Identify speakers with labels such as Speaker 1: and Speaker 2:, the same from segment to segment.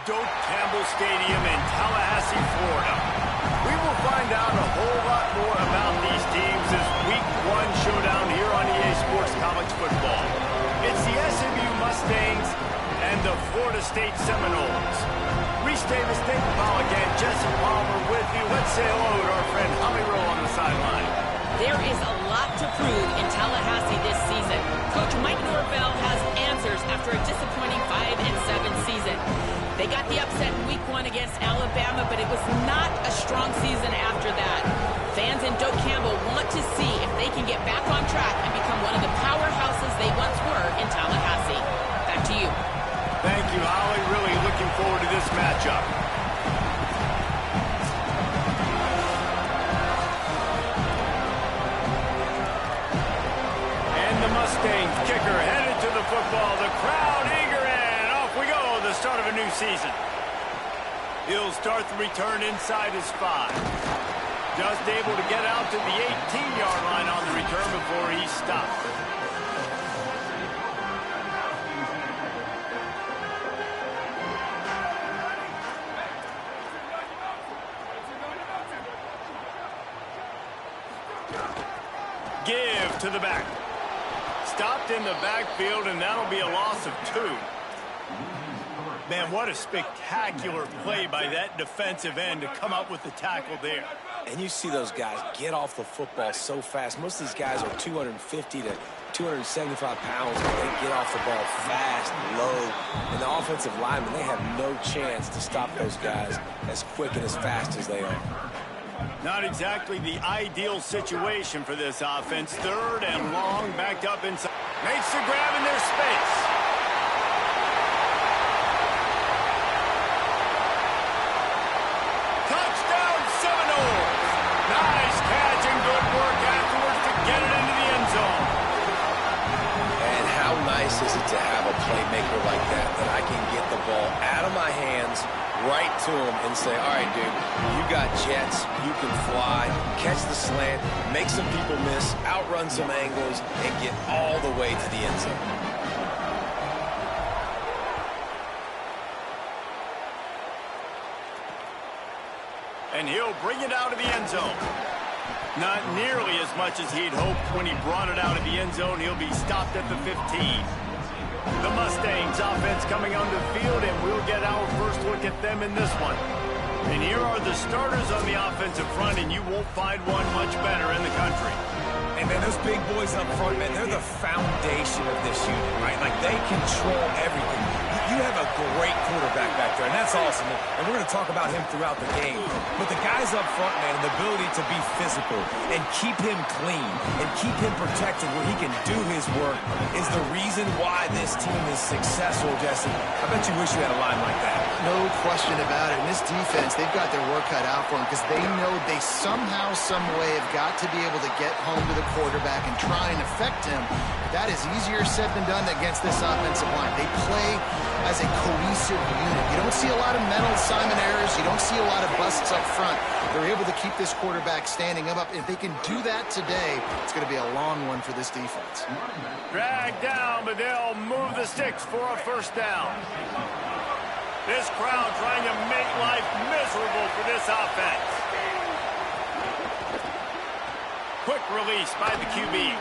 Speaker 1: Doak Campbell Stadium in Tallahassee, Florida. We will find out a whole lot more about these teams as Week 1 showdown here on EA Sports College Football. It's the SMU Mustangs and the Florida State Seminoles. Reese Davis, David Pollock, and Jesse Palmer with you. Let's say hello to our friend Holly Rowe on the sideline.
Speaker 2: There is a lot to prove in Tallahassee this season. Coach Mike Norvell has answers after a disappointing 5-7 season. They got the upset in Week 1 against Alabama, but it was not a strong season after that. Fans in Doak Campbell want to see if they can get back on track and become one of the powerhouses they once were in Tallahassee. Back to you.
Speaker 1: Thank you, Holly. Really looking forward to this matchup. Mustangs kicker headed to the football. The crowd eager, and off we go. The start of a new season. He'll start the return inside his 5. Just able to get out to the 18-yard line on the return before he stopped. Give to the back. Stopped in the backfield, and that'll be a loss of 2. Man, what a spectacular play by that defensive end to come up with the tackle there.
Speaker 3: And you see those guys get off the football so fast. Most of these guys are 250 to 275 pounds, but they get off the ball fast, low. And the offensive linemen, they have no chance to stop those guys as quick and as fast as they are.
Speaker 1: Not exactly the ideal situation for this offense. 3rd and long, backed up inside. Makes the grab in their space. Touchdown, Seminoles. Nice catch and good work afterwards to get it into the end zone.
Speaker 3: And how nice is it to have a playmaker like that I can get the ball out of my hands, right to him, and say, all right, dude, you got jets, you can fly, catch the slant, make some people miss, outrun some angles, and get all the way to the end zone.
Speaker 1: And he'll bring it out of the end zone. Not nearly as much as he'd hoped when he brought it out of the end zone. He'll be stopped at the 15. The Mustangs offense coming onto the field, and we'll get our first look at them in this one. And here are the starters on the offensive front, and you won't find one much better in the country.
Speaker 3: And, man, those big boys up front, man, they're the foundation of this unit, right? Like, they control everything. You have a great quarterback back there, and that's awesome. And we're going to talk about him throughout the game. But the guys up front, man, and the ability to be physical and keep him clean and keep him protected where he can do his work is the reason why this team is successful, Jesse. I bet you wish you had a line like that.
Speaker 4: No question about it. And this defense, they've got their work cut out for them because they know they somehow, some way have got to be able to get home to the quarterback and try and affect him. That is easier said than done against this offensive line. They play as a cohesive unit. You don't see a lot of mental Simon errors. You don't see a lot of busts up front. They're able to keep this quarterback standing up. If they can do that today, it's going to be a long one for this defense.
Speaker 1: Dragged down, but they'll move the sticks for a first down. This crowd trying to make life miserable for this offense. Quick release by the QB.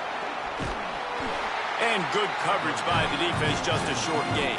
Speaker 1: And good coverage by the defense, just a short gain.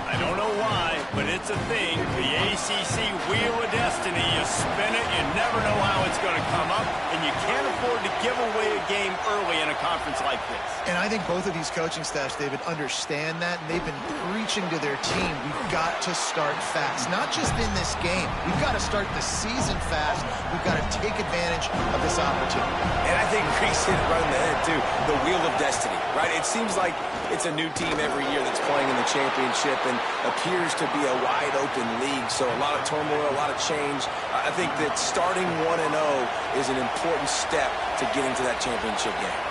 Speaker 1: I don't know why, but it's a thing. The ACC Wheel of Destiny, you spin it, you never know how it's going to come up, and you can't afford to give away a game early in a conference like this.
Speaker 4: And I think both of these coaching staffs, David, understand that, and they've been preaching to their team, we've got to start fast. Not just in this game. We've got to start the season fast. We've got to take advantage of this opportunity.
Speaker 3: And I think Reese hit it right in the head, too. The Wheel of Destiny, right? It seems like it's a new team every year that's playing in the championship and appears to be a wide-open league. So a lot of turmoil, a lot of change. I think that starting 1-0 is an important step to getting to that championship game.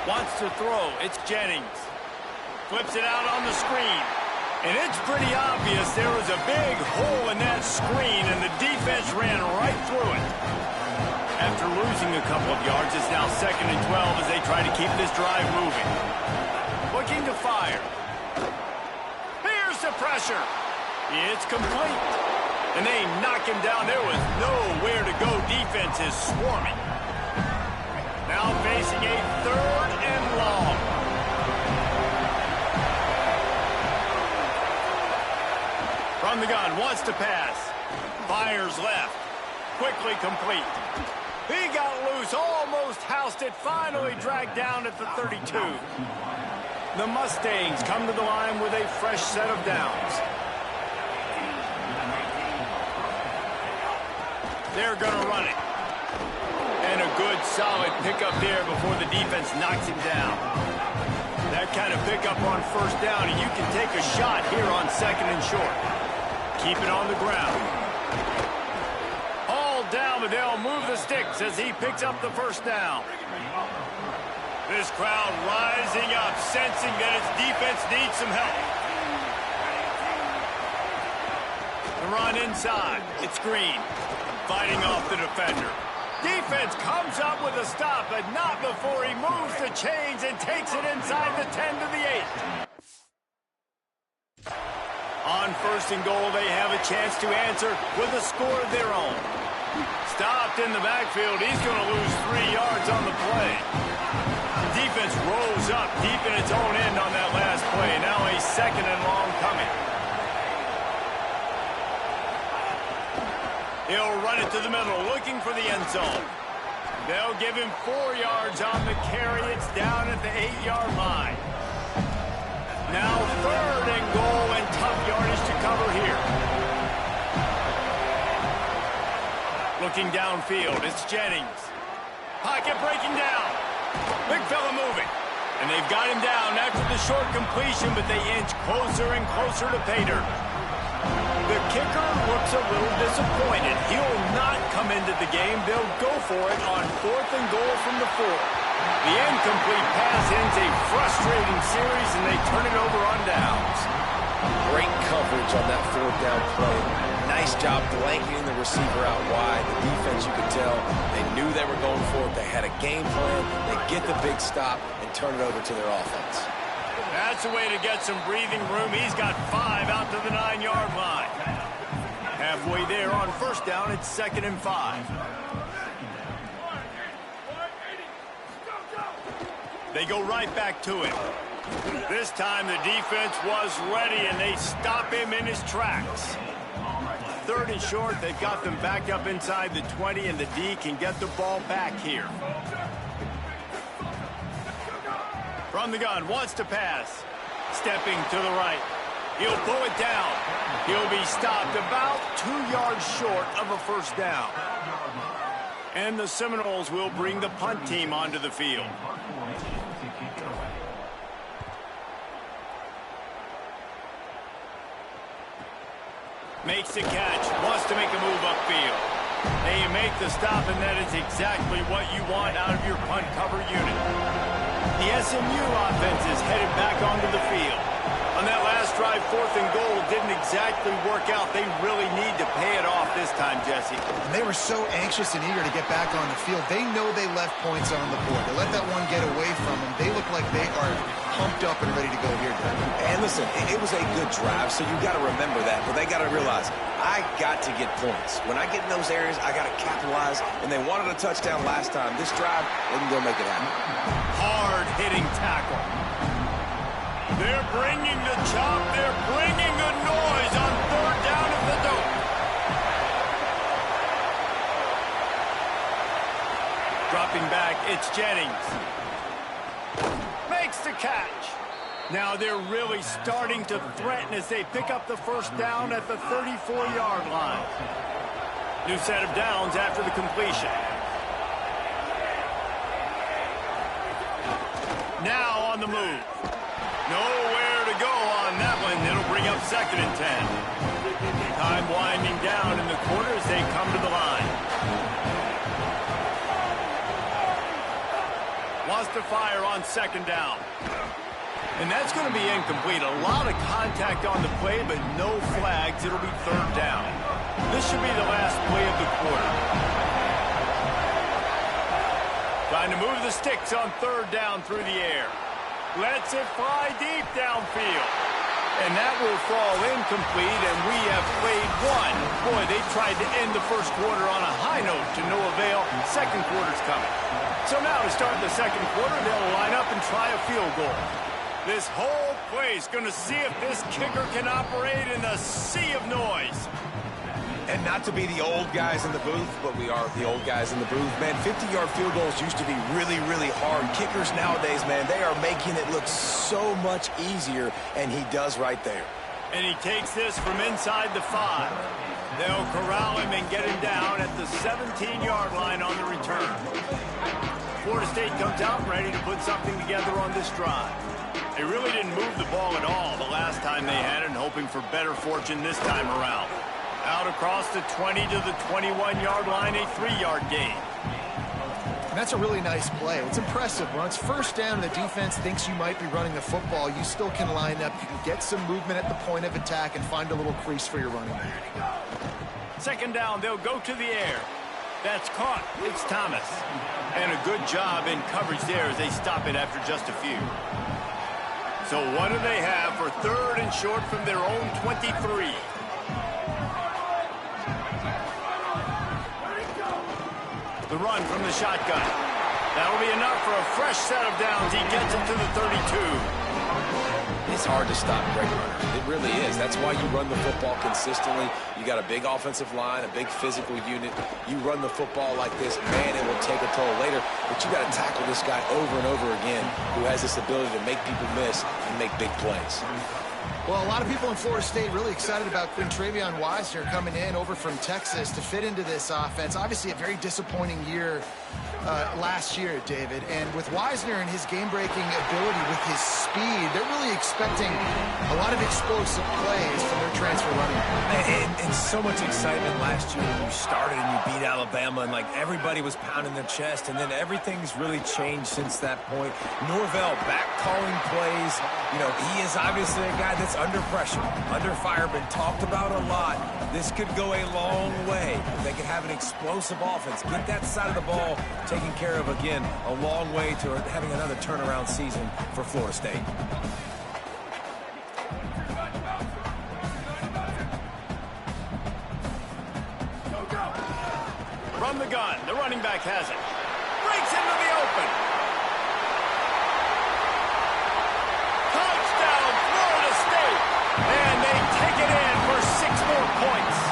Speaker 1: Wants to throw. It's Jennings. Flips it out on the screen. And it's pretty obvious there was a big hole in that screen, and the defense ran right through it. After losing a couple of yards, it's now 2nd and 12 as they try to keep this drive moving. Looking to fire. Here's the pressure. It's complete. And they knock him down. There was nowhere to go. Defense is swarming. Now facing a 3rd and long. From the gun, wants to pass. Fires left. Quickly complete. He got loose, almost housed it, finally dragged down at the 32. The Mustangs come to the line with a fresh set of downs. They're going to run it. And a good, solid pickup there before the defense knocks him down. That kind of pickup on 1st down, and you can take a shot here on 2nd and short. Keep it on the ground. All down, but they'll move the sticks as he picks up the 1st down. This crowd rising up, sensing that its defense needs some help. The run inside. It's Green. Fighting off the defender. Defense comes up with a stop, but not before he moves the chains and takes it inside the 10 to the 8. On 1st and goal, they have a chance to answer with a score of their own. Stopped in the backfield. He's going to lose 3 yards on the play. The defense rolls up deep in its own end on that last play. Now a 2nd and long coming. He'll run it to the middle, looking for the end zone. They'll give him 4 yards on the carry. It's down at the 8-yard line. Now 3rd and goal, and tough yardage to cover here. Looking downfield, it's Jennings. Pocket breaking down. Big fella moving. And they've got him down after the short completion, but they inch closer and closer to pay dirt. The kicker looks a little disappointed. He'll not come into the game. They'll go for it on 4th and goal from the 4. The incomplete pass ends a frustrating series, and they turn it over on downs.
Speaker 3: Great coverage on that 4th down play. Nice job blanketing the receiver out wide. The defense, you could tell, they knew they were going for it. They had a game plan. They get the big stop and turn it over to their offense.
Speaker 1: That's a way to get some breathing room. He's got 5 out to the 9-yard line. Halfway there on 1st down, it's 2nd and 5. They go right back to it. This time the defense was ready, and they stop him in his tracks. 3rd and short, they've got them back up inside the 20, and the D can get the ball back here. From the gun, wants to pass. Stepping to the right. He'll pull it down. He'll be stopped about 2 yards short of a 1st down. And the Seminoles will bring the punt team onto the field. Makes the catch, wants to make a move upfield. They make the stop, and that is exactly what you want out of your punt cover unit. The SMU offense is headed back onto the field. On that last drive, 4th and goal didn't exactly work out. They really need to pay it off this time, Jesse.
Speaker 4: And they were so anxious and eager to get back on the field. They know they left points on the board. They let that one get away from them. They look like they are pumped up and ready to go here, Doug.
Speaker 3: And listen, it was a good drive, so you got to remember that. But they got to realize, I got to get points. When I get in those areas, I got to capitalize. And they wanted a touchdown last time. This drive, they can go make it happen.
Speaker 1: Hard-hitting tackle. They're bringing the chop. They're bringing the noise on 3rd down at the dope. Dropping back, it's Jennings. Makes the catch. Now they're really starting to threaten as they pick up the 1st down at the 34-yard line. New set of downs after the completion. Now on the move. Nowhere to go on that one. It'll bring up 2nd and 10. Time winding down in the quarter as they come to the line. Wants to fire on 2nd down. And that's going to be incomplete. A lot of contact on the play, but no flags. It'll be 3rd down. This should be the last play of the quarter. Trying to move the sticks on 3rd down through the air. Lets it fly deep downfield. And that will fall incomplete, and we have played one. Boy, they tried to end the first quarter on a high note to no avail. Second quarter's coming. So now to start the second quarter, they'll line up and try a field goal. This whole place going to see if this kicker can operate in the sea of noise.
Speaker 3: And not to be the old guys in the booth, but we are the old guys in the booth. Man, 50-yard field goals used to be really, really hard. Kickers nowadays, man, they are making it look so much easier, and he does right there.
Speaker 1: And he takes this from inside the 5. They'll corral him and get him down at the 17-yard line on the return. Florida State comes out ready to put something together on this drive. They really didn't move the ball at all the last time they had it, and hoping for better fortune this time around. Out across the 20 to the 21-yard line, a 3-yard gain.
Speaker 4: And that's a really nice play. It's impressive. When it's first down and the defense thinks you might be running the football, you still can line up. You can get some movement at the point of attack and find a little crease for your running back.
Speaker 1: Second down, they'll go to the air. That's caught. It's Thomas. And a good job in coverage there as they stop it after just a few. So what do they have for third and short from their own 23? The run from the shotgun. That'll be enough for a fresh set of downs. He gets it to the 32.
Speaker 3: It's hard to stop great runners. It really is. That's why you run the football consistently. You got a big offensive line, a big physical unit. You run the football like this, man, it will take a toll later. But you got to tackle this guy over and over again who has this ability to make people miss and make big plays.
Speaker 4: Well, a lot of people in Florida State really excited about Quintravion Wisner coming in over from Texas to fit into this offense. Obviously, a very disappointing year last year, David. And with Wisner and his game-breaking ability, with his speed, they're really expecting a lot of explosive plays from their transfer running back.
Speaker 3: And so much excitement last year when you started and you beat Alabama, and like everybody was pounding their chest, and then everything's really changed since that point. Norvell back calling plays. You know, he is obviously a guy that's under pressure, under fire, been talked about a lot. This could go a long way. They could have an explosive offense, get that side of the ball taken care of again, a long way to having another turnaround season for Florida State.
Speaker 1: From the gun, the running back has it. Breaks into the open. Touchdown, Florida State. And they take it in for 6 more points.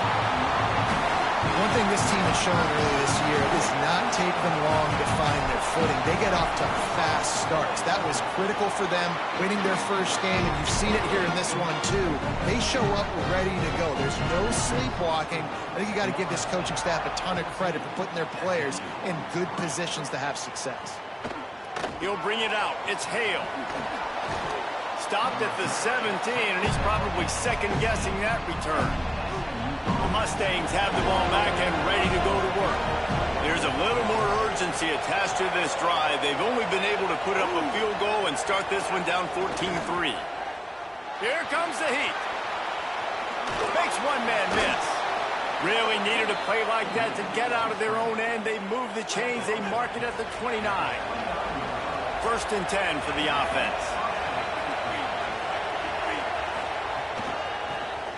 Speaker 4: One thing this team has shown earlier this year, it does not take them long to find their footing. They get off to fast starts. That was critical for them winning their first game, and you've seen it here in this one too. They show up ready to go. There's no sleepwalking. I think you got to give this coaching staff a ton of credit for putting their players in good positions to have success.
Speaker 1: He'll bring it out. It's Hale. Stopped at the 17, and he's probably second-guessing that return. The Mustangs have the ball back and ready to go to work. There's a little more urgency attached to this drive. They've only been able to put up a field goal and start this one down 14-3. Here comes the heat. Makes one man miss. Really needed a play like that to get out of their own end. They move the chains. They mark it at the 29. First and 10 for the offense.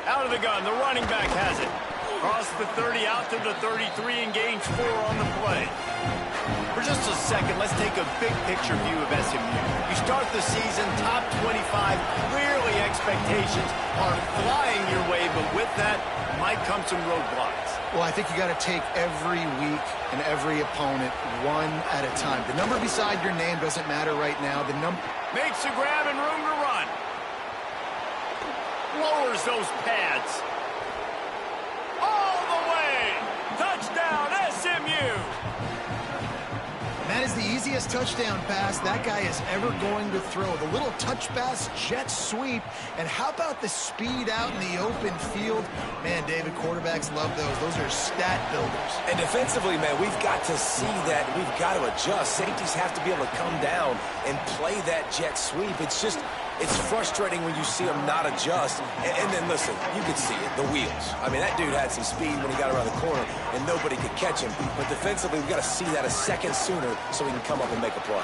Speaker 1: Out of the gun, the running back has it. Across the 30, out to the 33, and gains 4 on the play. For just a second, let's take a big picture view of SMU. You start the season top 25. Clearly, expectations are flying your way, but with that might come some roadblocks.
Speaker 4: Well, I think you got to take every week and every opponent one at a time. The number beside your name doesn't matter right now. The number
Speaker 1: makes a grab and room to run. Lowers those pads. All the way. Touchdown, SMU.
Speaker 4: That is the easiest touchdown pass that guy is ever going to throw. The little touch pass, jet sweep, and how about the speed out in the open field? Man, David, quarterbacks love those. Those are stat builders.
Speaker 3: And defensively, man, we've got to see that. We've got to adjust. Safeties have to be able to come down and play that jet sweep. It's frustrating when you see him not adjust. And then, listen, you could see it, the wheels. I mean, that dude had some speed when he got around the corner, and nobody could catch him. But defensively, we've got to see that a second sooner so he can come up and make a play.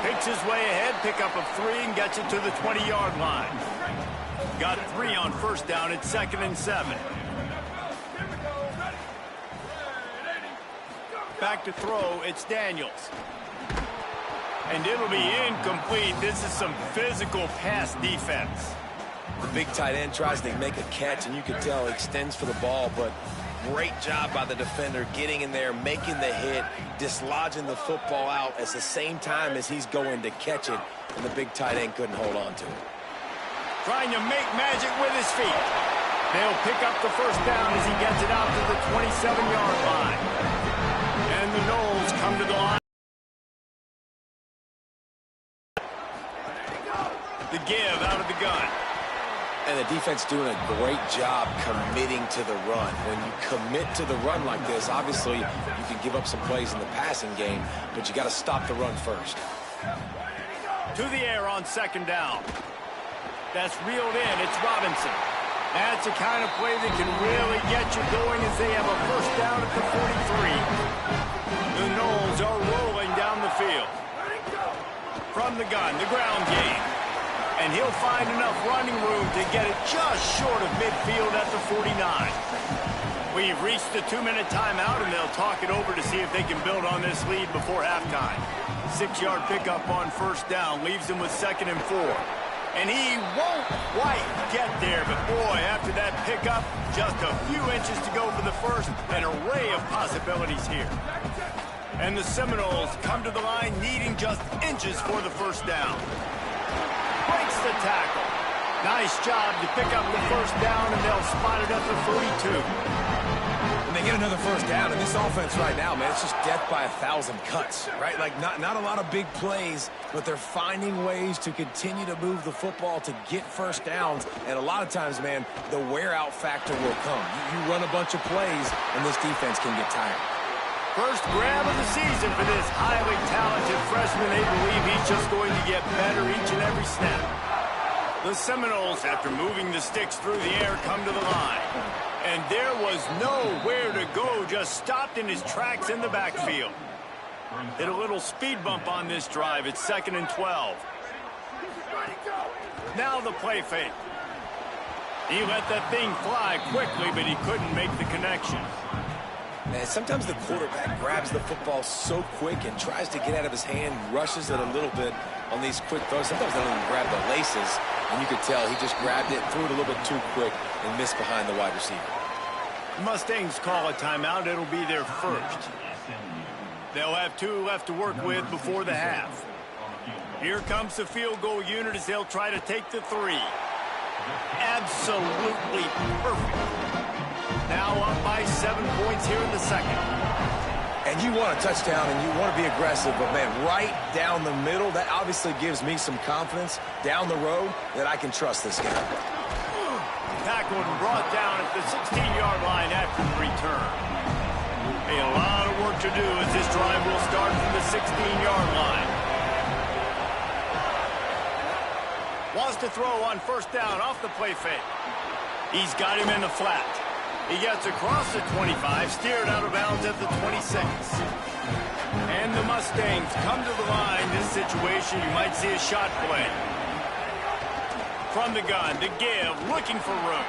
Speaker 1: Picks his way ahead, pick up of 3, and gets it to the 20-yard line. Got 3 on first down. It's 2nd and 7. Back to throw. It's Daniels. And it'll be incomplete. This is some physical pass defense.
Speaker 3: The big tight end tries to make a catch, and you can tell he extends for the ball, but great job by the defender getting in there, making the hit, dislodging the football out at the same time as he's going to catch it, and the big tight end couldn't hold on to it.
Speaker 1: Trying to make magic with his feet. They'll pick up the first down as he gets it out to the 27-yard line. And the Knowles come to the line. The give out of the gun.
Speaker 3: And the defense doing a great job committing to the run. When you commit to the run like this, obviously you can give up some plays in the passing game, but you got to stop the run first.
Speaker 1: To the air on 2nd down. That's reeled in. It's Robinson. That's the kind of play that can really get you going as they have a first down at the 43. The Knowles are rolling down the field. From the gun, the ground game. And he'll find enough running room to get it just short of midfield at the 49. We've reached the 2-minute timeout, and they'll talk it over to see if they can build on this lead before halftime. 6-yard pickup on first down leaves him with 2nd and 4. And he won't quite get there, but boy, after that pickup, just a few inches to go for the first. An array of possibilities here. And the Seminoles come to the line needing just inches for the first down. Breaks the tackle. Nice job to pick up the first down, and they'll spot it at the 42.
Speaker 3: And they get another first down, and this offense right now, man, it's just death by 1,000 cuts, right? Like, not a lot of big plays, but they're finding ways to continue to move the football to get first downs, and a lot of times, man, the wear-out factor will come. You run a bunch of plays, and this defense can get tired.
Speaker 1: First grab of the season for this highly talented freshman. They believe he's just going to get better each and every snap. The Seminoles, after moving the sticks through the air, come to the line. And there was nowhere to go, just stopped in his tracks in the backfield. Hit a little speed bump on this drive. It's 2nd and 12. Now the play fake. He let that thing fly quickly, but he couldn't make the connection.
Speaker 3: And sometimes the quarterback grabs the football so quick and tries to get out of his hand, rushes it a little bit on these quick throws. Sometimes they don't even grab the laces, and you could tell he just grabbed it, threw it a little bit too quick, and missed behind the wide receiver.
Speaker 1: Mustangs call a timeout. It'll be their first. They'll have 2 left to work with before the half. Here comes the field goal unit as they'll try to take the 3. Absolutely perfect. Now up by 7 points here in the second.
Speaker 3: And you want a touchdown and you want to be aggressive, but man, right down the middle, that obviously gives me some confidence down the road that I can trust this guy.
Speaker 1: Tackled and brought down at the 16-yard line after the return. A lot of work to do as this drive will start from the 16-yard line. Wants to throw on first down off the play fake. He's got him in the flat. He gets across the 25, steered out of bounds at the 26. And the Mustangs come to the line. This situation, you might see a shot play. From the gun, the give, looking for room.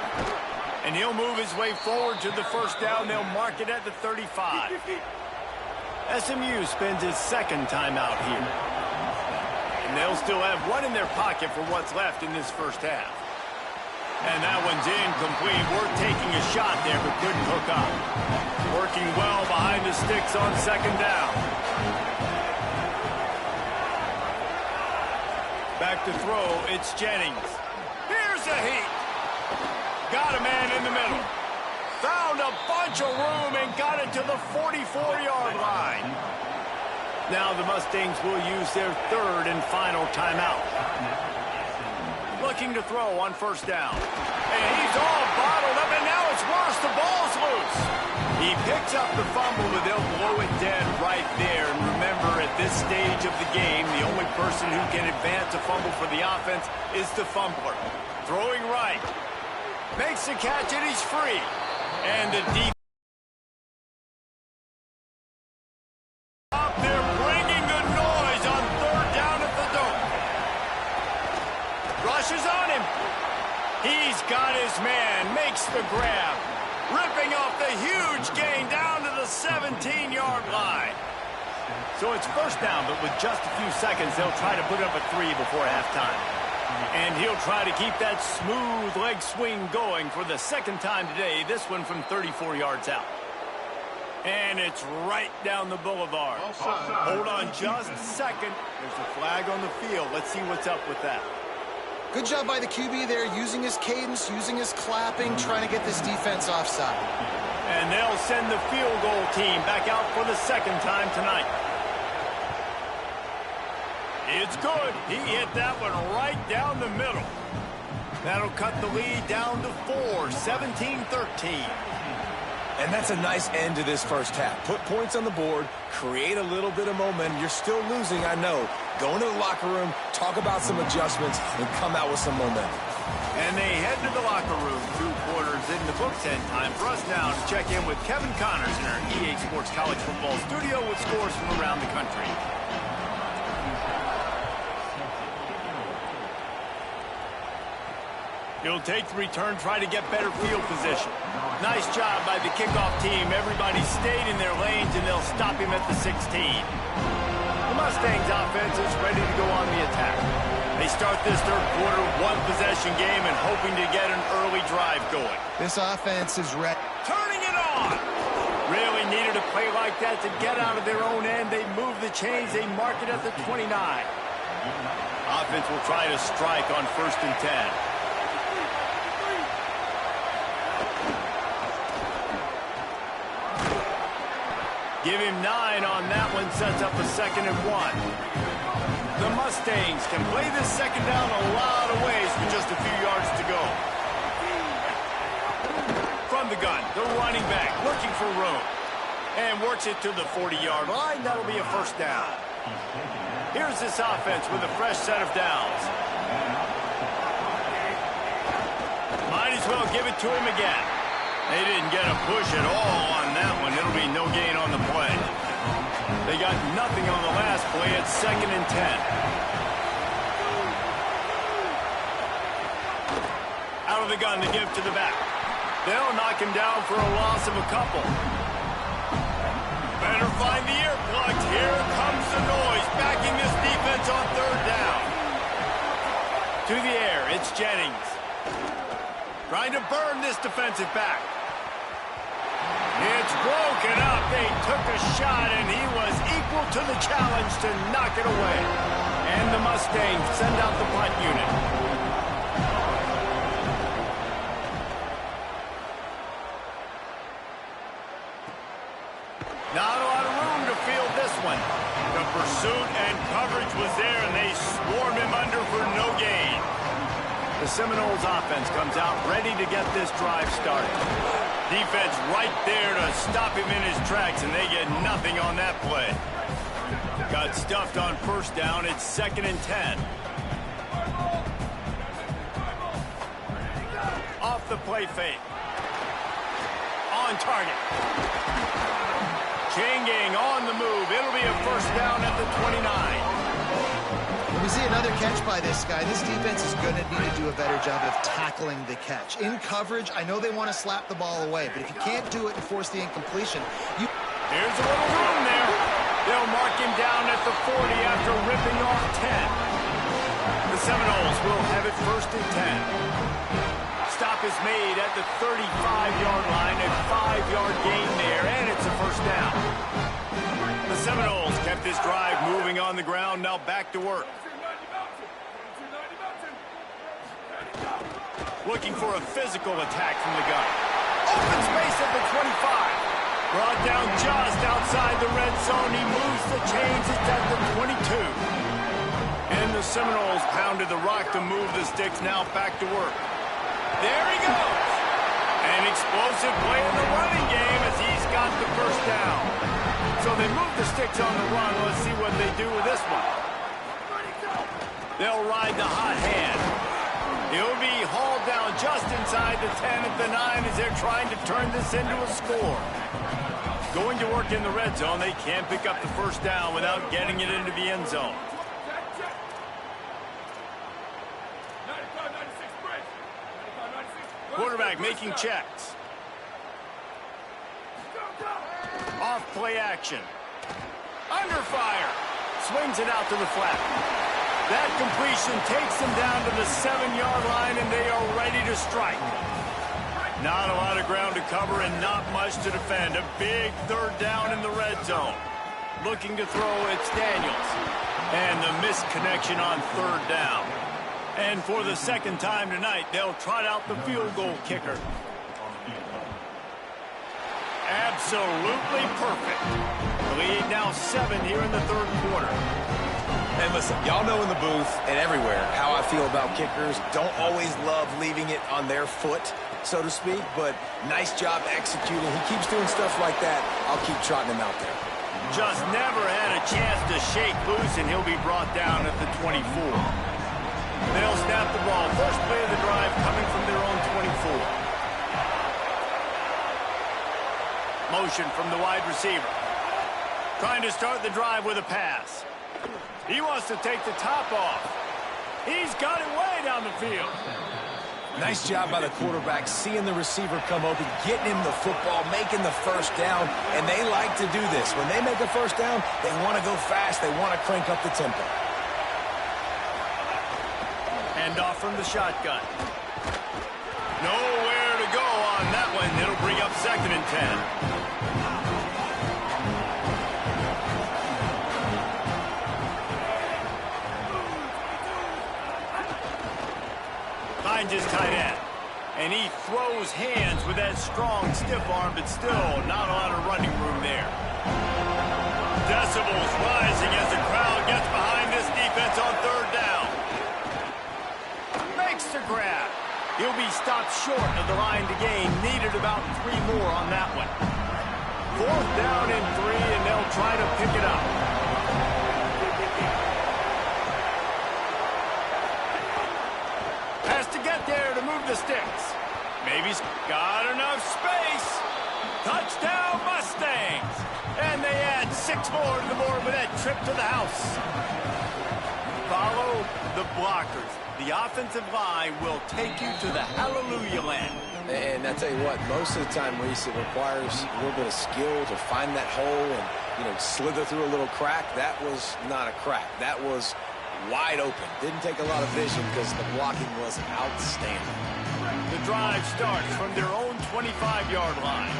Speaker 1: And he'll move his way forward to the first down. They'll mark it at the 35. SMU spends his 2nd timeout here. And they'll still have 1 in their pocket for what's left in this first half. And that one's incomplete. We're taking a shot there, but couldn't hook up. Working well behind the sticks on 2nd down. Back to throw, it's Jennings. Here's a heat. Got a man in the middle. Found a bunch of room and got it to the 44-yard line. Now the Mustangs will use their 3rd and final timeout. Looking to throw on first down. And he's all bottled up, and now it's worse. The ball's loose. He picks up the fumble, but they'll blow it dead right there. And remember, at this stage of the game, the only person who can advance a fumble for the offense is the fumbler. Throwing right. Makes the catch, and he's free. And the deep. They're bringing the noise on 3rd down at the dome. Rushes on him. He the grab, ripping off the huge gain down to the 17-yard line. So it's first down, but with just a few seconds, they'll try to put up a 3 before halftime. And he'll try to keep that smooth leg swing going for the second time today, this one from 34 yards out. And it's right down the boulevard. Hold on just a second. There's a flag on the field. Let's see what's up with that.
Speaker 4: Good job by the QB there, using his cadence, using his clapping, trying to get this defense offside.
Speaker 1: And they'll send the field goal team back out for the second time tonight. It's good. He hit that one right down the middle. That'll cut the lead down to 4, 17-13.
Speaker 3: And that's a nice end to this first half. Put points on the board, create a little bit of momentum. You're still losing, I know. Go into the locker room, talk about some adjustments, and come out with some momentum.
Speaker 1: And they head to the locker room. 2 quarters in the books, and time for us now to check in with Kevin Connors in our EA Sports College Football studio with scores from around the country. He'll take the return, try to get better field position. Nice job by the kickoff team. Everybody stayed in their lanes, and they'll stop him at the 16. The Mustangs offense is ready to go on the attack. They start this third quarter, 1-possession game, and hoping to get an early drive going.
Speaker 4: This offense is ready.
Speaker 1: Turning it on! Really needed a play like that to get out of their own end. They move the chains. They mark it at the 29. Offense will try to strike on 1st and 10. Give him 9 on that one, sets up a 2nd and 1. The Mustangs can play this second down a lot of ways with just a few yards to go. From the gun, the running back looking for room. And works it to the 40-yard line. That'll be a first down. Here's this offense with a fresh set of downs. Might as well give it to him again. They didn't get a push at all on that one. It'll be no gain on the play. They got nothing on the last play. It's 2nd and 10. Out of the gun to give to the back. They'll knock him down for a loss of a couple. Better find the earplugs. Here comes the noise, backing this defense on 3rd down. To the air, it's Jennings. Trying to burn this defensive back. It's broken up. They took a shot, and he was equal to the challenge to knock it away. And the Mustangs send out the punt unit. Not a lot of room to field this one. The pursuit and coverage was there, and they swarm him under for no gain. The Seminoles offense comes out ready to get this drive started. Defense right there to stop him in his tracks, and they get nothing on that play. Got stuffed on 1st down. It's 2nd and 10. Off the play fake. On target. Chain gang on the move. It'll be a first down at the 29.
Speaker 4: When we see another catch by this guy, this defense is going to need to do a better job of tackling the catch. In coverage, I know they want to slap the ball away, but if you can't do it and force the incompletion, you...
Speaker 1: Here's a little room there. They'll mark him down at the 40 after ripping off 10. The Seminoles will have it 1st and 10. Stop is made at the 35-yard line, a 5-yard gain there, and it's a first down. The Seminoles kept this drive moving on the ground, now back to work. Looking for a physical attack from the gun. Open space at the 25. Brought down just outside the red zone. He moves the chains. It's at the 22. And the Seminoles pounded the rock to move the sticks. Now back to work. There he goes. An explosive play in the running game as he's got the first down. So they move the sticks on the run. Let's see what they do with this one. They'll ride the hot hand. He'll be hauled down just inside the 10 at the 9 as they're trying to turn this into a score. Going to work in the red zone. They can't pick up the first down without getting it into the end zone. Quarterback making checks. Off play action. Under fire. Swings it out to the flat. That completion takes them down to the 7-yard line, and they are ready to strike. Not a lot of ground to cover and not much to defend. A big third down in the red zone. Looking to throw, it's Daniels. And the missed connection on third down. And for the second time tonight, they'll trot out the field goal kicker. Absolutely perfect. The lead now 7 here in the third quarter.
Speaker 3: And listen, y'all know in the booth and everywhere how I feel about kickers. Don't always love leaving it on their foot, so to speak, but nice job executing. He keeps doing stuff like that. I'll keep trotting him out there.
Speaker 1: Just never had a chance to shake loose, and he'll be brought down at the 24. They'll snap the ball. First play of the drive coming from their own 24. Motion from the wide receiver. Trying to start the drive with a pass. He wants to take the top off. He's got it way down the field.
Speaker 3: Nice job by the quarterback, seeing the receiver come open, getting him the football, making the first down, and they like to do this. When they make a first down, they want to go fast. They want to crank up the tempo.
Speaker 1: Hand off from the shotgun. Nowhere to go on that one. It'll bring up 2nd and 10. Finds his tight end. And he throws hands with that strong, stiff arm, but still not a lot of running room there. Decibels rising as the crowd gets behind this defense on third down. Makes the grab. He'll be stopped short of the line to gain. Needed about 3 more on that one. 4th down and 3, and they'll try to pick it up. Has to get there to move the sticks. Maybe he's got enough space. Touchdown Mustangs. And they add 6 more to the board with that trip to the house. Follow the blockers. The offensive line will take you to the hallelujah land.
Speaker 3: And I tell you what, most of the time, Reese, it requires a little bit of skill to find that hole and, slither through a little crack. That was not a crack. That was wide open. Didn't take a lot of vision because the blocking was outstanding.
Speaker 1: The drive starts from their own 25-yard line.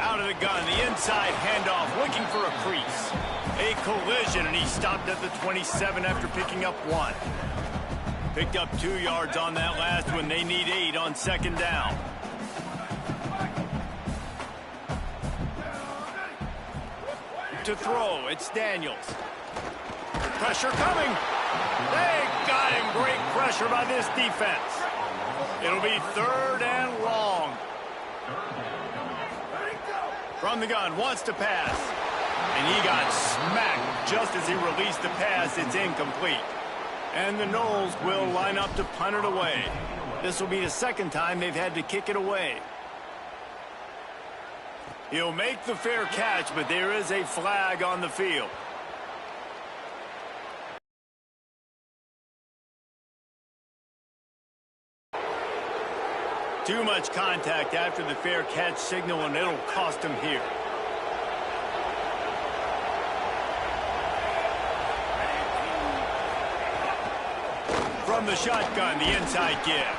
Speaker 1: Out of the gun, the inside handoff, looking for a crease. A collision, and he stopped at the 27 after picking up 1. Picked up 2 yards on that last one. They need 8 on 2nd down. To throw, it's Daniels. Pressure coming. They got him. Great pressure by this defense. It'll be 3rd and long. From the gun, wants to pass. And he got smacked just as he released the pass. It's incomplete. And the Noles will line up to punt it away. This will be the 2nd time they've had to kick it away. He'll make the fair catch, but there is a flag on the field. Too much contact after the fair catch signal, and it'll cost him here. From the shotgun, the inside give.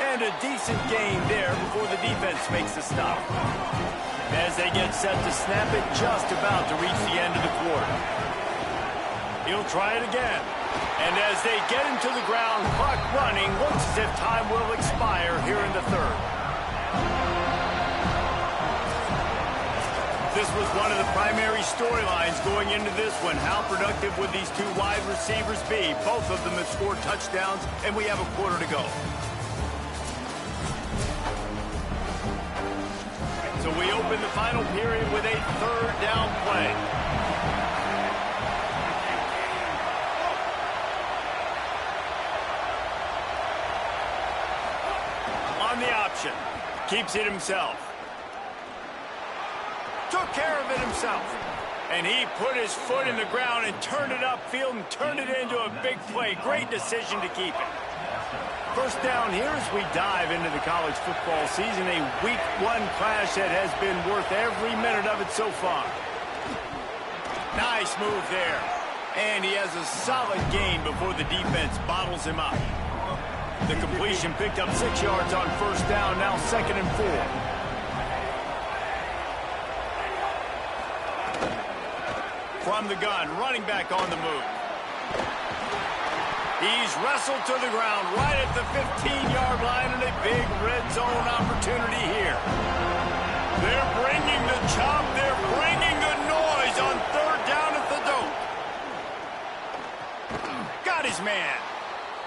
Speaker 1: And a decent gain there before the defense makes the stop. As they get set to snap it, just about to reach the end of the quarter. He'll try it again. And as they get him to the ground, clock running, looks as if time will expire here in the 3rd. This was one of the primary storylines going into this one. How productive would these 2 wide receivers be? Both of them have scored touchdowns, and we have a quarter to go. So we open the final period with a 3rd down play. On the option. Keeps it himself. Took care of it himself. And he put his foot in the ground and turned it upfield and turned it into a big play. Great decision to keep it. First down here as we dive into the college football season. A week 1 clash that has been worth every minute of it so far. Nice move there. And he has a solid gain before the defense bottles him up. The completion picked up 6 yards on first down, now 2nd and 4. From the gun, running back on the move. He's wrestled to the ground right at the 15-yard line, and a big red zone opportunity here. They're bringing the chop. They're bringing the noise on 3rd down at the dope. Got his man.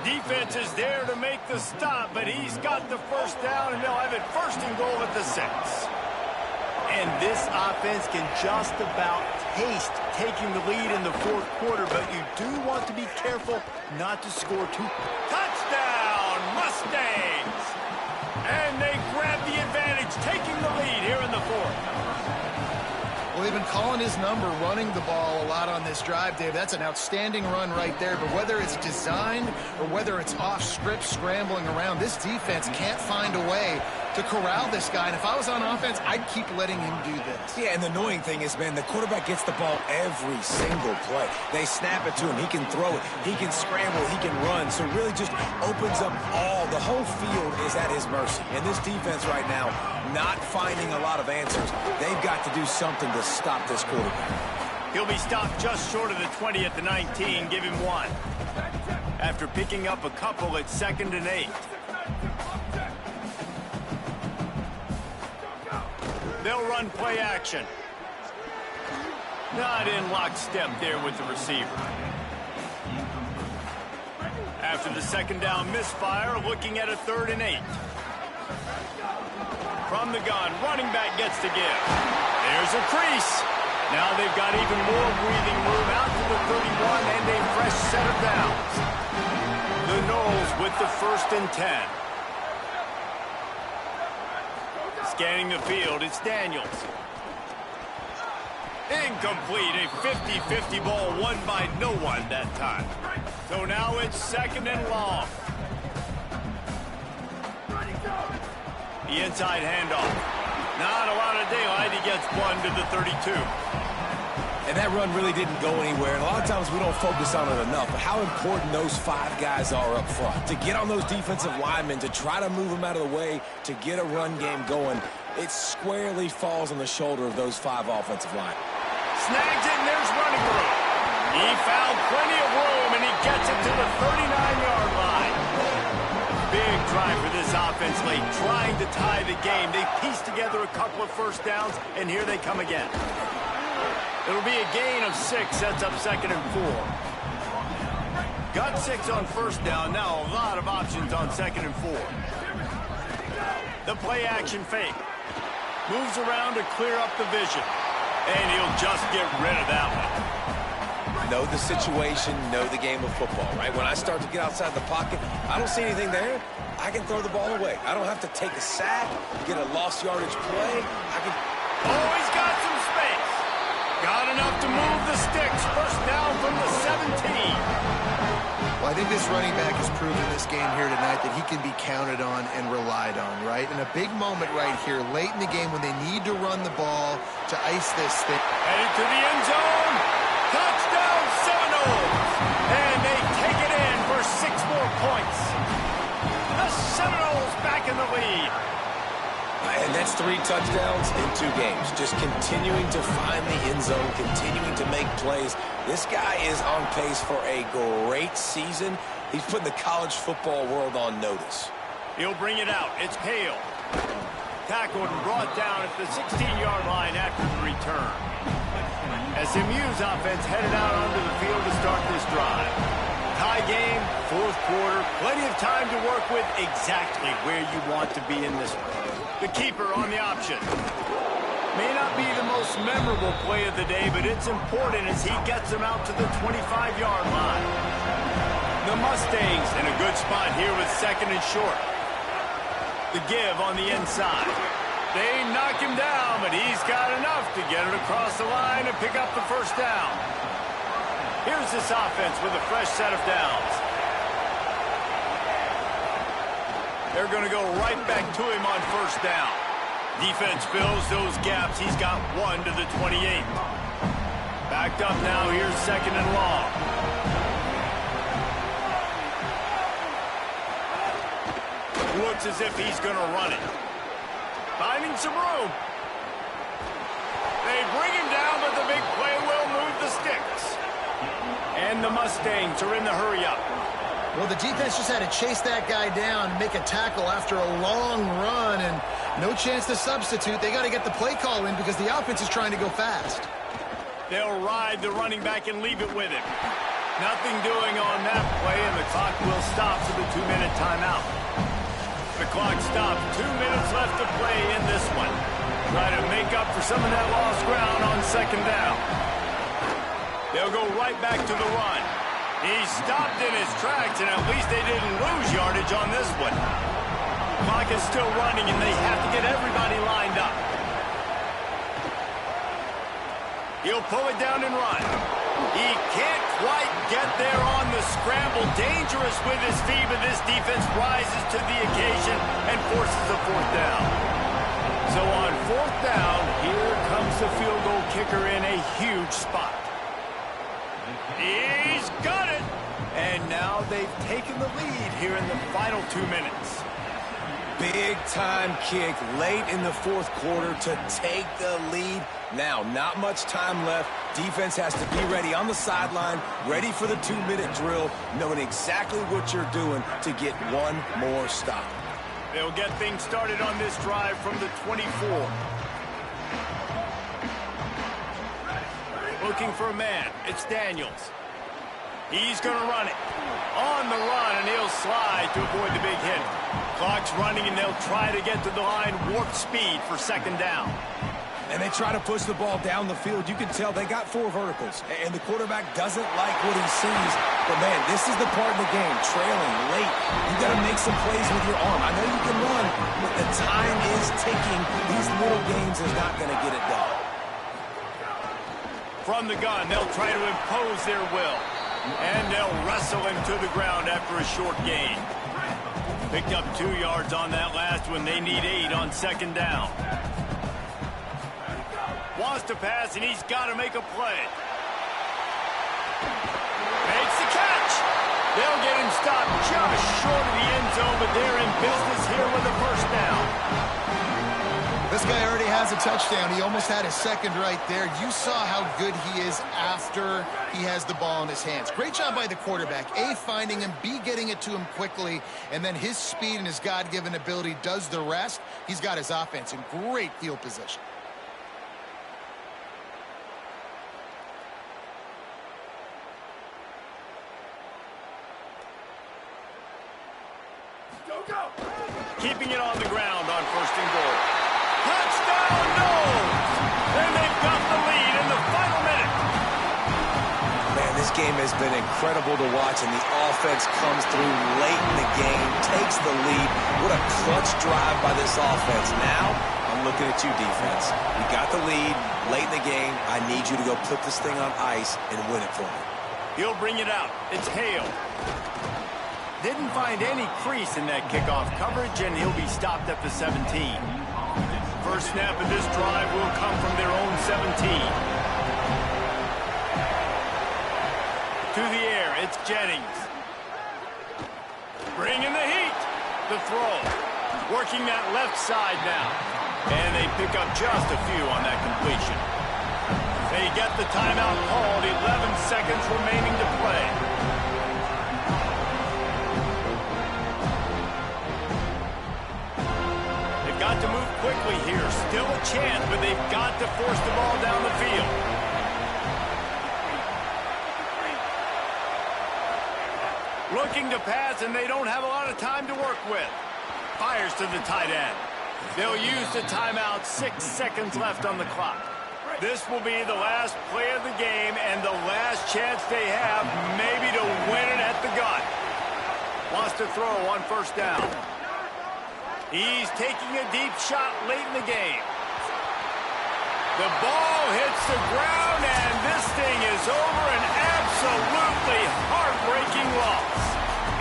Speaker 1: Defense is there to make the stop, but he's got the first down, and they'll have it 1st and goal at the 6. And this offense can just about taste taking the lead in the 4th quarter, but you do want to be careful not to score 2. Touchdown, Mustangs! And they grab the advantage, taking the lead here in the 4th.
Speaker 4: Well, they've been calling his number, running the ball a lot on this drive, Dave. That's an outstanding run right there. But whether it's designed or whether it's off script, scrambling around, this defense can't find a way to corral this guy. And if I was on offense, I'd keep letting him do this.
Speaker 3: Yeah, and the annoying thing is, man, the quarterback gets the ball every single play. They snap it to him. He can throw it. He can scramble. He can run. So really just opens up the whole field is at his mercy. And this defense right now, not finding a lot of answers. They've got to do something to stop this quarterback.
Speaker 1: He'll be stopped just short of the 20 at the 19. Give him 1. After picking up a couple at 2nd and 8. They'll run play action. Not in lockstep there with the receiver. After the 2nd down misfire, looking at a 3rd and 8. From the gun, running back gets to give. There's a crease. Now they've got even more breathing room out to the 31 and a fresh set of downs. The Noles with the 1st and 10. Scanning the field, it's Daniels. Incomplete, a 50-50 ball won by no one that time. So now it's 2nd and long. The inside handoff. Not a lot of daylight. He gets 1 to the 32.
Speaker 3: And that run really didn't go anywhere. And a lot of times we don't focus on it enough. But how important those 5 guys are up front. To get on those defensive linemen, to try to move them out of the way, to get a run game going, it squarely falls on the shoulder of those 5 offensive linemen.
Speaker 1: Snags it, and there's running room. He found plenty of room, and he gets it to the 39-yard line. Big drive for this offense late, trying to tie the game. They pieced together a couple of first downs, and here they come again. It'll be a gain of 6, sets up 2nd and 4. Got 6 on first down, now a lot of options on 2nd and 4. The play action fake. Moves around to clear up the vision. And he'll just get rid of that one.
Speaker 3: Know the situation, know the game of football, right? When I start to get outside the pocket, I don't see anything there. I can throw the ball away. I don't have to take a sack, get a lost yardage play.
Speaker 1: Oh, he's got some space. Got enough to move the sticks. First down from the 17.
Speaker 4: Well, I think this running back has proven this game here tonight that he can be counted on and relied on, right? And a big moment right here, late in the game when they need to run the ball to ice this thing.
Speaker 1: Headed to the end zone. Touchdown Seminoles. And they take it in for 6 more points. The Seminoles back in the lead.
Speaker 3: And that's 3 touchdowns in 2 games. Just continuing to find the end zone, continuing to make plays. This guy is on pace for a great season. He's putting the college football world on notice.
Speaker 1: He'll bring it out. It's Hale. Tackled and brought down at the 16-yard line after the return. SMU's offense headed out onto the field to start this drive. Tie game, 4th quarter, plenty of time to work with, exactly where you want to be in this one. The keeper on the option. May not be the most memorable play of the day, but it's important as he gets them out to the 25-yard line. The Mustangs in a good spot here with 2nd and short. The give on the inside. They knock him down, but he's got enough to get it across the line and pick up the first down. Here's this offense with a fresh set of downs. They're going to go right back to him on first down. Defense fills those gaps. He's got 1 to the 28. Backed up now. Here's 2nd and long. Looks as if he's going to run it. Finding some room. They bring him down, but the big play will move the sticks. And the Mustangs are in the hurry-up.
Speaker 4: Well, the defense just had to chase that guy down and make a tackle after a long run, and no chance to substitute. They got to get the play call in because the offense is trying to go fast.
Speaker 1: They'll ride the running back and leave it with him. Nothing doing on that play, and the clock will stop for the 2-minute timeout. The clock stops. 2 minutes left to play in this one. Try to make up for some of that lost ground on 2nd down. They'll go right back to the run. He stopped in his tracks, and at least they didn't lose yardage on this one. Clock is still running, and they have to get everybody lined up. He'll pull it down and run. He can't quite get there on the scramble. Dangerous with his feet, but this defense rises to the occasion and forces a 4th down. So on 4th down, here comes the field goal kicker in a huge spot. He's got it! And now they've taken the lead here in the final 2 minutes.
Speaker 3: Big-time kick late in the 4th quarter to take the lead. Now, not much time left. Defense has to be ready on the sideline, ready for the 2-minute drill, knowing exactly what you're doing to get one more stop.
Speaker 1: They'll get things started on this drive from the 24. Looking for a man. It's Daniels. He's going to run it. On the run, and he'll slide to avoid the big hit. Clock's running, and they'll try to get to the line warp speed for 2nd down.
Speaker 3: And they try to push the ball down the field. You can tell they got 4 verticals, and the quarterback doesn't like what he sees. But, man, this is the part of the game, trailing late. You got to make some plays with your arm. I know you can run, but the time is ticking. These little games is not going to get it done.
Speaker 1: From the gun, they'll try to impose their will. And they'll wrestle him to the ground after a short gain. Picked up 2 yards on that last one. They need 8 on 2nd down. Wants to pass, and he's got to make a play. Makes the catch. They'll get him stopped just short of the end zone, but they're in business here with a 1st down.
Speaker 4: This guy already has a touchdown. He almost had his 2nd right there. You saw how good he is after he has the ball in his hands. Great job by the quarterback. A, finding him, B, getting it to him quickly, and then his speed and his God-given ability does the rest. He's got his offense in great field position.
Speaker 1: Keeping it on the ground on 1st and goal. Touchdown, no! And they've got the lead in the final minute.
Speaker 3: Man, this game has been incredible to watch, and the offense comes through late in the game, takes the lead. What a clutch drive by this offense. Now, I'm looking at you, defense. You got the lead late in the game. I need you to go put this thing on ice and win it for me.
Speaker 1: He'll bring it out. It's Hale. Didn't find any crease in that kickoff coverage, and he'll be stopped at the 17. First snap of this drive will come from their own 17. To the air, it's Jennings. Bringing the heat. The throw. Working that left side now. And they pick up just a few on that completion. They get the timeout called. 11 seconds remaining to play. Got to move quickly here. Still a chance, but they've got to force the ball down the field. Looking to pass, and they don't have a lot of time to work with. Fires to the tight end. They'll use the timeout. 6 seconds left on the clock. This will be the last play of the game and the last chance they have maybe to win it at the gun. Wants to throw on 1st down. He's taking a deep shot late in the game. The ball hits the ground, and this thing is over. An absolutely heartbreaking loss.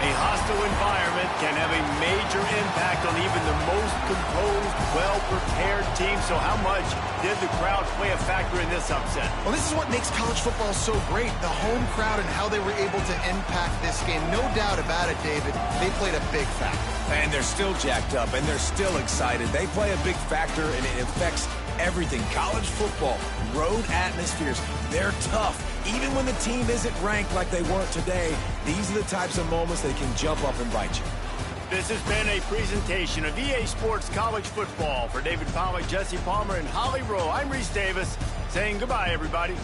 Speaker 1: A hostile environment can have a major impact on even the most composed, well-prepared team. So how much did the crowd play a factor in this upset?
Speaker 4: Well, this is what makes college football so great, the home crowd and how they were able to impact this game. No doubt about it, David. They played a big factor.
Speaker 3: And they're still jacked up, and they're still excited. They play a big factor, and it affects everything. College football, road atmospheres, they're tough. Even when the team isn't ranked like they weren't today, these are the types of moments that can jump up and bite you.
Speaker 1: This has been a presentation of EA Sports College Football. For David Pollack, Jesse Palmer, and Holly Rowe, I'm Reese Davis, saying goodbye, everybody.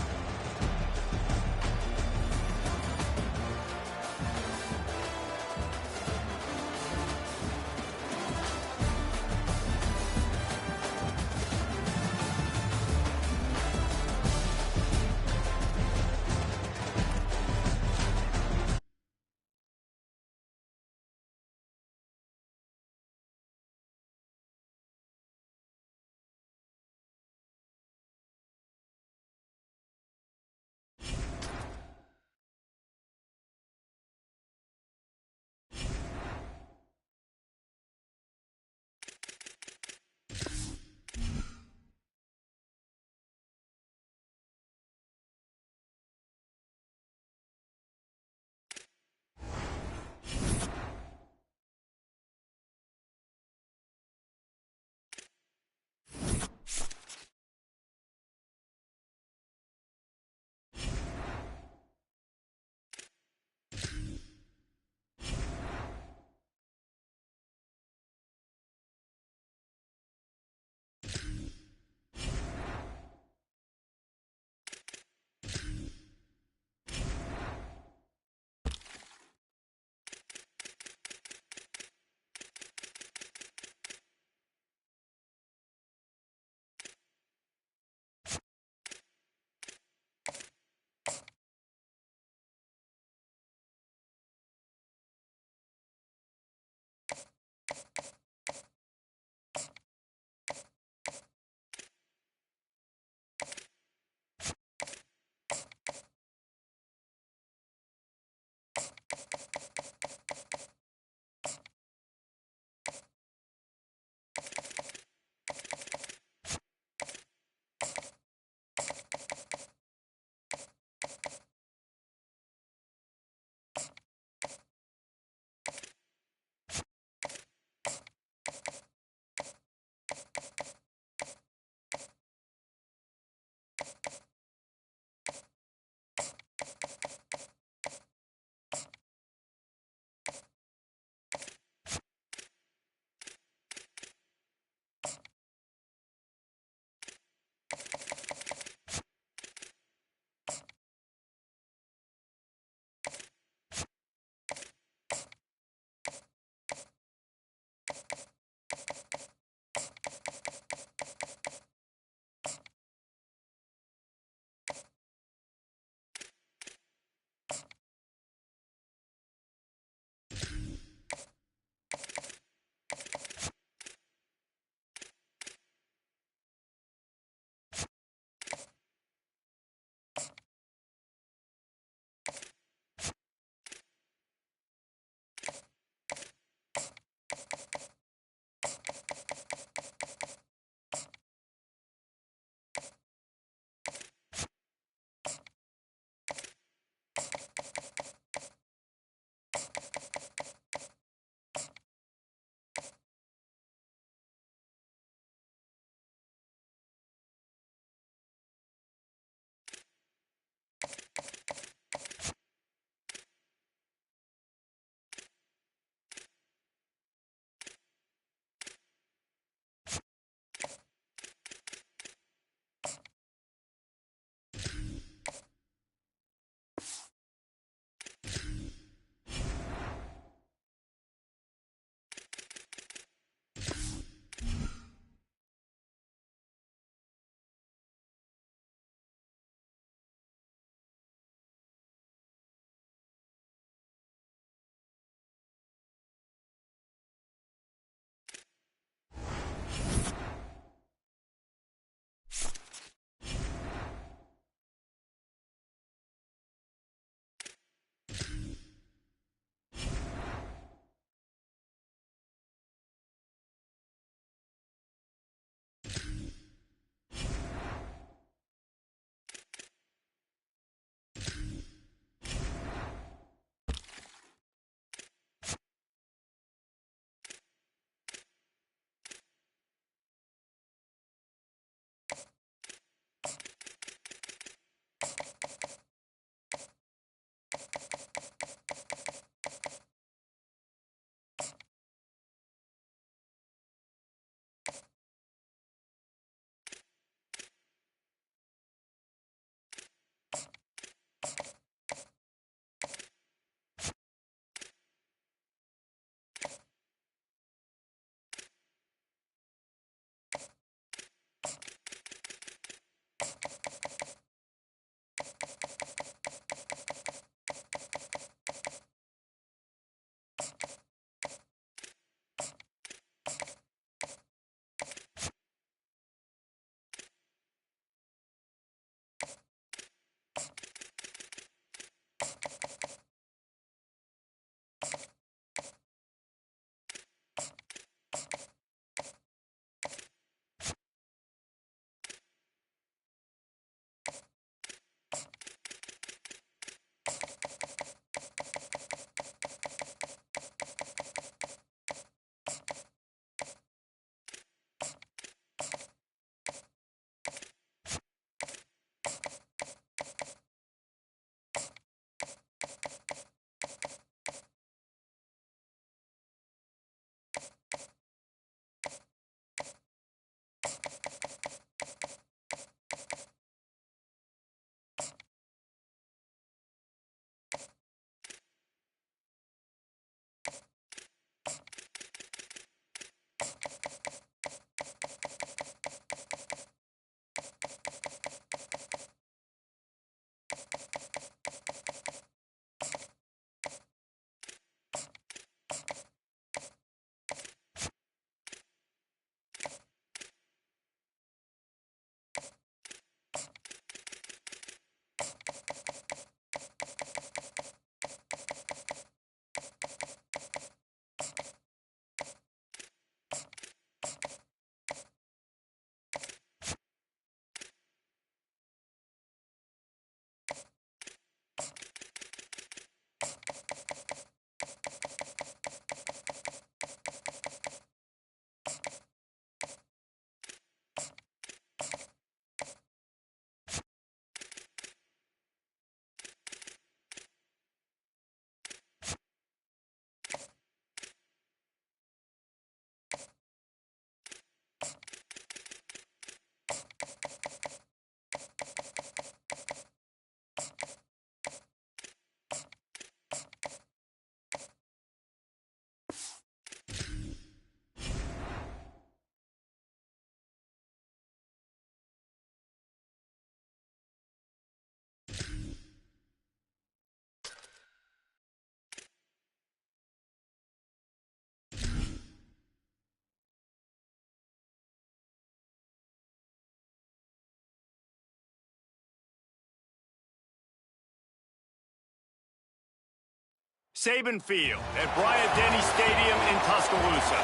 Speaker 1: Saban Field at Bryant-Denny Stadium in Tuscaloosa.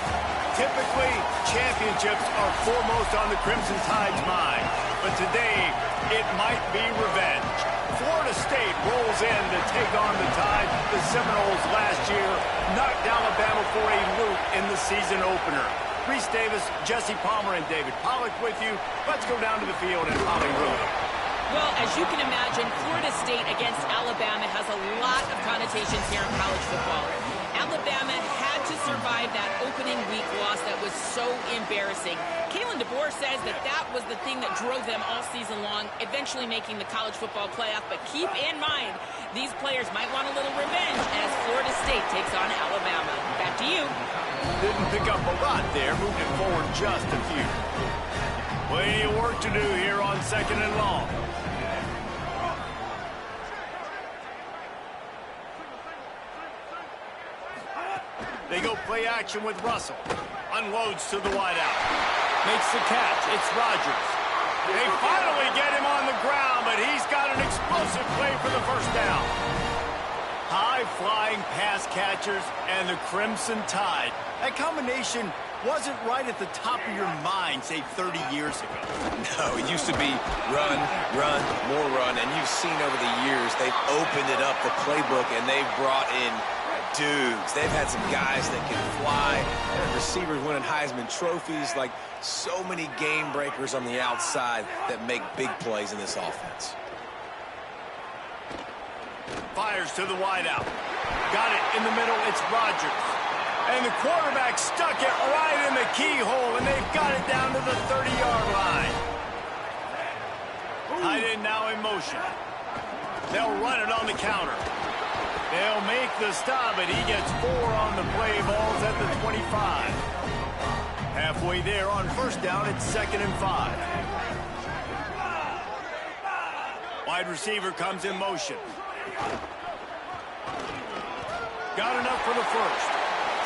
Speaker 1: Typically, championships are foremost on the Crimson Tide's mind, but today it might be revenge. Florida State rolls in to take on the Tide. The Seminoles last year knocked Alabama for a loop in the season opener. Reese Davis, Jesse Palmer, and David Pollack with you. Let's go down to the field in Hollywood.
Speaker 2: Well, as you can imagine, Florida State against Alabama has a lot of connotations here in college football. Alabama had to survive that opening week loss that was so embarrassing. Kalen DeBoer says that that was the thing that drove them all season long, eventually making the college football playoff. But keep in mind, these players might want a little revenge as Florida State takes on Alabama. Back to you.
Speaker 1: Didn't pick up a lot there, moved it forward just a few. Plenty of work to do here on 2nd and long. They go play action with Russell. Unloads to the wideout. Makes the catch. It's Rodgers. They finally get him on the ground, but he's got an explosive play for the first down. High-flying pass catchers and the Crimson Tide. That combination wasn't right at the top of your mind, say, 30 years ago.
Speaker 3: No, it used to be run, run, more run, and you've seen over the years they've opened it up, the playbook, and they've brought in dudes. They've had some guys that can fly, and receivers winning Heisman trophies, like so many game breakers on the outside that make big plays in this offense.
Speaker 1: Fires to the wideout. Got it in the middle. It's Rodgers. And the quarterback stuck it right in the keyhole, and they've got it down to the 30-yard line. Tight end now in motion. They'll run it on the counter. They'll make the stop, but he gets 4 on the play. Ball's at the 25. Halfway there on first down, it's 2nd and 5. Wide receiver comes in motion. Got enough for the first.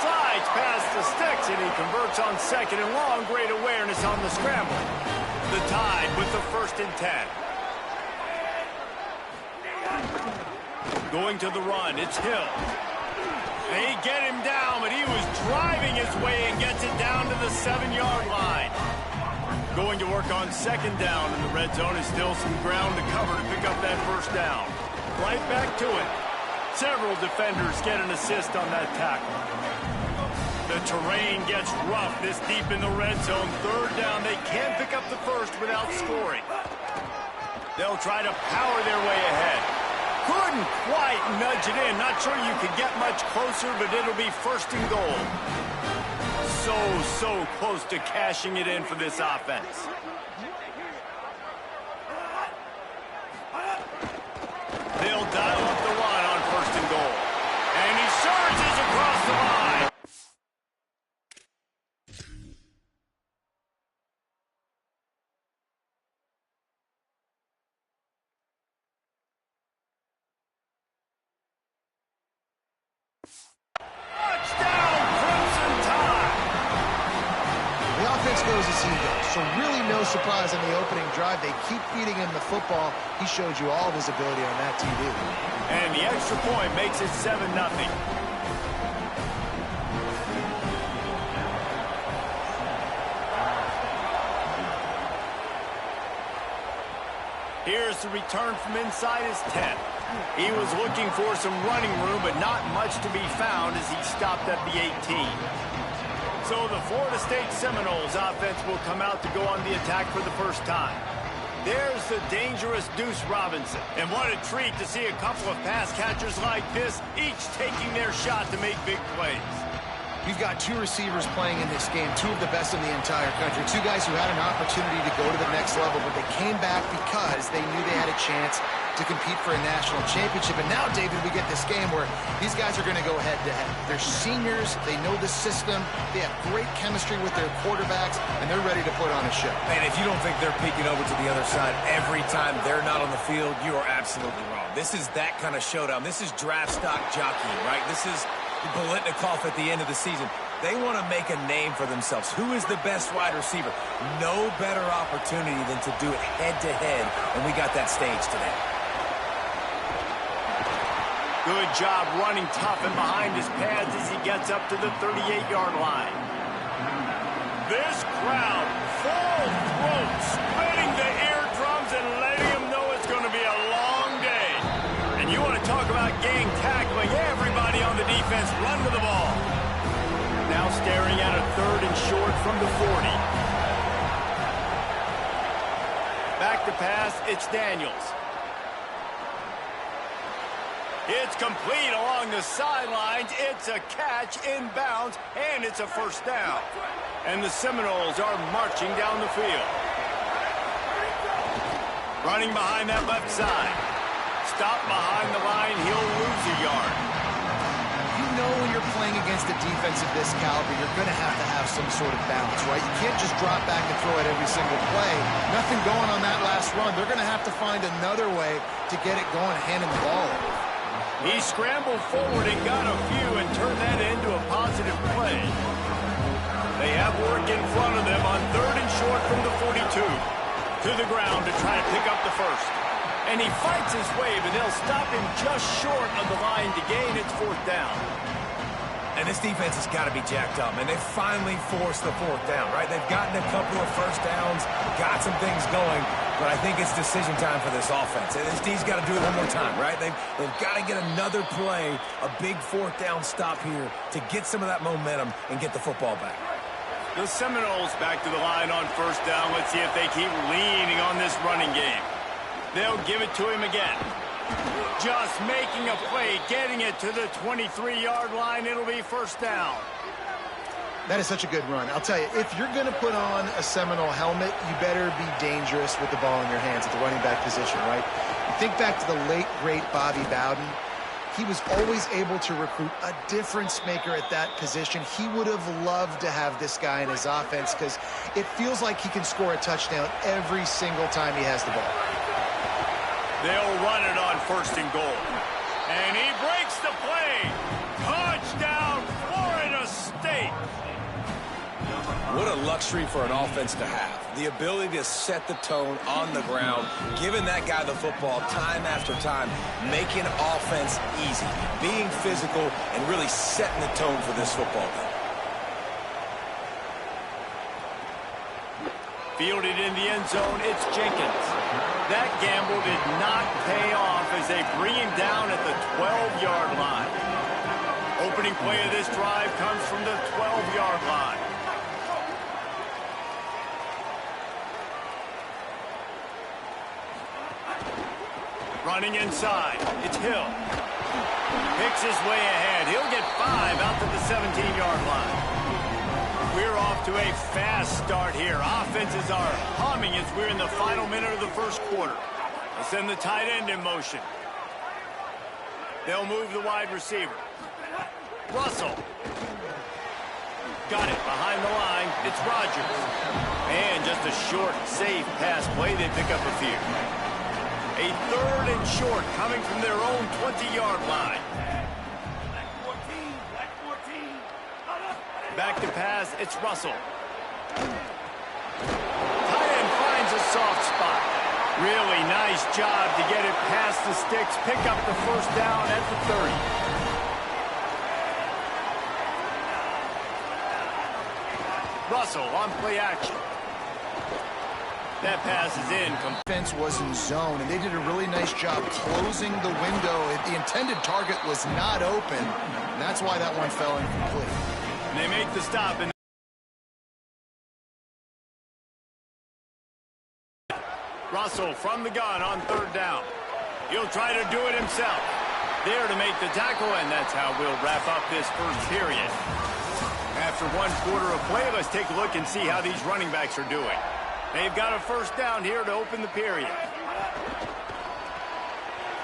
Speaker 1: Slides past the sticks, and he converts on 2nd and long. Great awareness on the scramble. The Tide with the 1st and 10. Going to the run, it's Hill. They get him down, but he was driving his way and gets it down to the 7-yard line. Going to work on 2nd down, and the red zone is still some ground to cover to pick up that first down. Right back to it. Several defenders get an assist on that tackle. The terrain gets rough this deep in the red zone. 3rd down, they can't pick up the first without scoring. They'll try to power their way ahead. Couldn't quite nudge it in. Not sure you could get much closer, but it'll be 1st and goal. So close to cashing it in for this offense. They'll dial up the run on 1st and goal. And he surges across the line.
Speaker 4: Goes as he goes. So really no surprise on the opening drive. They keep feeding him the football. He showed you all of his ability on that TV.
Speaker 1: And the extra point makes it 7-0. Here's the return from inside his 10. He was looking for some running room, but not much to be found as he stopped at the 18. So the Florida State Seminoles offense will come out to go on the attack for the first time. There's the dangerous Deuce Robinson. And what a treat to see a couple of pass catchers like this, each taking their shot to make big plays.
Speaker 4: You've got 2 receivers playing in this game, 2 of the best in the entire country. 2 guys who had an opportunity to go to the next level, but they came back because they knew they had a chance to compete for a national championship. And now, David, we get this game where these guys are going to go head-to-head. They're seniors. They know the system. They have great chemistry with their quarterbacks, and they're ready to put on a show.
Speaker 3: Man, if you don't think they're peeking over to the other side every time they're not on the field, you are absolutely wrong. This is that kind of showdown. This is draft stock jockeying, right? This is Bolitnikoff at the end of the season. They want to make a name for themselves. Who is the best wide receiver? No better opportunity than to do it head-to-head, and we got that stage today.
Speaker 1: Good job running tough and behind his pads as he gets up to the 38-yard line. This crowd, full throat, splitting the eardrums and letting them know it's going to be a long day. And you want to talk about gang tackling, everybody on the defense run to the ball. Now staring at a 3rd and short from the 40. Back to pass, it's Daniels. It's complete along the sidelines. It's a catch inbounds, and it's a first down. And the Seminoles are marching down the field. Running behind that left side. Stop behind the line. He'll lose a yard.
Speaker 4: You know when you're playing against a defense of this caliber, you're going to have some sort of balance, right? You can't just drop back and throw it every single play. Nothing going on that last run. They're going to have to find another way to get it going, handing the ball over.
Speaker 1: He scrambled forward and got a few and turned that into a positive play. They have work in front of them on 3rd and short from the 42. To the ground to try to pick up the first. And he fights his way, but they'll stop him just short of the line to gain its 4th down.
Speaker 3: And this defense has got to be jacked up, and they finally forced the 4th down, right? They've gotten a couple of first downs, got some things going, but I think it's decision time for this offense. And this D's got to do it one more time, right? They've got to get another play, a big 4th down stop here to get some of that momentum and get the football back.
Speaker 1: The Seminoles back to the line on 1st down. Let's see if they keep leaning on this running game. They'll give it to him again. Just making a play, getting it to the 23-yard line. It'll be 1st down.
Speaker 4: That is such a good run. I'll tell you, if you're going to put on a Seminole helmet, you better be dangerous with the ball in your hands at the running back position, right? You think back to the late, great Bobby Bowden. He was always able to recruit a difference maker at that position. He would have loved to have this guy in his offense because it feels like he can score a touchdown every single time he has the ball.
Speaker 1: They'll run it on 1st and goal. And he breaks the play. Touchdown, Florida State.
Speaker 3: What a luxury for an offense to have. The ability to set the tone on the ground, giving that guy the football time after time, making offense easy, being physical, and really setting the tone for this football game.
Speaker 1: Fielded in the end zone, it's Jenkins. That gamble did not pay off as they bring him down at the 12-yard line. Opening play of this drive comes from the 12-yard line. Running inside, it's Hill. Picks his way ahead. He'll get 5 out to the 17-yard line. We're off to a fast start here. Offenses are humming as we're in the final minute of the 1st quarter. They'll send the tight end in motion. They'll move the wide receiver. Russell. Got it behind the line. It's Rogers. And just a short, safe pass play. They pick up a few. A 3rd and short coming from their own 20-yard line. Back to pass, it's Russell. Tight end finds a soft spot. Really nice job to get it past the sticks, pick up the 1st down at the 30. Russell on play action. That pass is in.
Speaker 4: Defense was in zone, and they did a really nice job closing the window. The intended target was not open, and that's why that one fell incomplete.
Speaker 1: And they make the stop. And Russell from the gun on 3rd down. He'll try to do it himself. There to make the tackle, and that's how we'll wrap up this 1st period. After 1 quarter of play, let's take a look and see how these running backs are doing. They've got a 1st down here to open the period.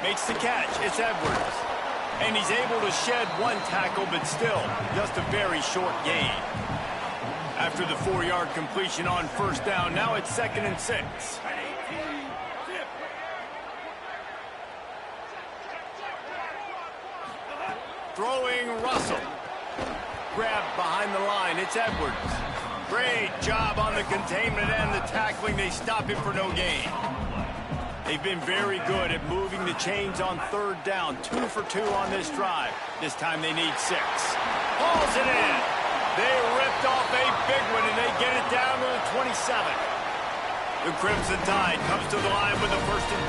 Speaker 1: Makes the catch. It's Edwards. And he's able to shed 1 tackle, but still just a very short gain. After the 4-yard completion on 1st down, now it's 2nd and 6. Throwing Russell. Grabbed behind the line. It's Edwards. Great job on the containment and the tackling. They stop him for no gain. They've been very good at moving the chains on third down. 2 for 2 on this drive. This time they need 6. Hauls it in. They ripped off a big one, and they get it down to the 27. The Crimson Tide comes to the line with a 1st and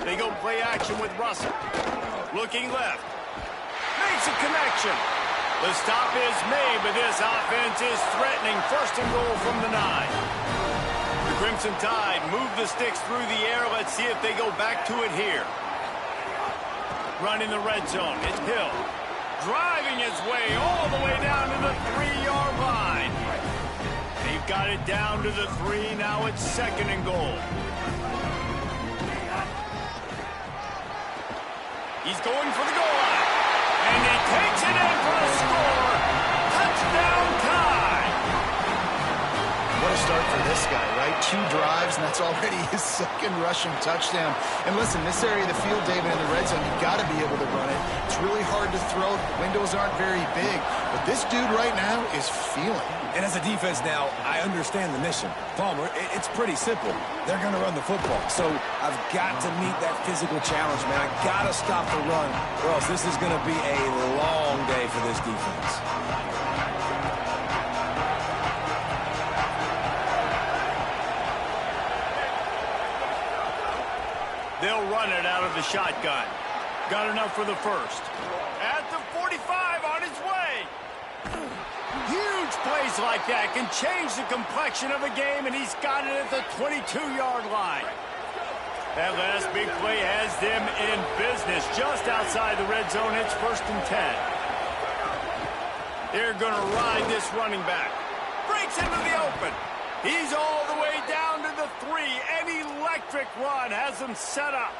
Speaker 1: 10. They go play action with Russell. Looking left. Makes a connection. The stop is made, but this offense is threatening. 1st and goal from the 9. The Crimson Tide move the sticks through the air. Let's see if they go back to it here. Running the red zone. It's Hill. Driving his way all the way down to the 3-yard line. They've got it down to the 3. Now it's 2nd and goal. He's going for the goal line. And he takes it in for a score. Touchdown Tide.
Speaker 4: What a start for this guy, right? 2 drives, and that's already his 2nd rushing touchdown. And listen, this area of the field, David, in the red zone, you've got to be able to run it. It's really hard to throw. The windows aren't very big. But this dude right now is feeling it.
Speaker 3: And as a defense now, I understand the mission. Palmer, it's pretty simple. They're going to run the football. So I've got to meet that physical challenge, man. I got to stop the run, or else this is going to be a long day for this defense.
Speaker 1: They'll run it out of the shotgun. Got enough for the 1st. At the 45, on his way. Huge plays like that can change the complexion of a game, and he's got it at the 22-yard line. That last big play has them in business just outside the red zone. It's 1st and 10. They're going to ride this running back. Breaks into the open. He's all the way down to the 3. An electric run has them set up.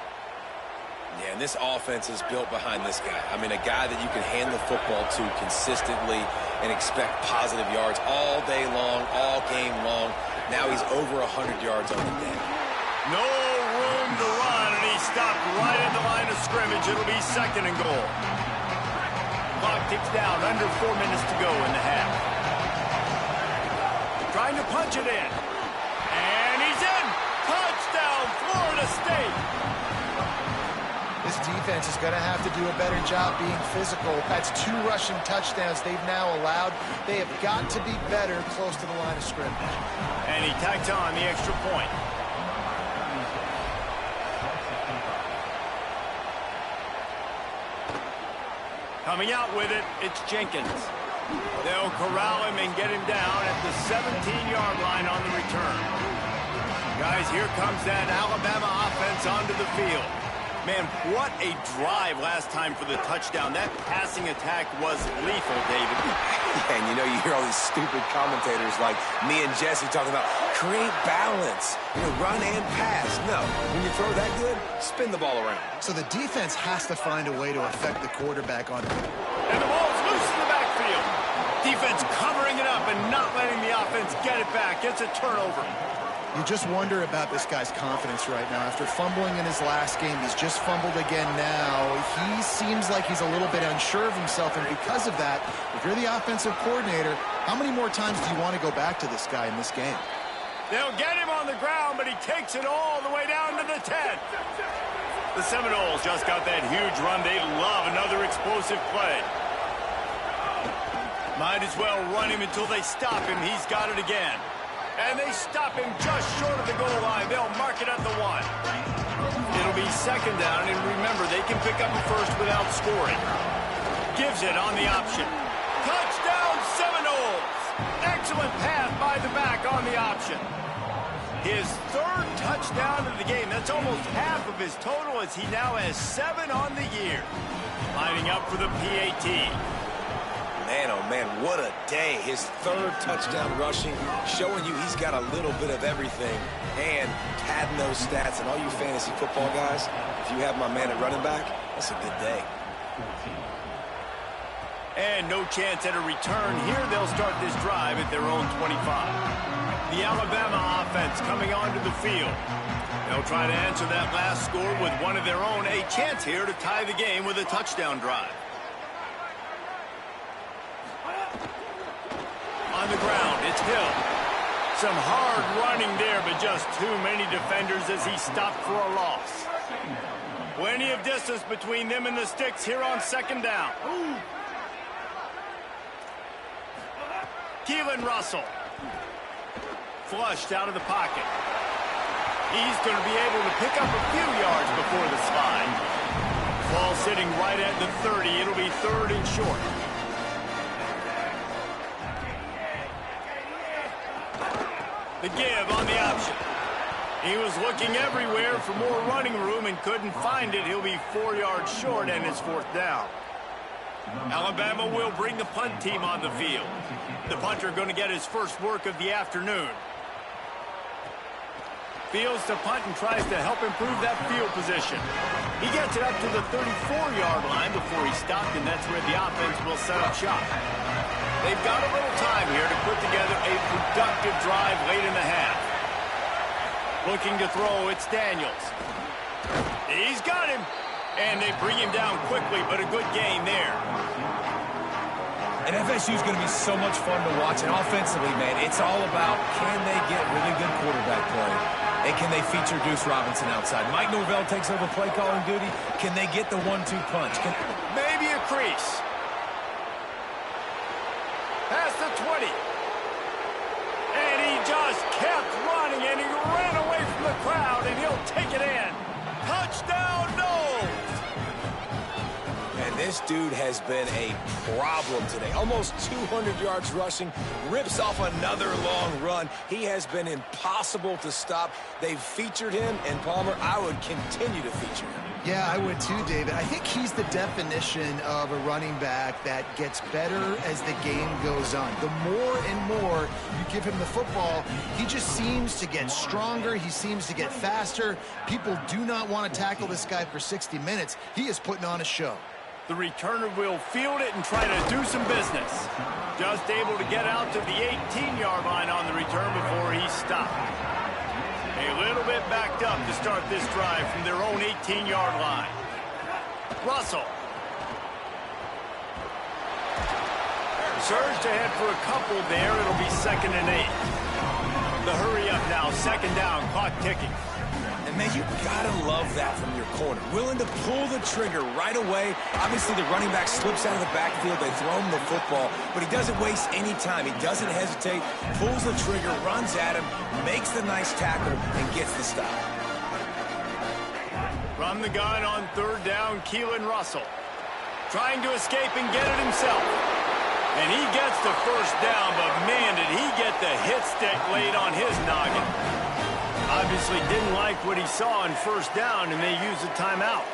Speaker 3: Yeah, and this offense is built behind this guy. I mean, a guy that you can hand the football to consistently and expect positive yards all day long, all game long. Now he's over 100 yards on the day.
Speaker 1: No room to run, and he stopped right at the line of scrimmage. It'll be 2nd and goal. Clock ticks down, under 4 minutes to go in the half. Trying to punch it in. And he's in! Touchdown, Florida State!
Speaker 4: This defense is going to have to do a better job being physical. That's 2 rushing touchdowns they've now allowed. They have got to be better close to the line of scrimmage.
Speaker 1: And he tacks on the extra point. Coming out with it, it's Jenkins. They'll corral him and get him down at the 17-yard line on the return. Guys, here comes that Alabama offense onto the field. Man, what a drive last time for the touchdown. That passing attack was lethal, David.
Speaker 3: And you know, you hear all these stupid commentators like me and Jesse talking about create balance, run and pass. No, when you throw that good, spin the ball around.
Speaker 4: So the defense has to find a way to affect the quarterback on it.
Speaker 1: And the ball's loose in the backfield. Defense covering it up and not letting the offense get it back. It's a turnover.
Speaker 4: You just wonder about this guy's confidence right now. After fumbling in his last game, he's just fumbled again now. He seems like he's a little bit unsure of himself, and because of that, if you're the offensive coordinator, how many more times do you want to go back to this guy in this game?
Speaker 1: They'll get him on the ground, but he takes it all the way down to the 10. The Seminoles just got that huge run. They love another explosive play. Might as well run him until they stop him. He's got it again. And they stop him just short of the goal line. They'll mark it at the 1. It'll be 2nd down, and remember, they can pick up a 1st without scoring. Gives it on the option. Touchdown, Seminoles! Excellent pass by the back on the option. His 3rd touchdown of the game. That's almost half of his total, as he now has 7 on the year. Lining up for the PAT.
Speaker 3: Man, oh man, what a day. His 3rd touchdown rushing, showing you he's got a little bit of everything. And padding those stats, and all you fantasy football guys, if you have my man at running back, that's a good day.
Speaker 1: And no chance at a return here. They'll start this drive at their own 25. The Alabama offense coming onto the field. They'll try to answer that last score with one of their own. A chance here to tie the game with a touchdown drive. Some hard running there, but just too many defenders as he stopped for a loss. Plenty of distance between them and the sticks here on second down. Keelan Russell. Flushed out of the pocket. He's going to be able to pick up a few yards before the slide. Ball sitting right at the 30. It'll be 3rd and short. The give on the option. He was looking everywhere for more running room and couldn't find it. He'll be 4 yards short, and it's 4th down. Alabama will bring the punt team on the field. The punter going to get his first work of the afternoon. Fields to punt and tries to help improve that field position. He gets it up to the 34-yard line before he stopped, and that's where the offense will set up shop. They've got a little time here to put together a productive drive late in the half. Looking to throw, it's Daniels. He's got him. And they bring him down quickly, but a good gain there.
Speaker 3: And FSU is going to be so much fun to watch. And offensively, man, it's all about can they get really good quarterback play? And can they feature Deuce Robinson outside? Mike Norvell takes over play calling duty. Can they get the 1-2 punch?
Speaker 1: Maybe a crease. Past the 20. And he just kept running, and he ran away from the crowd, and he'll take it in. Touchdown, Noles!
Speaker 3: And this dude has been a problem today. Almost 200 yards rushing, rips off another long run. He has been impossible to stop. They've featured him, and Palmer, I would continue to feature him.
Speaker 4: Yeah, I would too, David. I think he's the definition of a running back that gets better as the game goes on. The more and more you give him the football, he just seems to get stronger. He seems to get faster. People do not want to tackle this guy for 60 minutes. He is putting on a show.
Speaker 1: The returner will field it and try to do some business. Just able to get out to the 18-yard line on the return before he stopped. A little bit backed up to start this drive from their own 18-yard line. Russell. Surged ahead for a couple there. It'll be 2nd and 8. The hurry up now. 2nd down. Clock ticking.
Speaker 3: And, man, you gotta love that from your corner. Willing to pull the trigger right away. Obviously, the running back slips out of the backfield. They throw him the football, but he doesn't waste any time. He doesn't hesitate, pulls the trigger, runs at him, makes the nice tackle, and gets the stop.
Speaker 1: From the gun on 3rd down, Keelan Russell. Trying to escape and get it himself. And he gets the 1st down, but, man, did he get the hit stick laid on his noggin. Obviously didn't like what he saw on 1st down, and they used a timeout.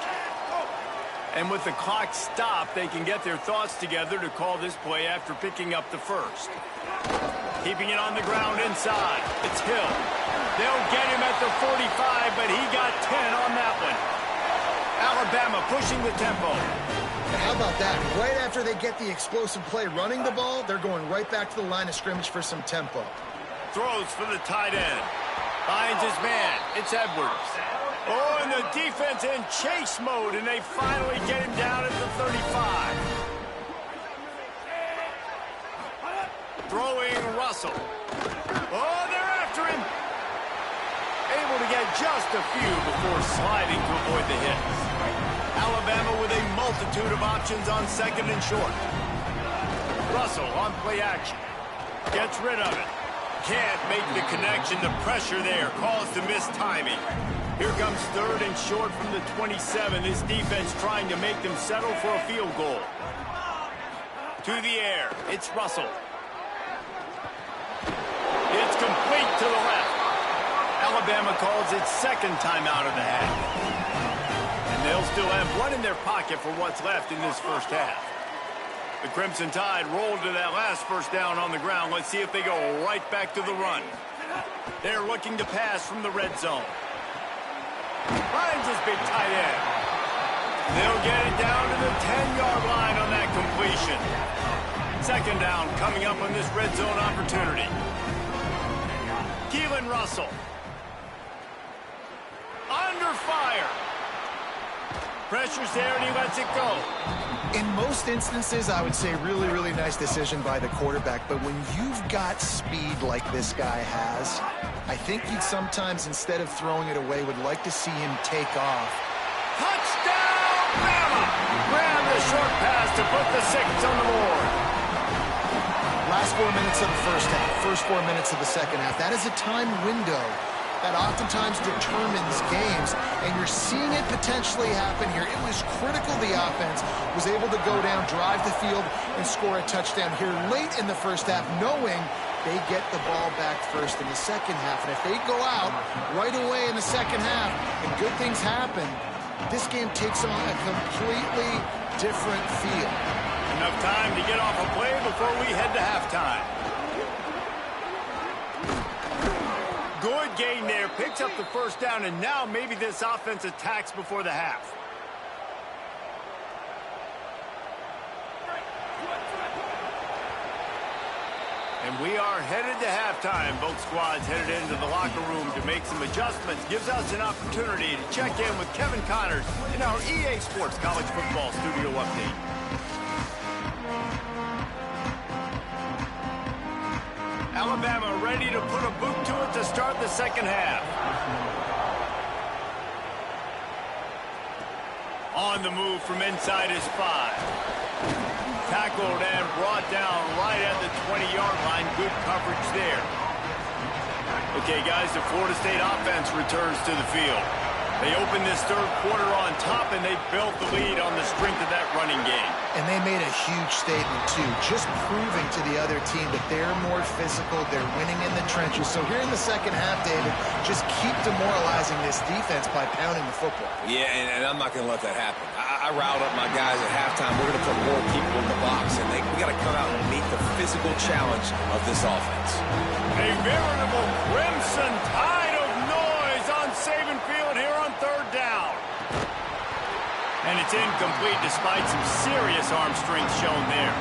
Speaker 1: And with the clock stopped, they can get their thoughts together to call this play after picking up the 1st. Keeping it on the ground inside. It's Hill. They'll get him at the 45, but he got 10 on that one. Alabama pushing the tempo.
Speaker 4: How about that? Right after they get the explosive play running the ball, they're going right back to the line of scrimmage for some tempo.
Speaker 1: Throws for the tight end. Finds his man. It's Edwards. Oh, and the defense in chase mode, and they finally get him down at the 35. Throwing Russell. Oh, they're after him. Able to get just a few before sliding to avoid the hits. Alabama with a multitude of options on 2nd and short. Russell on play action. Gets rid of it. Can't make the connection. The pressure there caused a missed timing. Here comes 3rd and short from the 27. This defense trying to make them settle for a field goal. To the air. It's Russell. It's complete to the left. Alabama calls its 2nd timeout of the half. And they'll still have one in their pocket for what's left in this 1st half. The Crimson Tide rolled to that last 1st down on the ground. Let's see if they go right back to the run. They're looking to pass from the red zone. Finds his big tight end. They'll get it down to the 10-yard line on that completion. 2nd down coming up on this red zone opportunity. Keelan Russell. Under fire. Pressure's there, and he lets it go.
Speaker 4: In most instances, I would say really, really nice decision by the quarterback. But when you've got speed like this guy has, I think you'd sometimes, instead of throwing it away, would like to see him take off.
Speaker 1: Touchdown, Bama! Grab the short pass to put the 6 on the board.
Speaker 4: Last 4 minutes of the first half, first 4 minutes of the second half. That is a time window that oftentimes determines games, and you're seeing it potentially happen here. It was critical the offense was able to go down, drive the field, and score a touchdown here late in the first half, knowing they get the ball back first in the second half. And if they go out right away in the second half and good things happen, this game takes on a completely different feel.
Speaker 1: Enough time to get off a play before we head to halftime. Good gain there, picks up the first down, and now maybe this offense attacks before the half. And we are headed to halftime. Both squads headed into the locker room to make some adjustments. Gives us an opportunity to check in with Kevin Connors in our EA Sports College Football Studio Update. Alabama ready to put a boot to it to start the second half. On the move from inside his 5. Tackled and brought down right at the 20-yard line. Good coverage there. Okay, guys, the Florida State offense returns to the field. They opened this third quarter on top, and they built the lead on the strength of that running game.
Speaker 4: And they made a huge statement, too, just proving to the other team that they're more physical, they're winning in the trenches. So here in the second half, David, just keep demoralizing this defense by pounding the football.
Speaker 3: Yeah, and I'm not going to let that happen. I riled up my guys at halftime. We're going to put more people in the box, and we got to come out and meet the physical challenge of this offense.
Speaker 1: A veritable crimson tide of noise on Saban Field here on third down. And it's incomplete despite some serious arm strength shown there.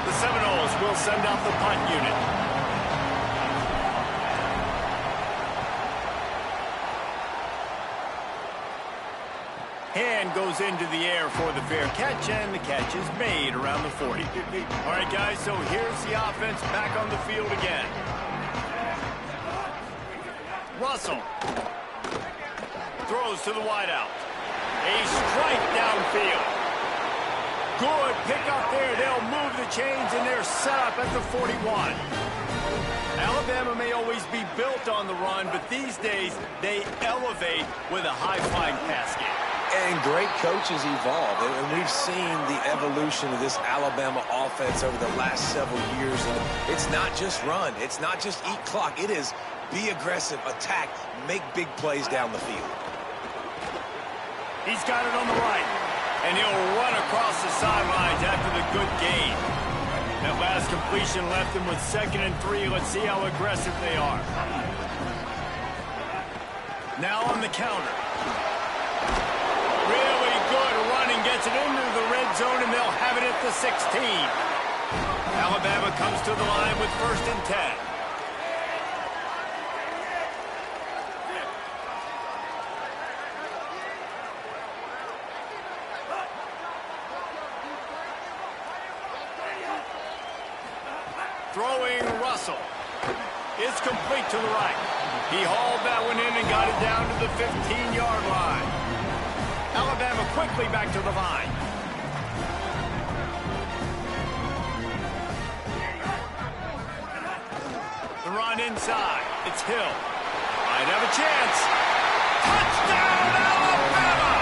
Speaker 1: The Seminoles will send out the punt unit. Hand goes into the air for the fair catch, and the catch is made around the 40. All right, guys, so here's the offense back on the field again. Russell throws to the wideout. A strike downfield. Good pickup there. They'll move the chains, and they're set up at the 41. Alabama may always be built on the run, but these days they elevate with a high-flying pass game.
Speaker 3: And great coaches evolve, and we've seen the evolution of this Alabama offense over the last several years. And it's not just run. It's not just eat clock. It is be aggressive, attack, make big plays down the field.
Speaker 1: He's got it on the right, and he'll run across the sidelines after the good gain. That last completion left him with 2nd and 3. Let's see how aggressive they are. Now on the counter. Really good running, gets it into the red zone, and they'll have it at the 16. Alabama comes to the line with 1st and 10. Throwing Russell. It's complete to the right. He hauled that one in and got it down to the 15-yard line. Alabama quickly back to the line. The run inside. It's Hill. Might have a chance. Touchdown, Alabama!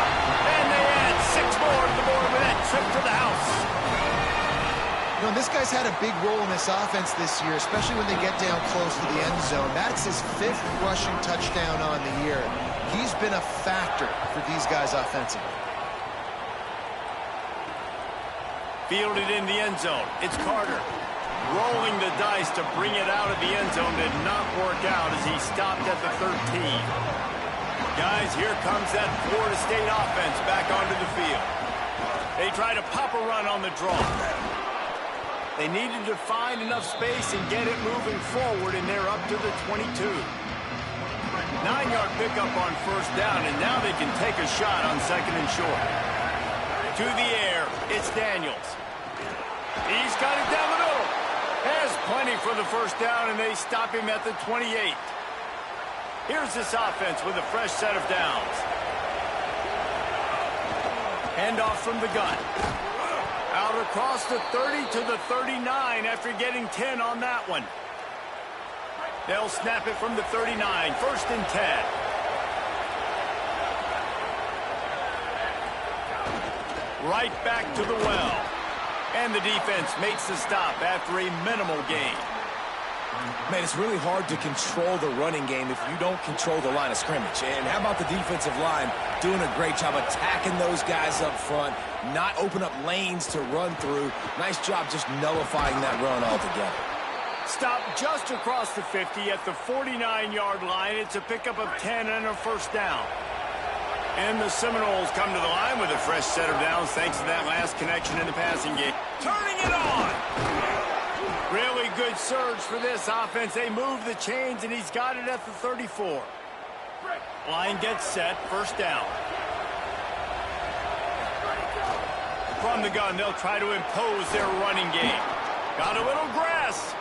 Speaker 1: And they add 6 more to the board with that trip to the house.
Speaker 4: You know, this guy's had a big role in this offense this year, especially when they get down close to the end zone. That's his 5th rushing touchdown on the year. He's been a factor for these guys offensively.
Speaker 1: Fielded in the end zone. It's Carter. Rolling the dice to bring it out of the end zone did not work out as he stopped at the 13. Guys, here comes that Florida State offense back onto the field. They try to pop a run on the draw. They needed to find enough space and get it moving forward, and they're up to the 22. 9-yard pickup on 1st down, and now they can take a shot on 2nd and short. to the air. It's Daniels. He's got it down the middle. Has plenty for the first down, and they stop him at the 28. Here's this offense with a fresh set of downs. Handoff from the gun. Out across the 30 to the 39 after getting 10 on that one. They'll snap it from the 39. First and 10. Right back to the well. And the defense makes the stop after a minimal gain.
Speaker 3: Man, it's really hard to control the running game if you don't control the line of scrimmage. And how about the defensive line doing a great job attacking those guys up front, not open up lanes to run through. Nice job just nullifying that run altogether.
Speaker 1: Stop just across the 50 at the 49-yard line. It's a pickup of 10 and a first down. And the Seminoles come to the line with a fresh set of downs thanks to that last connection in the passing game. Turning it on! Really good surge for this offense. They move the chains, and he's got it at the 34. Line gets set, first down. From the gun, they'll try to impose their running game. Got a little grass.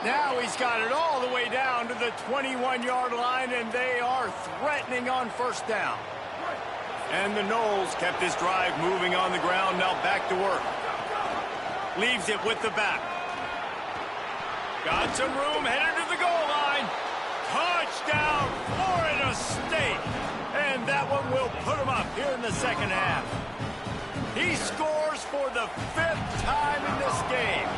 Speaker 1: Now he's got it all the way down to the 21-yard line, and they are threatening on first down. And the Noles kept this drive moving on the ground, now back to work. Leaves it with the back. Got some room, headed to the goal line. Touchdown, Florida State. And that one will put him up here in the second half. He scores for the 5th time in this game.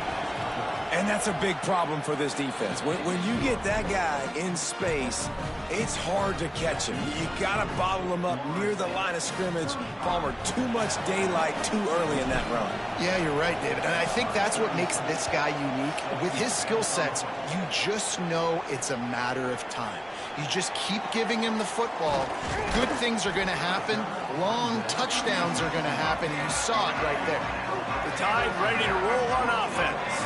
Speaker 3: And that's a big problem for this defense. When you get that guy in space, it's hard to catch him. You got to bottle him up near the line of scrimmage. Palmer, too much daylight too early in that run.
Speaker 4: Yeah, you're right, David. And I think that's what makes this guy unique. With his skill sets, you just know it's a matter of time. You just keep giving him the football. Good things are going to happen. Long touchdowns are going to happen, and you saw it right there.
Speaker 1: The Tide ready to roll on offense.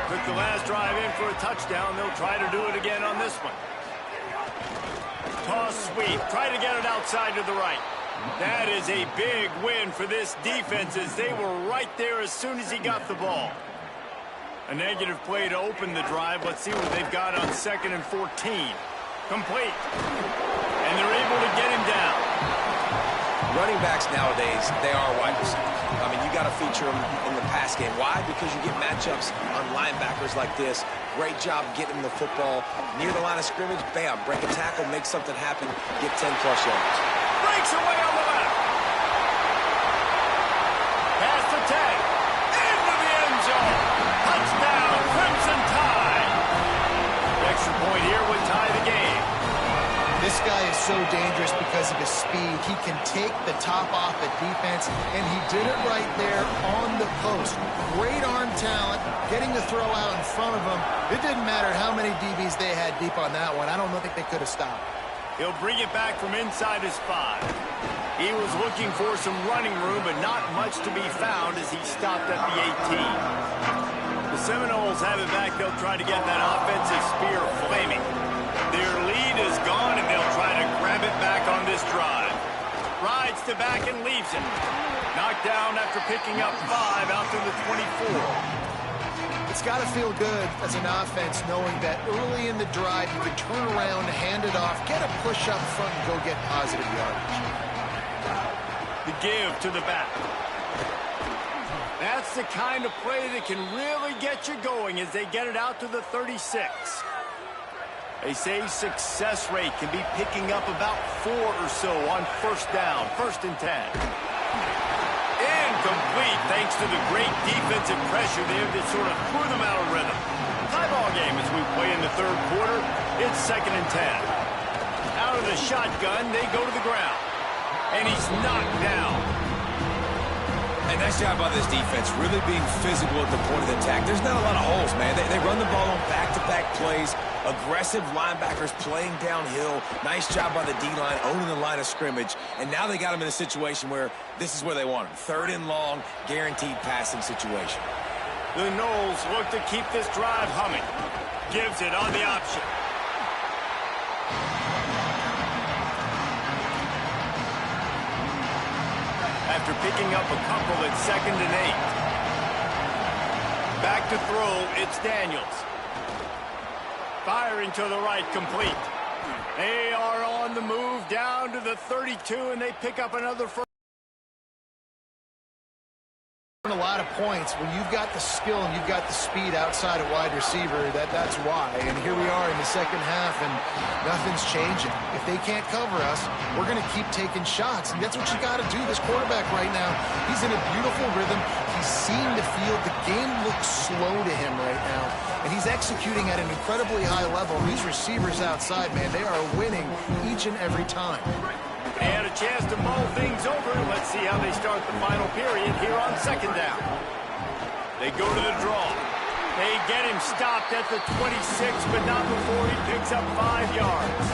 Speaker 1: Took the last drive in for a touchdown. They'll try to do it again on this one. Toss sweep. Try to get it outside to the right. That is a big win for this defense as they were right there as soon as he got the ball. A negative play to open the drive. Let's see what they've got on 2nd and 14. Complete. And they're able to get him down.
Speaker 3: Running backs nowadays, they are wide receivers. I mean, you got to feature them in the pass game. Why? Because you get matchups on linebackers like this. Great job getting the football near the line of scrimmage. Bam, break a tackle, make something happen, get 10-plus yards.
Speaker 1: Breaks away on the left. Pass to 10. Into the end zone. Touchdown, Crimson Tide. The extra point here would tie the game.
Speaker 4: This guy is so dangerous because of his speed. He can take the top off the defense, and he did it right there on the post. Great arm talent, getting the throw out in front of him. It didn't matter how many DBs they had deep on that one. I don't think they could have stopped.
Speaker 1: He'll bring it back from inside his 5. He was looking for some running room, but not much to be found as he stopped at the 18. The Seminoles have it back. They'll try to get that offensive spear flaming. Their lead is gone, and they'll try to grab it back on this drive. Rides to back and leaves it. Knocked down after picking up 5 out to the 24.
Speaker 4: It's got to feel good as an offense knowing that early in the drive you can turn around, hand it off, get a push up front, and go get positive yardage.
Speaker 1: The give to the back. That's the kind of play that can really get you going as they get it out to the 36. They say success rate can be picking up about 4 or so on first down, 1st and 10. Incomplete thanks to the great defensive pressure there that sort of threw them out of rhythm. Tie ball game as we play in the 3rd quarter. It's 2nd and 10. Out of the shotgun, they go to the ground. And he's knocked down.
Speaker 3: And nice job by this defense, really being physical at the point of the attack. There's not a lot of holes, man. They run the ball on back-to-back plays. Aggressive linebackers playing downhill. Nice job by the D-line, owning the line of scrimmage. And now they got them in a situation where this is where they want them. 3rd and long, guaranteed passing situation.
Speaker 1: The Noles look to keep this drive humming. Gives it on the option. after picking up a couple at 2nd and 8. Back to throw, it's Daniels. Firing to the right, complete. They are on the move down to the 32, and they pick up another first.
Speaker 4: A lot of points when you've got the skill and you've got the speed outside of wide receiver. That's why. And here we are in the second half, and nothing's changing. If they can't cover us, we're going to keep taking shots, and that's what you got to do. This quarterback right now, he's in a beautiful rhythm. He's seen the field. The game looks slow to him right now, and he's executing at an incredibly high level. These receivers outside, man, they are winning each and every time.
Speaker 1: And a chance to mull things over. Let's see how they start the final period here on 2nd down. They go to the draw. They get him stopped at the 26, but not before he picks up 5 yards.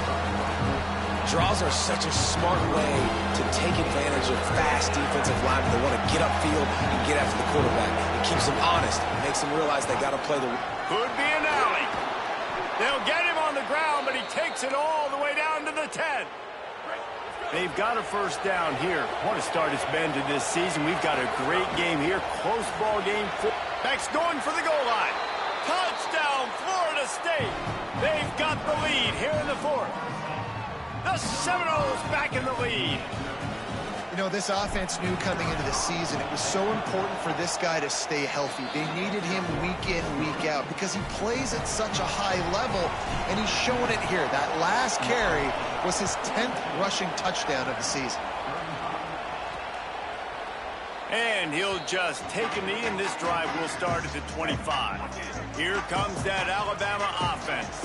Speaker 3: Draws are such a smart way to take advantage of fast defensive linemen. They want to get upfield and get after the quarterback. It keeps them honest. It makes them realize they got to play the...
Speaker 1: Could be an alley. They'll get him on the ground, but he takes it all the way down to the 10. They've got a first down here. What a start it's been to this season. We've got a great game here. Close ball game. Backs going for the goal line. Touchdown, Florida State. They've got the lead here in the 4th. The Seminoles back in the lead.
Speaker 4: You know, this offense knew coming into the season it was so important for this guy to stay healthy. They needed him week in, week out because he plays at such a high level, and he's showing it here. That last carry was his 10th rushing touchdown of the season.
Speaker 1: And he'll just take a knee, and this drive will start at the 25. Here comes that Alabama offense.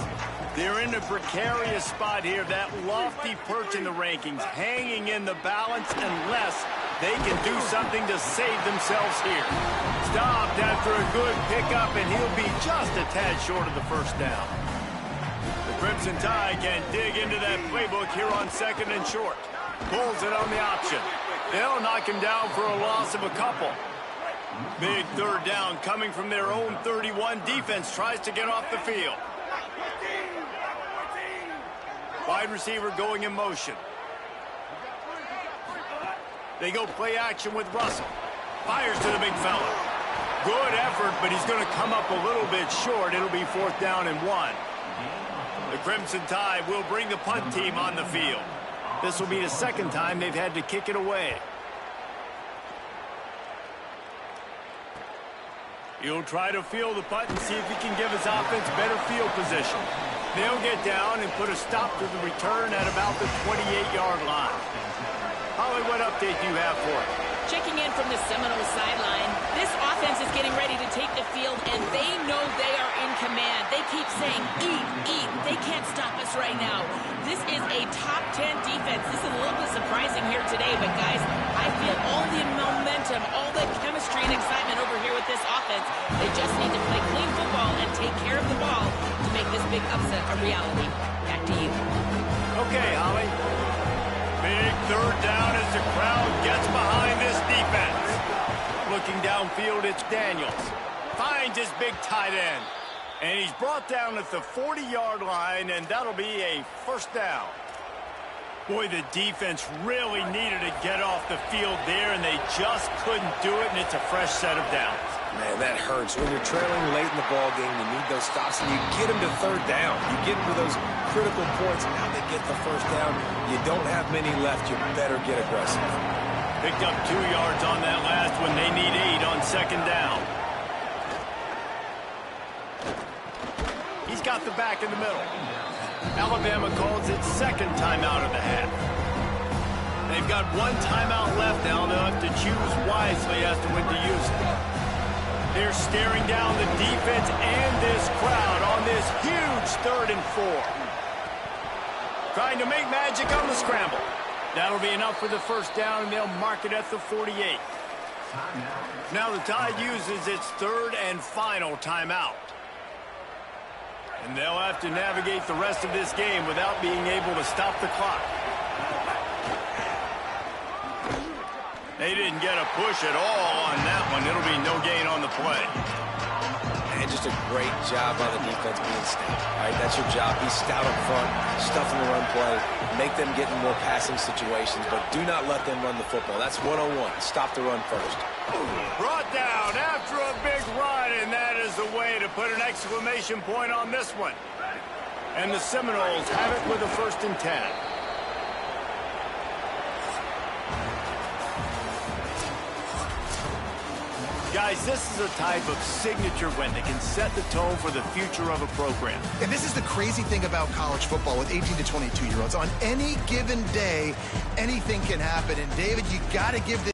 Speaker 1: They're in a precarious spot here, that lofty perch in the rankings, hanging in the balance unless they can do something to save themselves here. Stopped after a good pickup, and he'll be just a tad short of the first down. The Crimson Tide can dig into that playbook here on 2nd and short. Pulls it on the option. They'll knock him down for a loss of a couple. Big 3rd down coming from their own 31. Defense tries to get off the field. Wide receiver going in motion. They go play action with Russell. Fires to the big fella. Good effort, but he's going to come up a little bit short. It'll be 4th down and 1. The Crimson Tide will bring the punt team on the field. This will be the 2nd time they've had to kick it away. He'll try to field the punt and see if he can give his offense better field position. They'll get down and put a stop to the return at about the 28-yard line. Holly, what update do you have for it?
Speaker 2: Checking in from the Seminoles sideline, this offense is getting ready to take the field, and they know they are in command. They keep saying, eat, eat. They can't stop us right now. This is a top 10 defense. This is a little bit surprising here today, but guys, I feel all the momentum, all the chemistry and excitement over here with this offense. They just need to play clean football and take care of the ball to make this big upset a reality. Back to you.
Speaker 1: Okay, Holly. Big 3rd down as the crowd gets behind this defense. Looking downfield, it's Daniels. Finds his big tight end. And he's brought down at the 40-yard line, and that'll be a first down. Boy, the defense really needed to get off the field there, and they just couldn't do it, and it's a fresh set of downs.
Speaker 3: Man, that hurts. When you're trailing late in the ball game, you need those stops, and you get them to 3rd down. You get into those critical points, and now they get the first down. You don't have many left. You better get aggressive.
Speaker 1: Picked up 2 yards on that last one. They need 8 on 2nd down. He's got the back in the middle. Alabama calls its 2nd timeout of the half. They've got 1 timeout left now. They'll have to choose wisely as to when to use it. They're staring down the defense and this crowd on this huge 3rd and 4. Trying to make magic on the scramble. That'll be enough for the first down, and they'll mark it at the 48. Now the Tide uses its 3rd and final timeout. And they'll have to navigate the rest of this game without being able to stop the clock. They didn't get a push at all on that one. It'll be no gain on the play.
Speaker 3: And just a great job by the defense being stout. All right, that's your job. Be stout up front, stuff in the run play, make them get in more passing situations, but do not let them run the football. That's 101. Stop the run first.
Speaker 1: Brought down after a big run, and that is the way to put an exclamation point on this one. And the Seminoles have it with a 1st and 10. Guys, this is a type of signature win that can set the tone for the future of a program.
Speaker 4: And this is the crazy thing about college football with 18 to 22-year-olds. On any given day, anything can happen. And, David, you got to give this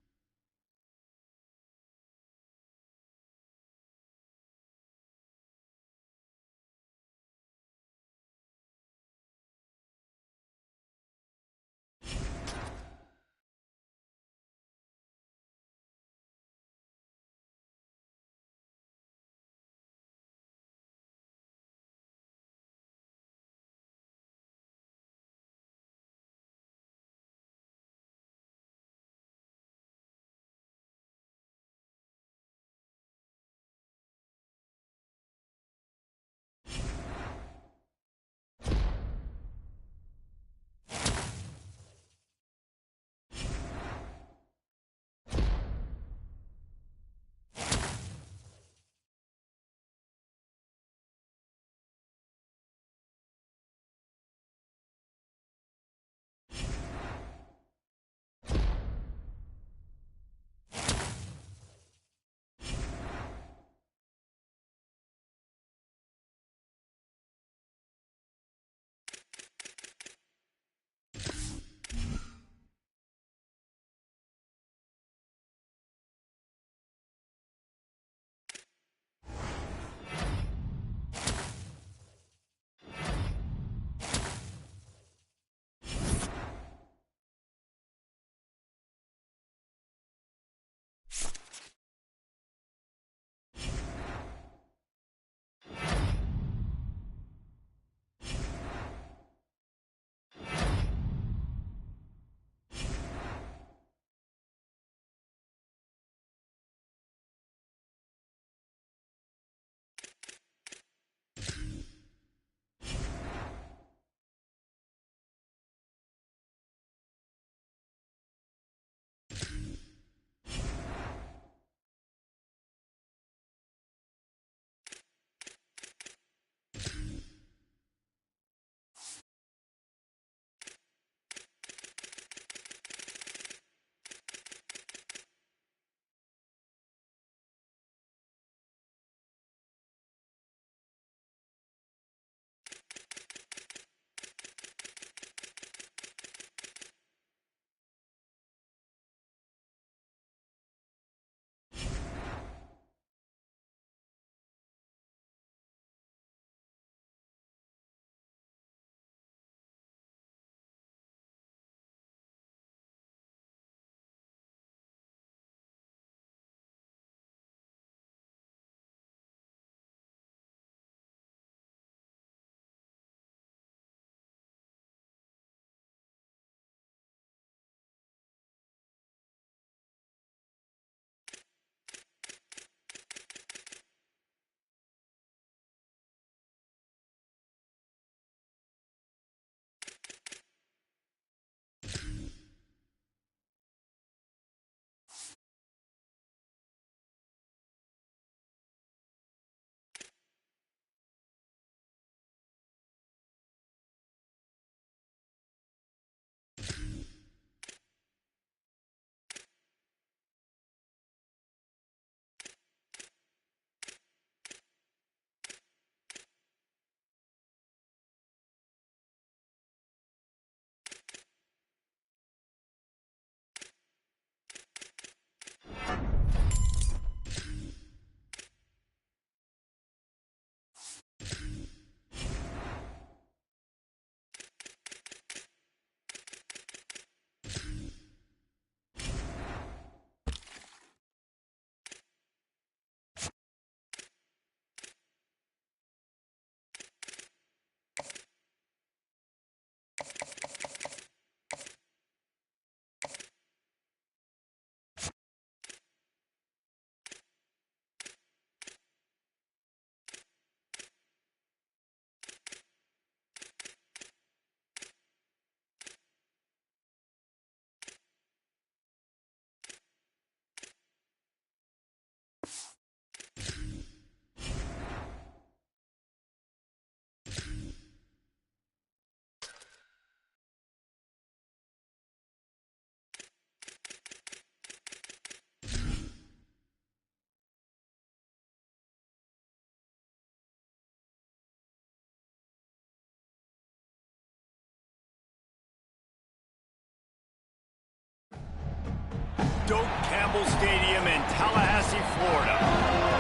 Speaker 1: soaked Campbell Stadium in Tallahassee, Florida.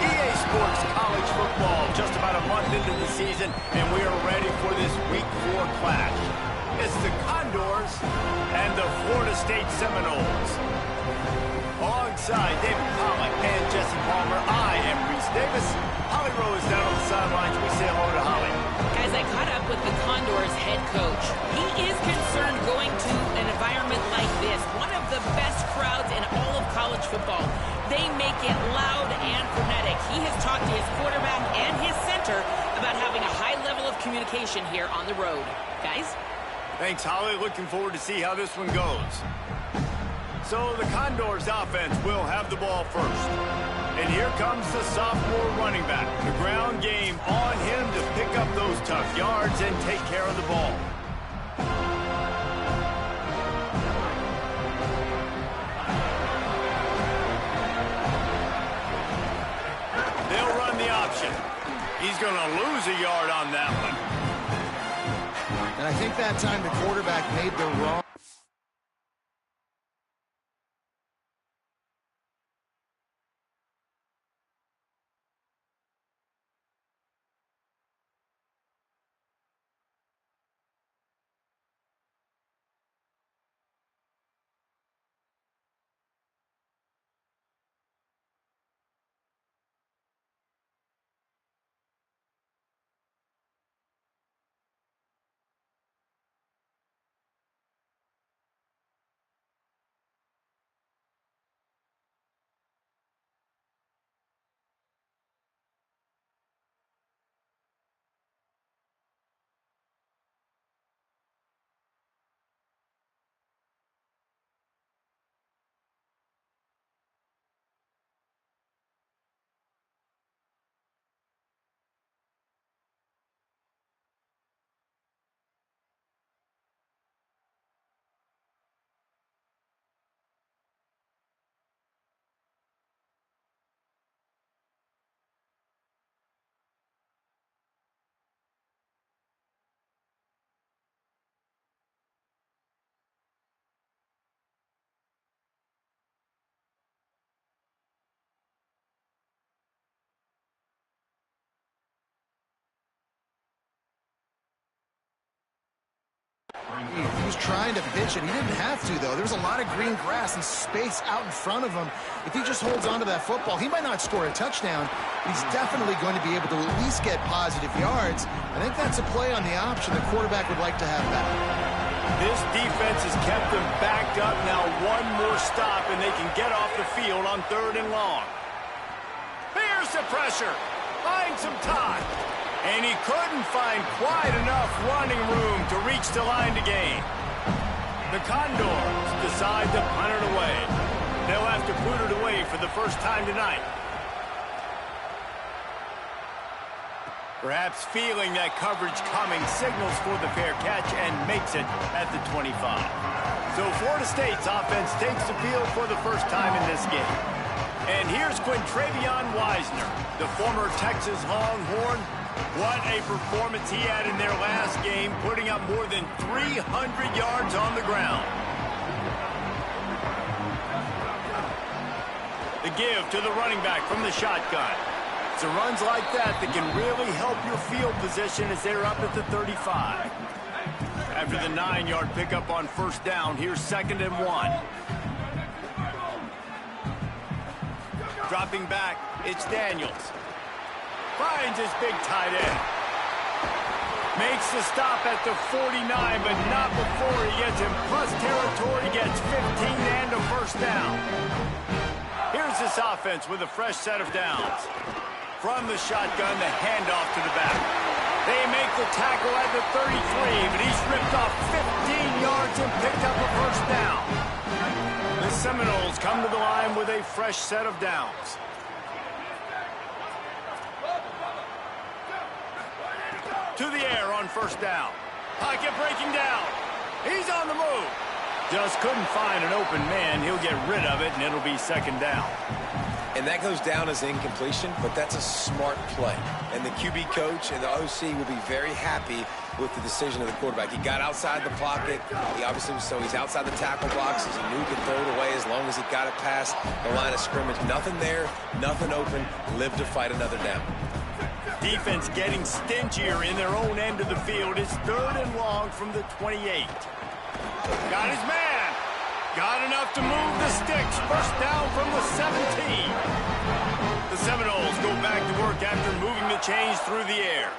Speaker 1: EA Sports College Football just about a month into the season, and we are ready for this Week 4 clash. It's the Condors and the Florida State Seminoles. Alongside David Pollack and Jesse Palmer, I am Reese Davis. Holly Rowe is down on the sidelines. We say hello to Holly.
Speaker 2: Guys, I caught up with the Condors head coach. He is concerned going to an environment like this, one of the best crowds in all of college football. They make it loud and frenetic. He has talked to his quarterback and his center about having a high level of communication here on the road. Guys?
Speaker 1: Thanks, Holly. Looking forward to see how this one goes. So the Condors offense will have the ball first. And here comes the sophomore running back. The ground game on him to pick up those tough yards and take care of the ball. They'll run the option. He's going to lose a yard on that one.
Speaker 4: And I think that time the quarterback made the wrong. He was trying to pitch it. He didn't have to, though. There's a lot of green grass and space out in front of him. If he just holds on to that football, he might not score a touchdown, but he's definitely going to be able to at least get positive yards. I think that's a play on the option the quarterback would like to have back.
Speaker 1: This defense has kept them backed up. Now one more stop, and they can get off the field on 3rd and long. Here's the pressure. Find some time. And he couldn't find quite enough running room to reach the line to gain. The Condors decide to punt it away. They'll have to put it away for the first time tonight. Perhaps feeling that coverage coming, signals for the fair catch and makes it at the 25. So Florida State's offense takes the field for the first time in this game. And here's Quintravion Wisner, the former Texas Longhorn. What a performance he had in their last game, putting up more than 300 yards on the ground. The give to the running back from the shotgun. It's the runs like that that can really help your field position as they're up at the 35. After the 9-yard pickup on 1st down, here's 2nd and 1. Dropping back, it's Daniels. Finds his big tight end. Makes the stop at the 49, but not before he gets in plus territory, gets 15 and a 1st down. Here's this offense with a fresh set of downs. From the shotgun, the handoff to the back. They make the tackle at the 33, but he's ripped off 15 yards and picked up a 1st down. The Seminoles come to the line with a fresh set of downs. To the air on 1st down. Pocket breaking down. He's on the move. Just couldn't find an open man. He'll get rid of it, and it'll be 2nd down.
Speaker 3: And that goes down as incompletion, but that's a smart play. And the QB coach and the OC will be very happy with the decision of the quarterback. He got outside the pocket. He obviously was, so he's outside the tackle boxes. He knew he could throw it away as long as he got it past the line of scrimmage. Nothing there, nothing open. Live to fight another down.
Speaker 1: Defense getting stingier in their own end of the field. It's 3rd and long from the 28. Got his man. Got enough to move the sticks. First down from the 17. The Seminoles go back to work after moving the chains through the air.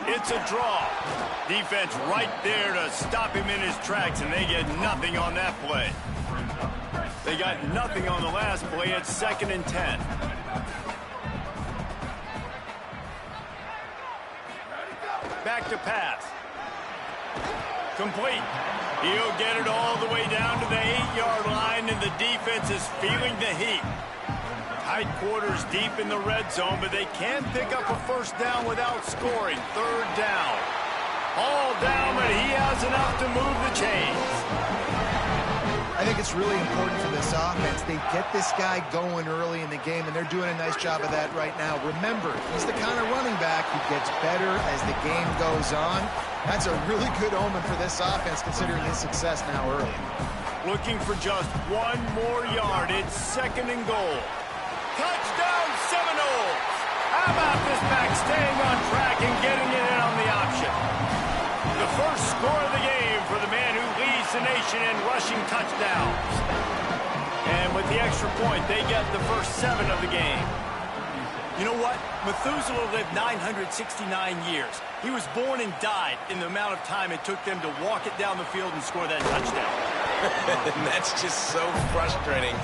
Speaker 1: It's a draw. Defense right there to stop him in his tracks, and they get nothing on that play. They got nothing on the last play. It's 2nd and 10. Back to pass. Complete. He'll get it all the way down to the 8-yard line, and the defense is feeling the heat. Tight quarters deep in the red zone, but they can pick up a first down without scoring. 3rd down. All down, but he has enough to move the chains.
Speaker 4: I think it's really important for this offense. They get this guy going early in the game, and they're doing a nice job of that right now. Remember, he's the kind of running back who gets better as the game goes on. That's a really good omen for this offense, considering his success now early.
Speaker 1: Looking for just one more yard. It's 2nd and goal. Touchdown, Seminoles! How about this back staying on track and getting it in on the option? The first score of the game for the man who leads the nation in rushing touchdowns. And with the extra point, they get the first 7 of the game. You know what? Methuselah lived 969 years. He was born and died in the amount of time it took them to walk it down the field and score that touchdown.
Speaker 3: And that's just so frustrating.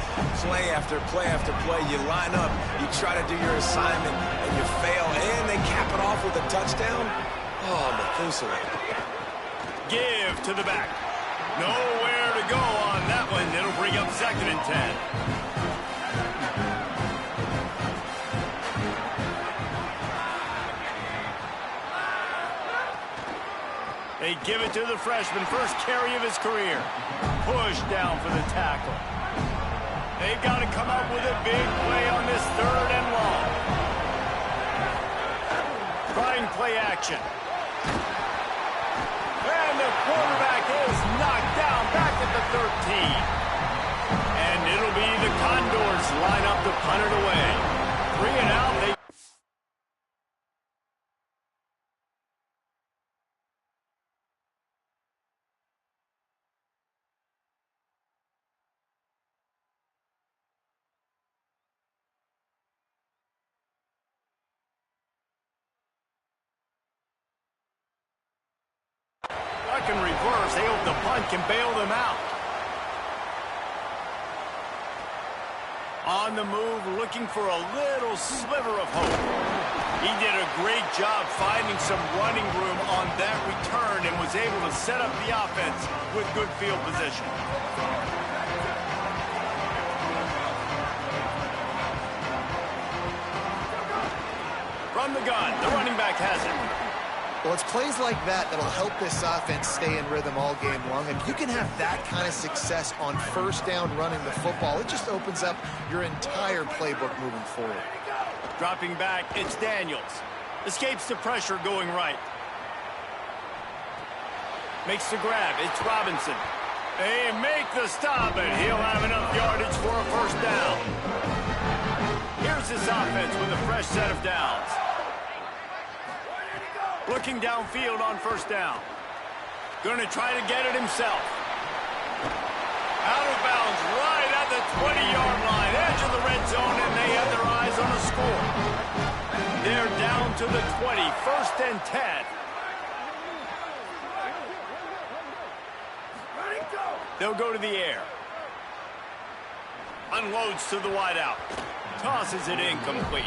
Speaker 3: Play after play after play. You line up, you try to do your assignment, and you fail, and they cap it off with a touchdown? Oh, Methuselah.
Speaker 1: Give to the back. Nowhere to go on that one. It'll bring up 2nd and 10. They give it to the freshman. First carry of his career. Push down for the tackle. They've got to come up with a big play on this 3rd and long. Trying play action. And the quarterback is knocked down back at the 13. And it'll be the Condors line up to punt it away. 3 and out. They can reverse. They hope the punt can bail them out. On the move, looking for a little sliver of hope. He did a great job finding some running room on that return and was able to set up the offense with good field position. From the gun, the running back has it.
Speaker 4: Well, it's plays like that that'll help this offense stay in rhythm all game long. If you can have that kind of success on first down running the football, it just opens up your entire playbook moving forward.
Speaker 1: Dropping back, it's Daniels. Escapes the pressure going right. Makes the grab, it's Robinson. They make the stop, and he'll have enough yardage for a first down. Here's this offense with a fresh set of downs. Looking downfield on first down. Going to try to get it himself. Out of bounds right at the 20-yard line. Edge of the red zone, and they have their eyes on a score. They're down to the 20. 1st and 10. They'll go to the air. Unloads to the wideout. Tosses it incomplete.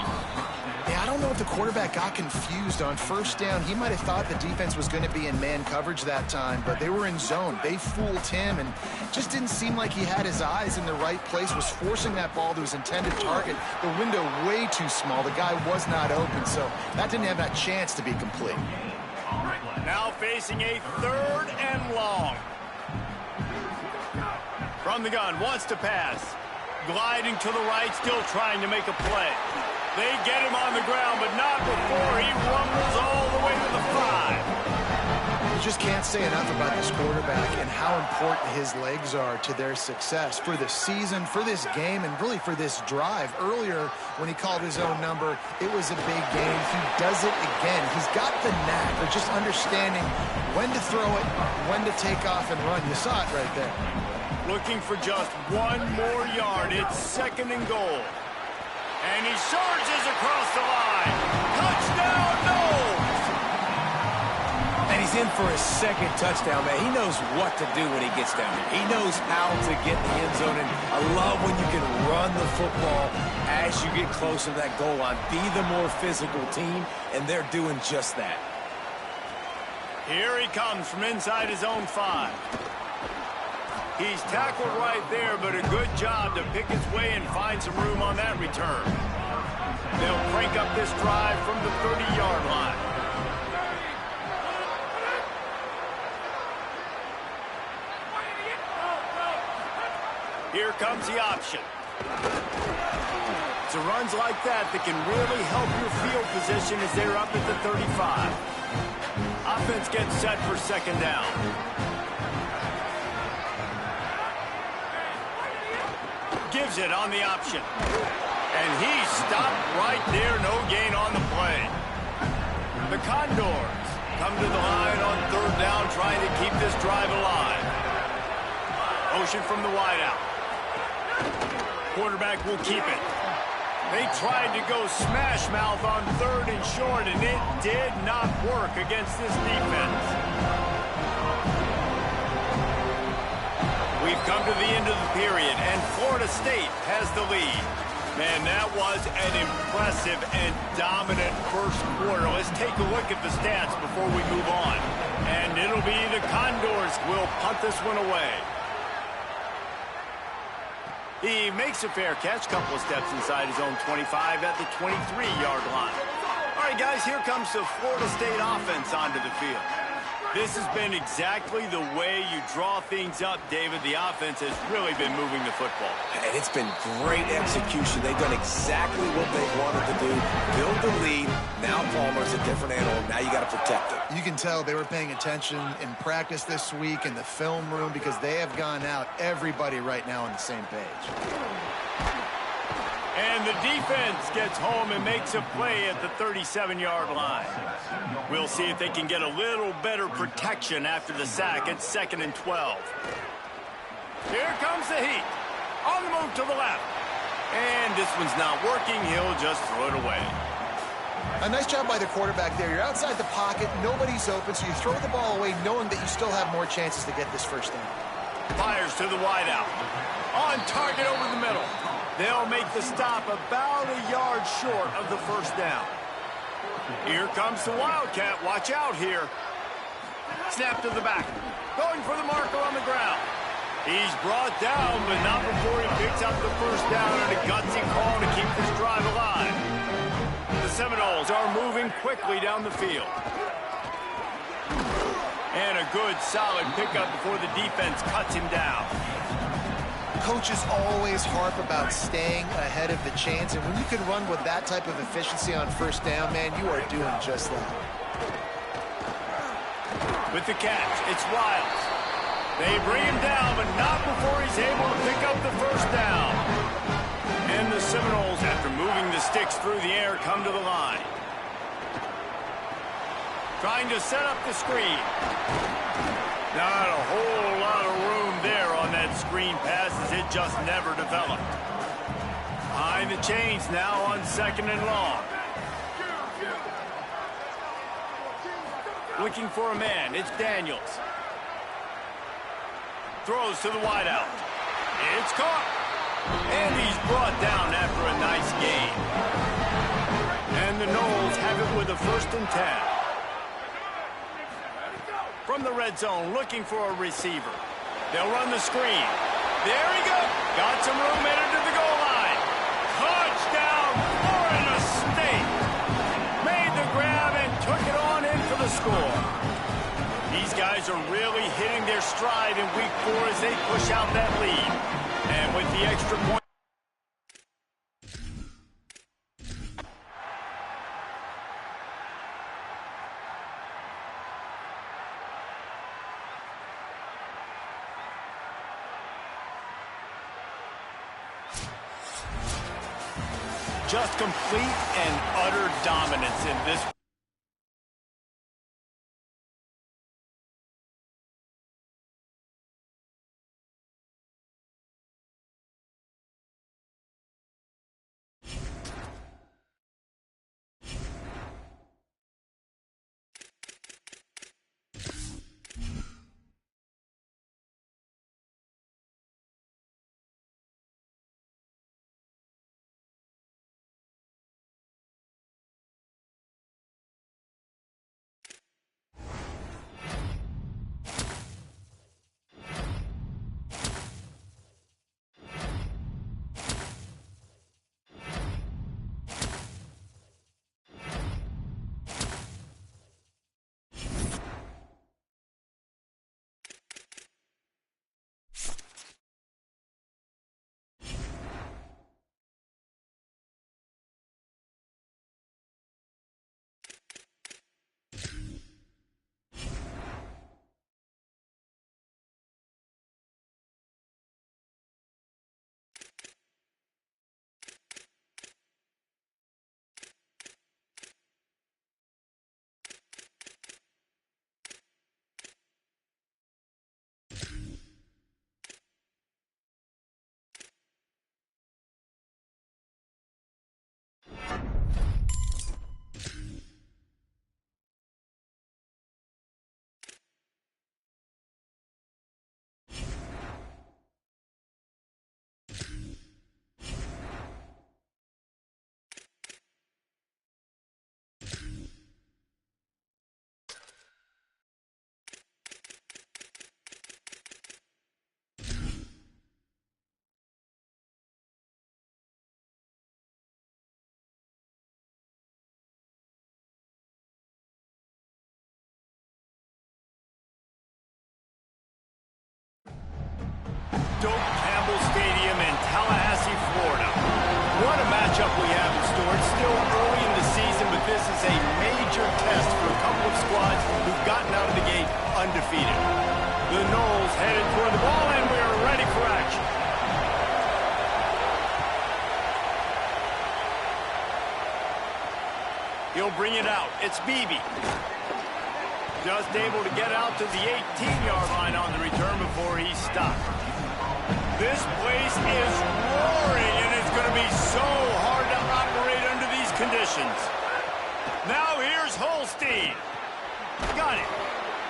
Speaker 4: Yeah, I don't know if the quarterback got confused on first down. He might have thought the defense was going to be in man coverage that time, but they were in zone. They fooled him, and just didn't seem like he had his eyes in the right place, was forcing that ball to his intended target. The window way too small. The guy was not open, so that didn't have that chance to be complete.
Speaker 1: Now facing a 3rd and long. From the gun, wants to pass. Gliding to the right, still trying to make a play. They get him on the ground, but not before he rumbles all the way to the 5.
Speaker 4: You just can't say enough about this quarterback and how important his legs are to their success for the season, for this game, and really for this drive. Earlier, when he called his own number, it was a big game. He does it again. He's got the knack of just understanding when to throw it, when to take off and run. You saw it right there.
Speaker 1: Looking for just one more yard. It's 2nd and goal. And he surges across the line. Touchdown, Knowles!
Speaker 3: And he's in for his 2nd touchdown, man. He knows what to do when he gets down there. He knows how to get in the end zone. And I love when you can run the football as you get closer to that goal line. Be the more physical team, and they're doing just that.
Speaker 1: Here he comes from inside his own 5. He's tackled right there, but a good job to pick his way and find some room on that return. They'll crank up this drive from the 30-yard line. Here comes the option. It's runs like that can really help your field position as they're up at the 35. Offense gets set for 2nd down. Gives it on the option. And he's stopped right there. No gain on the play. The Condors come to the line on 3rd down, trying to keep this drive alive. Motion from the wideout. Quarterback will keep it. They tried to go smash mouth on 3rd and short, and it did not work against this defense. We've come to the end of the period, and Florida State has the lead. Man, that was an impressive and dominant first quarter. Let's take a look at the stats before we move on. And it'll be the Condors will punt this one away. He makes a fair catch, couple of steps inside his own 25 at the 23-yard line. All right, guys, here comes the Florida State offense onto the field. This has been exactly the way you draw things up, David. The offense has really been moving the football.
Speaker 3: And it's been great execution. They've done exactly what they wanted to do. Build the lead. Now Palmer's a different animal. Now you got to protect it.
Speaker 4: You can tell they were paying attention in practice this week in the film room because they have gone out, everybody right now on the same page.
Speaker 1: And the defense gets home and makes a play at the 37-yard line. We'll see if they can get a little better protection after the sack. It's 2nd and 12. Here comes the heat. On the move to the left. And this one's not working. He'll just throw it away.
Speaker 4: A nice job by the quarterback there. You're outside the pocket. Nobody's open, so you throw the ball away knowing that you still have more chances to get this first down.
Speaker 1: Fires to the wideout. On target over the middle. They'll make the stop about a yard short of the first down. Here comes the Wildcat. Watch out here. Snap to the back. Going for the marker on the ground. He's brought down, but not before he picks up the first down and a gutsy call to keep this drive alive. The Seminoles are moving quickly down the field. And a good, solid pickup before the defense cuts him down.
Speaker 4: Coaches always harp about staying ahead of the chains, and when you can run with that type of efficiency on first down, man, you are doing just that.
Speaker 1: With the catch, it's Wiles. They bring him down, but not before he's able to pick up the first down. And the Seminoles, after moving the sticks through the air, come to the line. Trying to set up the screen. Not a whole lot of room there on that screen pass as it just never developed. Behind the chains now on 2nd and long. Looking for a man. It's Daniels. Throws to the wideout. It's caught. And he's brought down after a nice gain. And the Noles have it with a 1st and 10. From the red zone, looking for a receiver. They'll run the screen. There he goes. Got some room headed to the goal line. Touchdown, Florida State. Made the grab and took it on in for the score. These guys are really hitting their stride in week 4 as they push out that lead. And with the extra point. just complete and utter dominance in this. Campbell Stadium in Tallahassee, Florida. What a matchup we have in store. It's still early in the season, but this is a major test for a couple of squads who've gotten out of the gate undefeated. The Noles headed toward the ball, and we're ready for action. He'll bring it out. It's Beebe. Just able to get out to the 18-yard line on the return before he's stopped. This place is roaring, and it's going to be so hard to operate under these conditions. Now here's Holstein. Got it.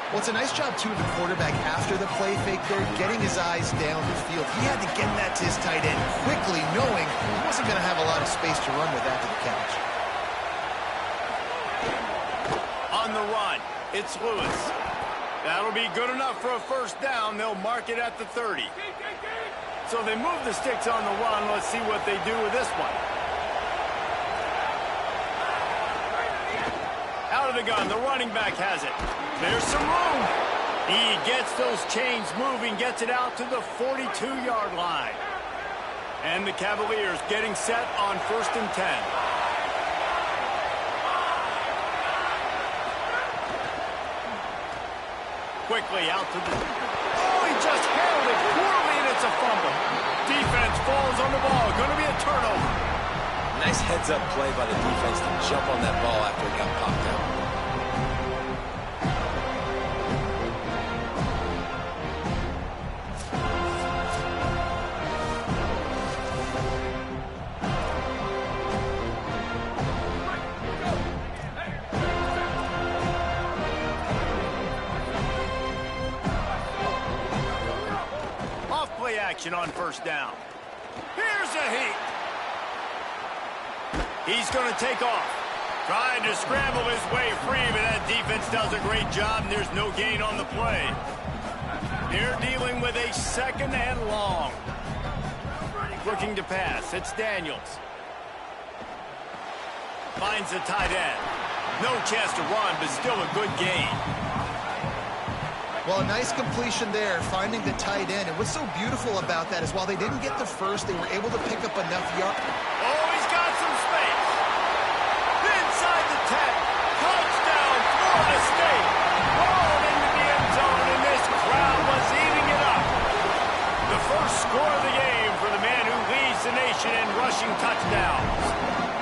Speaker 4: Well, it's a nice job, too, of the quarterback after the play fake there, getting his eyes down the field. He had to get that to his tight end quickly, knowing he wasn't going to have a lot of space to run with after the catch.
Speaker 1: On the run, it's Lewis. That'll be good enough for a first down. They'll mark it at the 30. So they move the sticks on the run. Let's see what they do with this one. Out of the gun, the running back has it. There's some room. He gets those chains moving, gets it out to the 42-yard line. And the Cavaliers getting set on 1st and 10. Quickly out to the... Oh, he just handled it poorly, and it's a fumble. Defense falls on the ball. Going to be a turnover.
Speaker 3: Nice heads-up play by the defense to jump on that ball after it got popped out.
Speaker 1: Action on 1st down. Here's a heat. He's going to take off. Trying to scramble his way free, but that defense does a great job, and there's no gain on the play. They're dealing with a 2nd and long. Looking to pass. It's Daniels. Finds the tight end. No chance to run, but still a good gain.
Speaker 4: Well, a nice completion there, finding the tight end. And what's so beautiful about that is while they didn't get the first, they were able to pick up enough yards.
Speaker 1: Oh, he's got some space. Inside the 10. Touchdown, Florida State. Rolling into the end zone, and this crowd was eating it up. The first score of the game for the man who leads the nation in rushing touchdowns.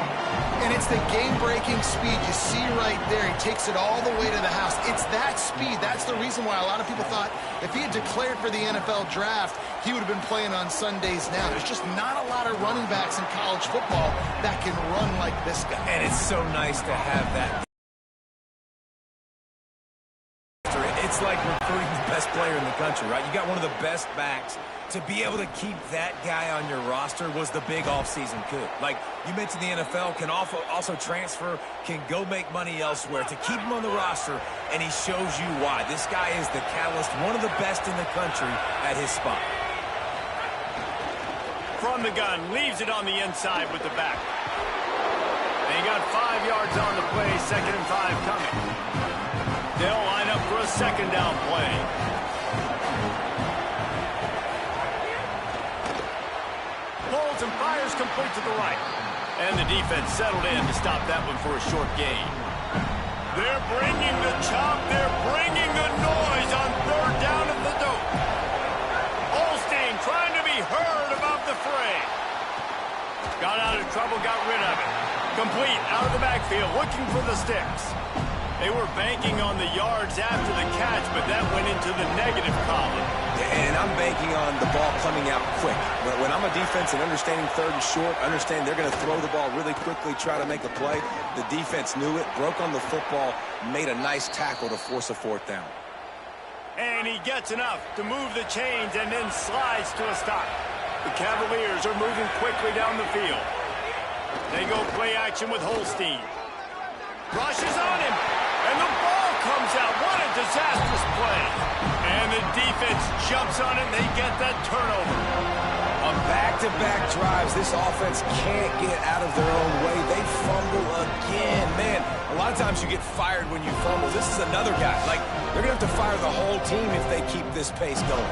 Speaker 4: And it's the game-breaking speed you see right there. He takes it all the way to the house. It's that speed. That's the reason why a lot of people thought if he had declared for the NFL draft, he would have been playing on Sundays now. There's just not a lot of running backs in college football that can run like this guy.
Speaker 3: And it's so nice to have that. It's like recruiting the best player in the country, right? You got one of the best backs. To be able to keep that guy on your roster was the big offseason coup. Like you mentioned, the NFL can also transfer, can go make money elsewhere. To keep him on the roster, and he shows you why. This guy is the catalyst, one of the best in the country at his spot.
Speaker 1: From the gun, leaves it on the inside with the back. They got 5 yards on the play, 2nd and 5 coming. They'll line up for a 2nd down play. Holds and fires complete to the right. And the defense settled in to stop that one for a short gain. They're bringing the chop. They're bringing the noise on 3rd down at the dope. Holstein trying to be heard above the fray. Got out of trouble, got rid of it. Complete out of the backfield, looking for the sticks. They were banking on the yards after the catch, but that went into the negative column.
Speaker 3: And I'm banking on the ball coming out quick. When I'm a defense and understanding 3rd and short, understand they're going to throw the ball really quickly, try to make a play. The defense knew it, broke on the football, made a nice tackle to force a 4th down.
Speaker 1: And he gets enough to move the chains and then slides to a stop. The Cavaliers are moving quickly down the field. They go play action with Holstein. Rushes on him, and the ball comes out. What a disastrous play. And the defense jumps on it, and they get that turnover.
Speaker 3: On back-to-back drives, this offense can't get out of their own way. They fumble again. Man, a lot of times you get fired when you fumble. This is another guy. Like, they're going to have to fire the whole team if they keep this pace going.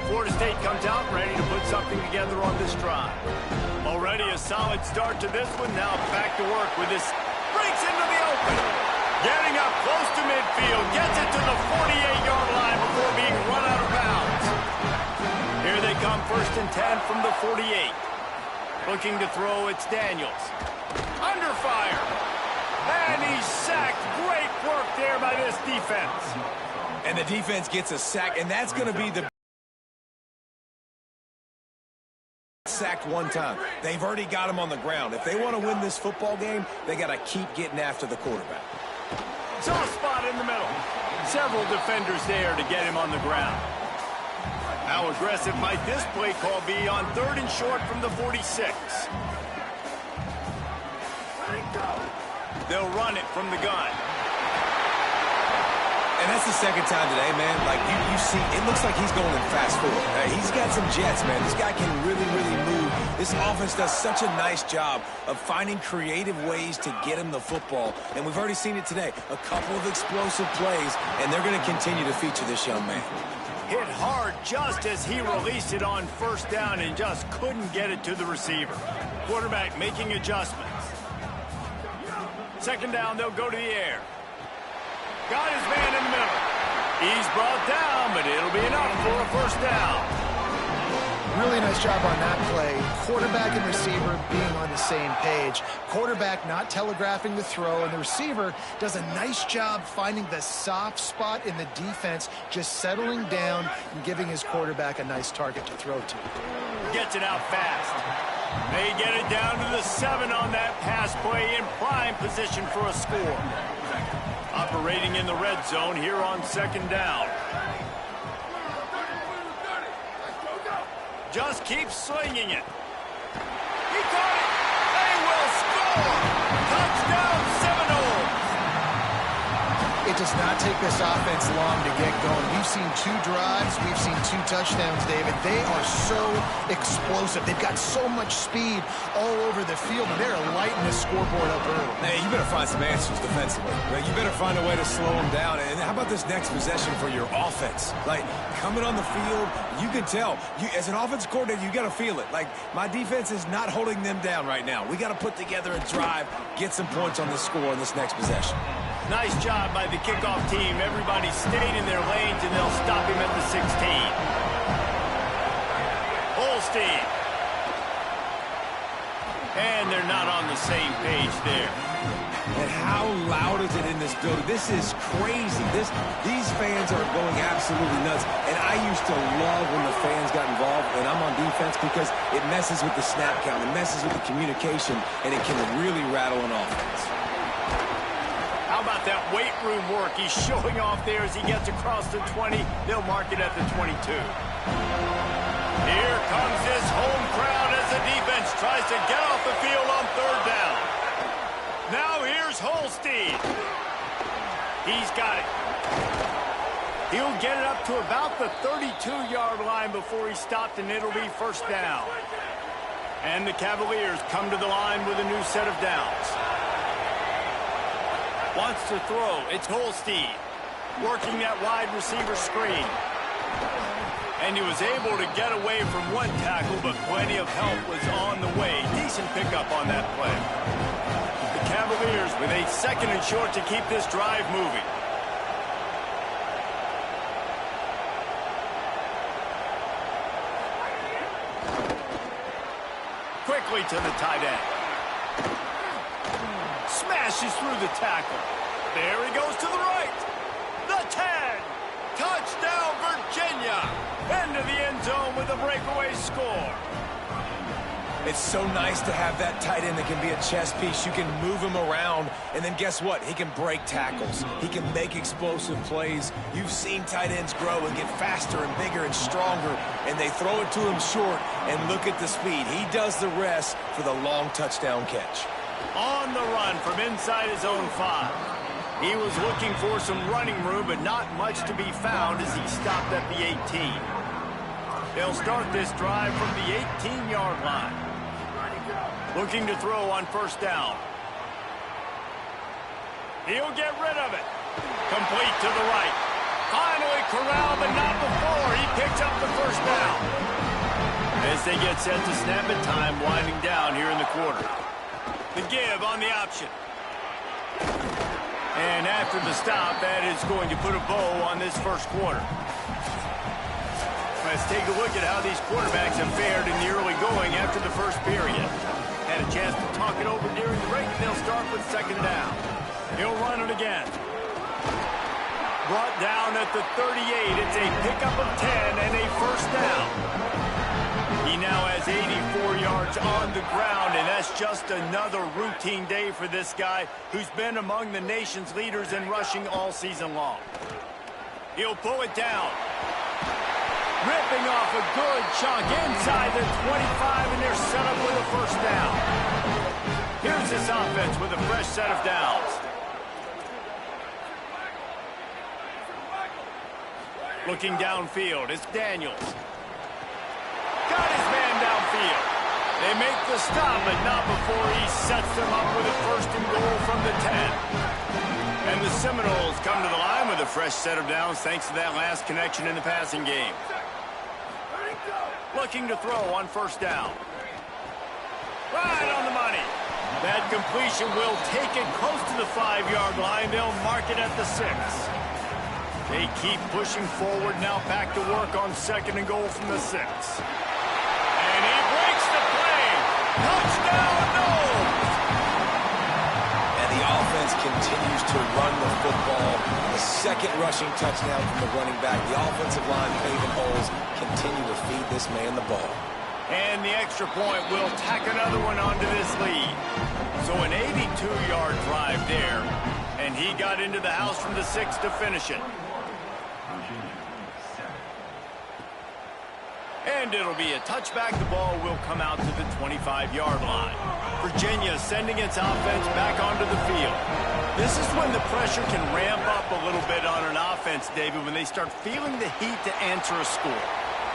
Speaker 1: Florida State comes out ready to put something together on this drive. Already a solid start to this one. Now back to work with this. Breaks into the open. Getting up close to midfield. Gets it to the 48-yard line before being run out of bounds. Here they come, 1st and 10 from the 48. Looking to throw, it's Daniels. Under fire. And he's sacked. Great work there by this defense.
Speaker 3: And the defense gets a sack, and that's going to be the sacked one time. They've already got him on the ground. If they want to win this football game, they got to keep getting after the quarterback.
Speaker 1: Soft spot in the middle. Several defenders there to get him on the ground. How aggressive might this play call be on 3rd and short from the 46? They'll run it from the gun.
Speaker 3: And that's the 2nd time today, man. Like, you see, it looks like he's going in fast forward. He's got some jets, man. This guy can really, really move. This offense does such a nice job of finding creative ways to get him the football. And we've already seen it today. A couple of explosive plays, and they're going to continue to feature this young man.
Speaker 1: Hit hard just as he released it on 1st down and just couldn't get it to the receiver. Quarterback making adjustments. 2nd down, they'll go to the air. Got his man in the middle. He's brought down, but it'll be enough for a 1st down.
Speaker 4: Really nice job on that play. Quarterback and receiver being on the same page. Quarterback not telegraphing the throw, and the receiver does a nice job finding the soft spot in the defense, just settling down and giving his quarterback a nice target to throw to.
Speaker 1: Gets it out fast. They get it down to the 7 on that pass play in prime position for a score. Operating in the red zone here on 2nd down. Just keep slinging it. He caught it. They will score. Touchdown, Seminoles.
Speaker 4: It does not take this offense long to get going. We've seen 2 drives. We've seen 2 touchdowns, David. They are so explosive. They've got so much speed all over the field, and they're lighting the scoreboard up early.
Speaker 3: Hey, you better find some answers defensively. You better find a way to slow them down. And how about this next possession for your offense? Like, coming on the field, you can tell. As an offense coordinator, you got to feel it. Like, my defense is not holding them down right now. We got to put together a drive, get some points on this score in this next possession.
Speaker 1: Nice job by the kickoff team. Everybody stayed in their lanes, and they'll stop him at the 16. Holstein. And they're not on the same page there.
Speaker 3: And how loud is it in this building? This is crazy. These fans are going absolutely nuts. And I used to love when the fans got involved, and I'm on defense, because it messes with the snap count. It messes with the communication, and it can really rattle an offense.
Speaker 1: How about that weight room work? He's showing off there as he gets across the 20. They'll mark it at the 22. Here comes his home crowd as the defense tries to get off the field on 3rd down. Now here's Holstein. He's got it. He'll get it up to about the 32-yard line before he's stopped, and it'll be 1st down. And the Cavaliers come to the line with a new set of downs. Wants to throw. It's Holstein working that wide receiver screen. And he was able to get away from one tackle, but plenty of help was on the way. Decent pickup on that play. The Cavaliers with a 2nd and short to keep this drive moving. Quickly to the tight end. Smashes through the tackle. There he goes to the right. The 10. Touchdown, Virginia. Into the end zone with a breakaway score.
Speaker 3: It's so nice to have that tight end that can be a chess piece. You can move him around, and then guess what? He can break tackles. He can make explosive plays. You've seen tight ends grow and get faster and bigger and stronger, and they throw it to him short, and look at the speed. He does the rest for the long touchdown catch.
Speaker 1: On the run from inside his own 5. He was looking for some running room, but not much to be found as he stopped at the 18. They'll start this drive from the 18-yard line. Looking to throw on 1st down. He'll get rid of it. Complete to the right. Finally corralled, but not before. He picks up the 1st down. As they get set to snap it, time winding down here in the quarter. The give on the option. And after the stop, that is going to put a bow on this 1st quarter. Let's take a look at how these quarterbacks have fared in the early going after the 1st period. Had a chance to talk it over during the break, and they'll start with 2nd down. He'll run it again. Brought down at the 38. It's a pickup of 10 and a 1st down. He now has 84 yards on the ground, and that's just another routine day for this guy who's been among the nation's leaders in rushing all season long. He'll pull it down. Ripping off a good chunk inside the 25, and they're set up with a 1st down. Here's this offense with a fresh set of downs. Looking downfield, it's Daniels. Got his man downfield. They make the stop, but not before he sets them up with a 1st and goal from the 10. And the Seminoles come to the line with a fresh set of downs thanks to that last connection in the passing game. Looking to throw on 1st down. Right on the money. That completion will take it close to the 5-yard line. They'll mark it at the 6. They keep pushing forward, now back to work on 2nd and goal from the 6. And he breaks the play. Touchdown, no!
Speaker 3: And the offense continues to run the football. The 2nd rushing touchdown from the running back. The offensive line paving holes, continue to feed this man the ball.
Speaker 1: And the extra point will tack another one onto this lead. So an 82-yard drive there, and he got into the house from the 6 to finish it. And it'll be a touchback. The ball will come out to the 25-yard line. Virginia sending its offense back onto the field. This is when the pressure can ramp up a little bit on an offense, David, when they start feeling the heat to answer a score.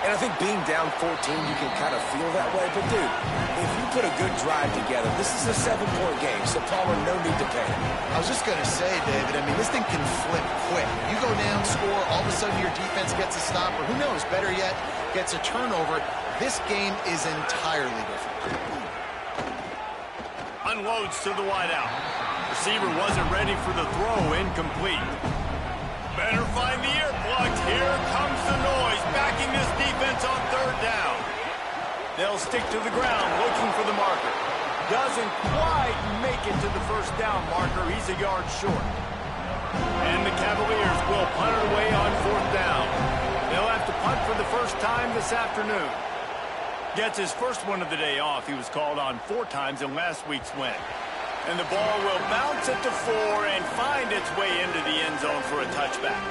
Speaker 3: And I think being down 14, you can kind of feel that way. But, dude, if you put a good drive together, this is a 7-point game, so Palmer, no need to panic.
Speaker 4: I was just going to say, David, I mean, this thing can flip quick. You go down, score, all of a sudden your defense gets a stop, or who knows, better yet, gets a turnover. This game is entirely different.
Speaker 1: Unloads to the wideout. Receiver wasn't ready for the throw, incomplete. Better find the earplugs. Here comes the noise, backing this defense on third down. They'll stick to the ground, looking for the marker. Doesn't quite make it to the first down marker. He's a yard short. And the Cavaliers will punt it away on fourth down. They'll have to punt for the first time this afternoon. Gets his first one of the day off. He was called on 4 times in last week's win. And the ball will bounce at the 4 and find its way into the end zone for a touchback.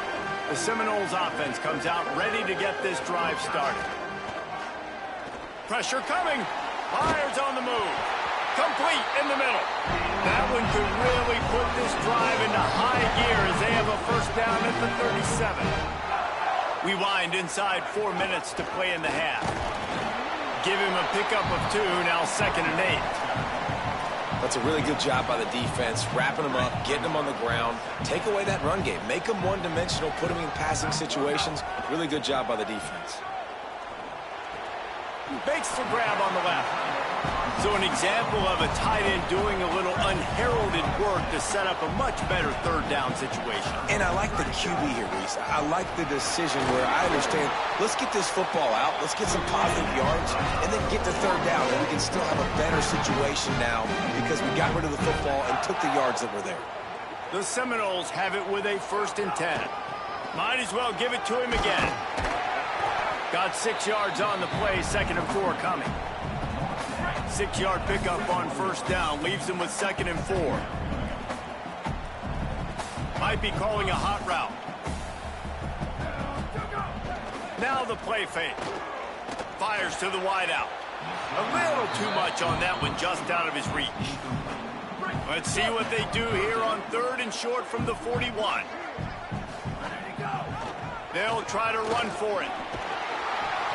Speaker 1: The Seminoles offense comes out ready to get this drive started. Pressure coming. Myers on the move. Complete in the middle. That one could really put this drive into high gear as they have a first down at the 37. We wind inside 4 minutes to play in the half. Give him a pickup of 2, now 2nd and 8.
Speaker 3: That's a really good job by the defense, wrapping them up, getting them on the ground. Take away that run game. Make them one-dimensional, put them in passing situations. Really good job by the defense.
Speaker 1: Bakes the grab on the left. So an example of a tight end doing a little unheralded work to set up a much better third down situation.
Speaker 3: And I like the QB here, Reese. I like the decision where I understand, let's get this football out, let's get some positive yards, and then get to third down, and we can still have a better situation now because we got rid of the football and took the yards that were there.
Speaker 1: The Seminoles have it with a 1st and 10. Might as well give it to him again. Got 6 yards on the play, 2nd and 4 coming. 6-yard pickup on first down, leaves him with 2nd and 4. Might be calling a hot route. Now the play fake. Fires to the wideout. A little too much on that one, just out of his reach. Let's see what they do here on 3rd and short from the 41. They'll try to run for it.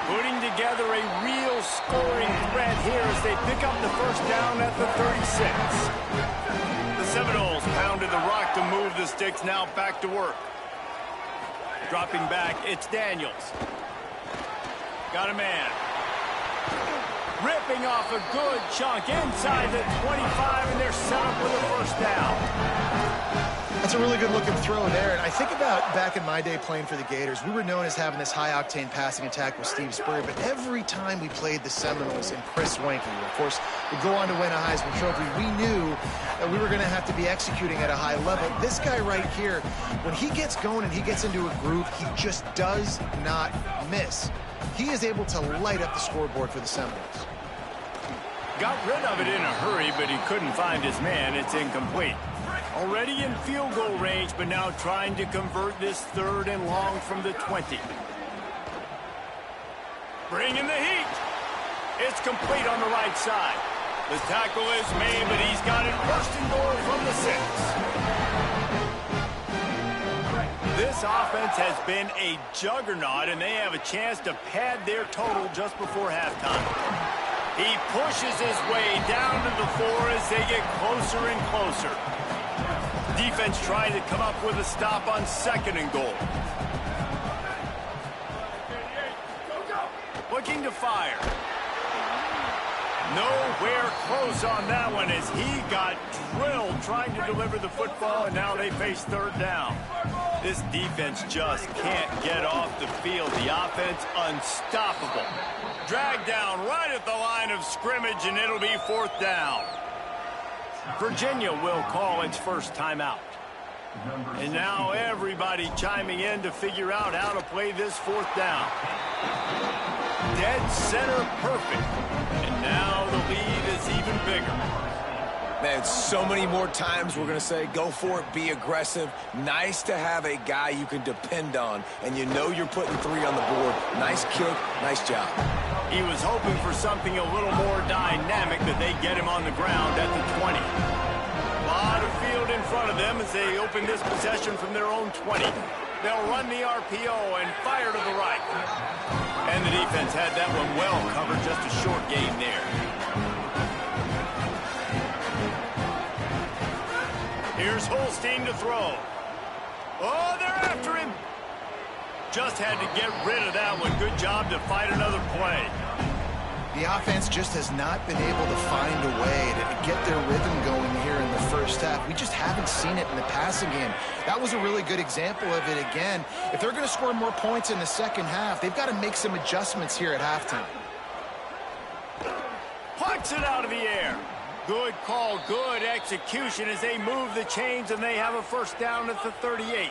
Speaker 1: Putting together a real scoring threat here as they pick up the first down at the 36. The Seminoles pounded the rock to move the sticks, now back to work. Dropping back, it's Daniels. Got a man. Ripping off a good chunk inside the 25, and they're set up with a first down.
Speaker 4: That's a really good-looking throw there. And I think about back in my day playing for the Gators, we were known as having this high-octane passing attack with Steve Spurrier, but every time we played the Seminoles and Chris Wenke, who, of course, would go on to win a Heisman Trophy, we knew that we were going to have to be executing at a high level. This guy right here, when he gets going and he gets into a groove, he just does not miss. He is able to light up the scoreboard for the Seminoles.
Speaker 1: Got rid of it in a hurry, but he couldn't find his man. It's incomplete. Already in field goal range, but now trying to convert this 3rd and long from the 20. Bringing the heat. It's complete on the right side. The tackle is made, but he's got it 1st and goal from the 6. This offense has been a juggernaut, and they have a chance to pad their total just before halftime. He pushes his way down to the 4 as they get closer and closer. Defense trying to come up with a stop on 2nd and goal. Looking to fire. Nowhere close on that one as he got drilled trying to deliver the football, and now they face 3rd down. This defense just can't get off the field. The offense unstoppable. Dragged down right at the line of scrimmage, and it'll be 4th down. Virginia will call its first timeout. And now everybody chiming in to figure out how to play this 4th down. Dead center perfect. And now the lead is even bigger.
Speaker 3: Man, so many more times we're going to say, go for it, be aggressive. Nice to have a guy you can depend on, and you know you're putting 3 on the board. Nice kick, nice job.
Speaker 1: He was hoping for something a little more dynamic, that they get him on the ground at the 20. A lot of field in front of them as they open this possession from their own 20. They'll run the RPO and fire to the right. And the defense had that one well covered, just a short gain there. Here's Holstein to throw. Oh, they're after him. Just had to get rid of that one. Good job to fight another play.
Speaker 4: The offense just has not been able to find a way to get their rhythm going here in the first half. We just haven't seen it in the passing game. That was a really good example of it again. If they're going to score more points in the second half, they've got to make some adjustments here at halftime.
Speaker 1: Punts it out of the air. Good call, good execution as they move the chains, and they have a first down at the 38.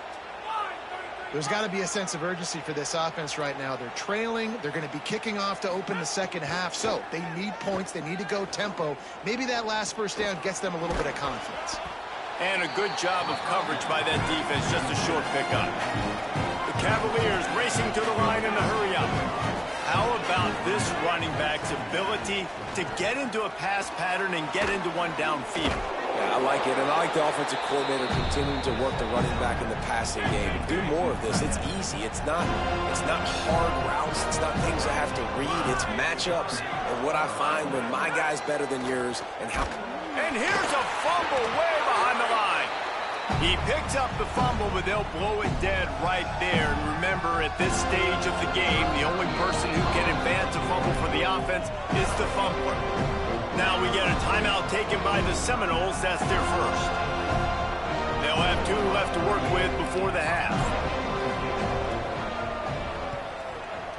Speaker 4: There's got to be a sense of urgency for this offense right now. They're trailing. They're going to be kicking off to open the second half. So they need points. They need to go tempo. Maybe that last first down gets them a little bit of confidence.
Speaker 1: And a good job of coverage by that defense. Just a short pickup. The Cavaliers racing to the line in a hurry up. How about this running back's ability to get into a pass pattern and get into one downfield?
Speaker 3: Yeah, I like it, and I like the offensive coordinator continuing to work the running back in the passing game. Do more of this. It's easy. It's not hard routes. It's not things I have to read. It's matchups. And what I find when my guy's better than yours and how...
Speaker 1: And here's a fumble way behind the line. He picks up the fumble, but they'll blow it dead right there. And remember, at this stage of the game, the only person who can advance a fumble for the offense is the fumbler. Now we get a timeout taken by the Seminoles. That's their first. They'll have 2 left to work with before the half.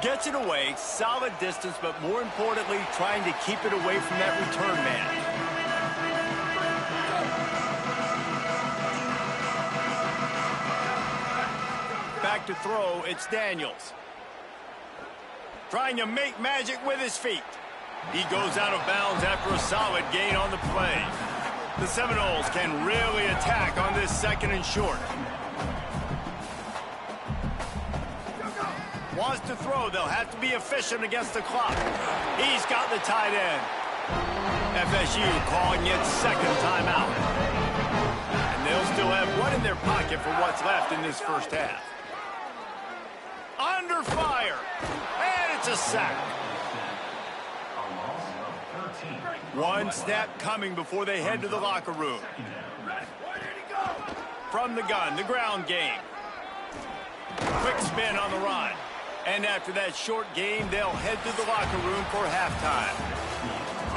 Speaker 1: Gets it away, solid distance, but more importantly, trying to keep it away from that return man. Back to throw, it's Daniels. Trying to make magic with his feet. He goes out of bounds after a solid gain on the play. The Seminoles can really attack on this second and short. Wants to throw. They'll have to be efficient against the clock. He's got the tight end. FSU calling it second timeout. And they'll still have one in their pocket for what's left in this first half. Under fire. And it's a sack. One snap coming before they head to the locker room. From the gun, the ground game. Quick spin on the run. And after that short game, they'll head to the locker room for halftime.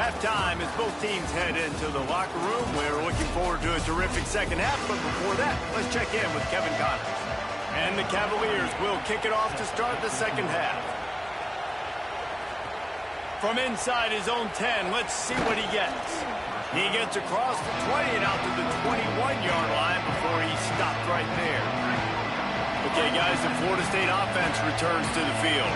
Speaker 1: Halftime as both teams head into the locker room. We're looking forward to a terrific second half, but before that, let's check in with Kevin Connors. And the Cavaliers will kick it off to start the second half. From inside his own 10, let's see what he gets. He gets across the 20 and out to the 21-yard line before he stopped right there. Okay, guys, the Florida State offense returns to the field.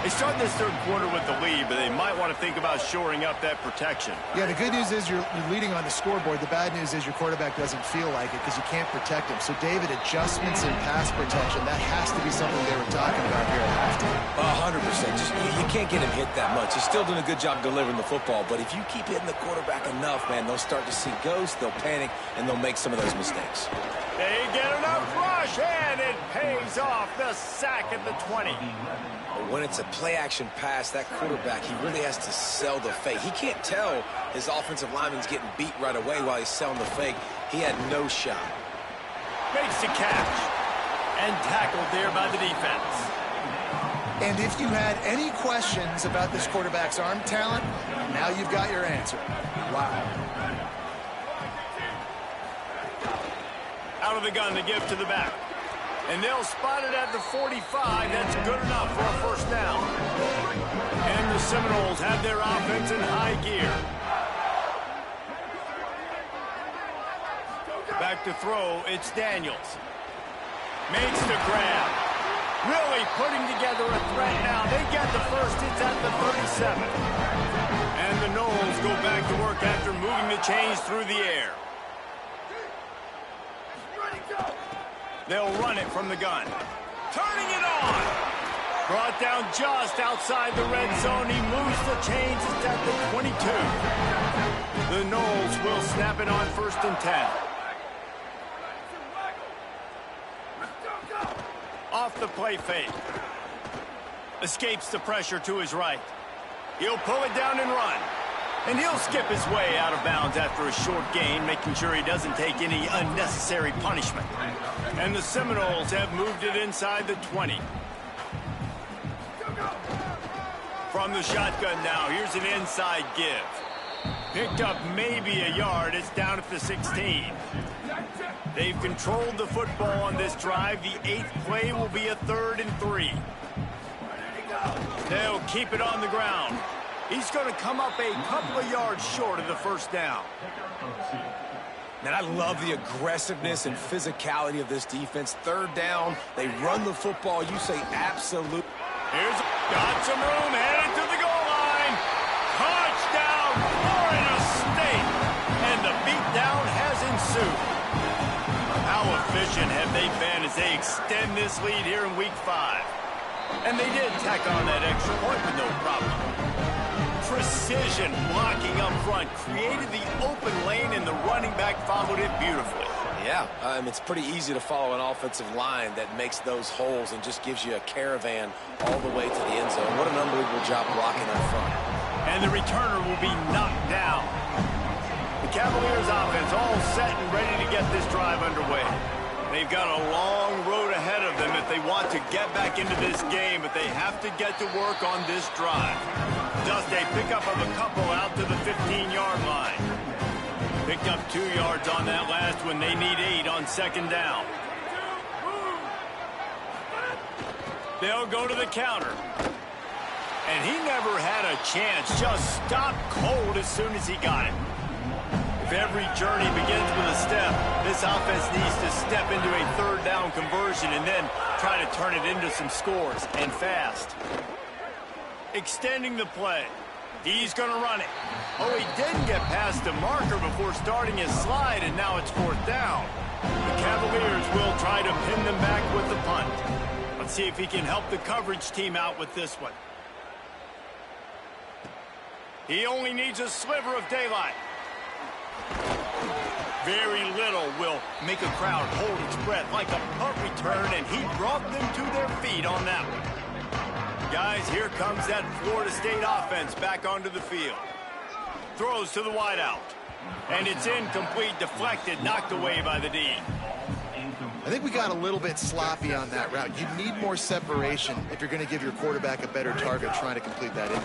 Speaker 1: They start this third quarter with the lead, but they might want to think about shoring up that protection.
Speaker 4: Yeah, the good news is you're leading on the scoreboard. The bad news is your quarterback doesn't feel like it because you can't protect him. So, David, adjustments in pass protection, that has to be something they were talking about here at halftime.
Speaker 3: 100%. Just, you can't get him hit that much. He's still doing a good job delivering the football, but if you keep hitting the quarterback enough, man, they'll start to see ghosts, they'll panic, and they'll make some of those mistakes.
Speaker 1: They get enough rush, and it pays off. The sack at the 20.
Speaker 3: When it's a play-action pass, that quarterback, he really has to sell the fake. He can't tell his offensive lineman's getting beat right away while he's selling the fake. He had no shot.
Speaker 1: Makes the catch. And tackled there by the defense.
Speaker 4: And if you had any questions about this quarterback's arm talent, now you've got your answer. Wow.
Speaker 1: Out of the gun to give to the back. And they'll spot it at the 45. That's good enough for a first down. And the Seminoles have their offense in high gear. Back to throw, it's Daniels. Makes the grab. Really putting together a threat now. They get the first, it's at the 37. And the Noles go back to work after moving the chains through the air. They'll run it from the gun. Turning it on. Brought down just outside the red zone. He moves the chains. It's at the 22. The Noles will snap it on first and 10. Off the play fake. Escapes the pressure to his right. He'll pull it down and run. And he'll skip his way out of bounds after a short gain, making sure he doesn't take any unnecessary punishment. And the Seminoles have moved it inside the 20. From the shotgun now, here's an inside give. Picked up maybe a yard. It's down at the 16. They've controlled the football on this drive. The 8th play will be a 3rd and 3. They'll keep it on the ground. He's going to come up a couple of yards short of the first down.
Speaker 3: Man, I love the aggressiveness and physicality of this defense. 3rd down, they run the football. You say absolute.
Speaker 1: Here's got some room, headed to the goal line. Touchdown, Florida State. And the beatdown has ensued. How efficient have they been as they extend this lead here in Week 5? And they did tack on that extra point with no problem. Precision blocking up front created the open lane, and the running back followed it beautifully.
Speaker 3: Yeah, it's pretty easy to follow an offensive line that makes those holes and just gives you a caravan all the way to the end zone. What an unbelievable job blocking up front.
Speaker 1: And the returner will be knocked down. The Cavaliers offense all set and ready to get this drive underway. They've got a long road ahead of them if they want to get back into this game, but they have to get to work on this drive. Just a pickup of a couple out to the 15-yard line. Picked up 2 yards on that last one. They need 8 on 2nd down. They'll go to the counter. And he never had a chance. Just stopped cold as soon as he got it. If every journey begins with a step, this offense needs to step into a 3rd down conversion and then try to turn it into some scores, and fast. Extending the play. He's going to run it. Oh, he didn't get past the marker before starting his slide, and now it's 4th down. The Cavaliers will try to pin them back with the punt. Let's see if he can help the coverage team out with this one. He only needs a sliver of daylight. Very little will make a crowd hold its breath like a punt return, and he brought them to their feet on that one. Guys, here comes that Florida State offense back onto the field. Throws to the wideout. And it's incomplete, deflected, knocked away by the D.
Speaker 4: I think we got a little bit sloppy on that route. You need more separation if you're going to give your quarterback a better target trying to complete that in.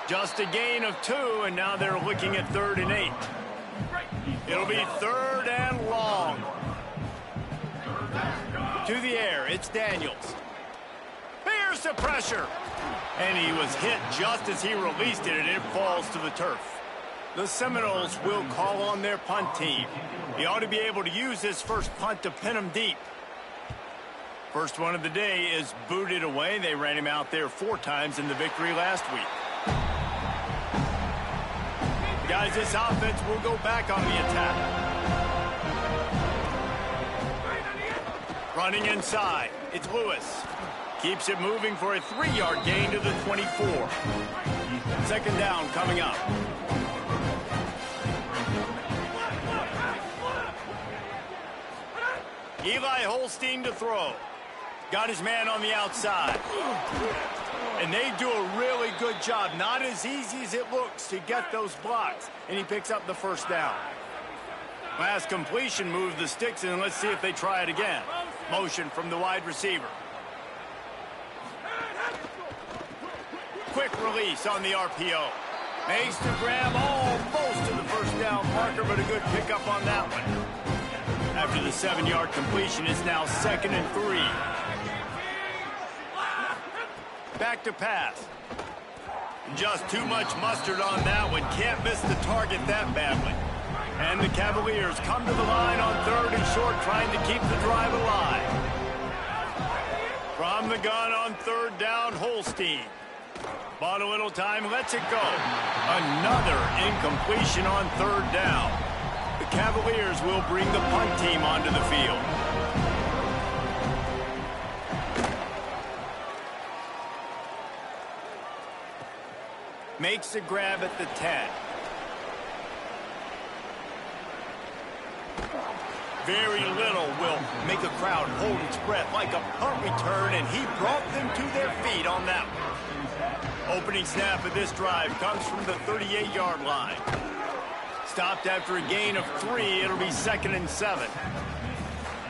Speaker 1: Just a gain of 2, and now they're looking at 3rd and 8. It'll be 3rd and long. To the air, it's Daniels. Here's the pressure. And he was hit just as he released it, and it falls to the turf. The Seminoles will call on their punt team. He ought to be able to use this first punt to pin him deep. First one of the day is booted away. They ran him out there 4 times in the victory last week. Guys, this offense will go back on the attack. Running inside, it's Lewis. Keeps it moving for a 3-yard gain to the 24. 2nd down coming up. Eli Holstein to throw. Got his man on the outside. And they do a really good job. Not as easy as it looks to get those blocks. And he picks up the 1st down. Last completion moved the sticks, and let's see if they try it again. Motion from the wide receiver. Quick release on the RPO. Makes the grab almost to the 1st down marker, but a good pickup on that one. After the 7-yard completion, it's now 2nd and 3. Back to pass. Just too much mustard on that one. Can't miss the target that badly. And the Cavaliers come to the line on 3rd and short, trying to keep the drive alive. From the gun on 3rd down, Holstein. Bought a little time, lets it go. Another incompletion on 3rd down. The Cavaliers will bring the punt team onto the field. Makes the grab at the 10. Very little will make a crowd hold its breath like a punt return, and he brought them to their feet on that one. Opening snap of this drive comes from the 38-yard line. Stopped after a gain of 3. It'll be 2nd and 7.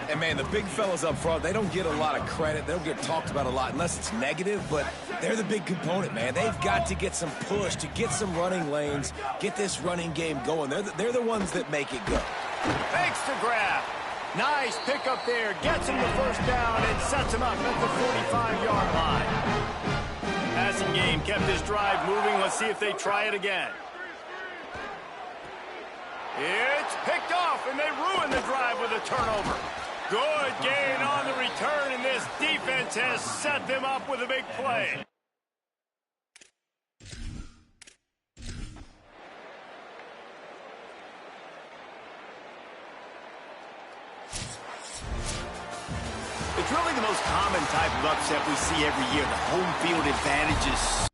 Speaker 3: And, man, the big fellas up front, they don't get a lot of credit. They don't get talked about a lot unless it's negative, but they're the big component, man. They've got to get some push, to get some running lanes, get this running game going. They're the ones that make it go.
Speaker 1: Fakes to grab. Nice pickup there. Gets him the first down and sets him up at the 45-yard line. Passing game kept his drive moving. Let's see if they try it again. It's picked off, and they ruin the drive with a turnover. Good gain on the return, and this defense has set them up with a big play. It's really the most common type of upset we see every year. The home field advantage is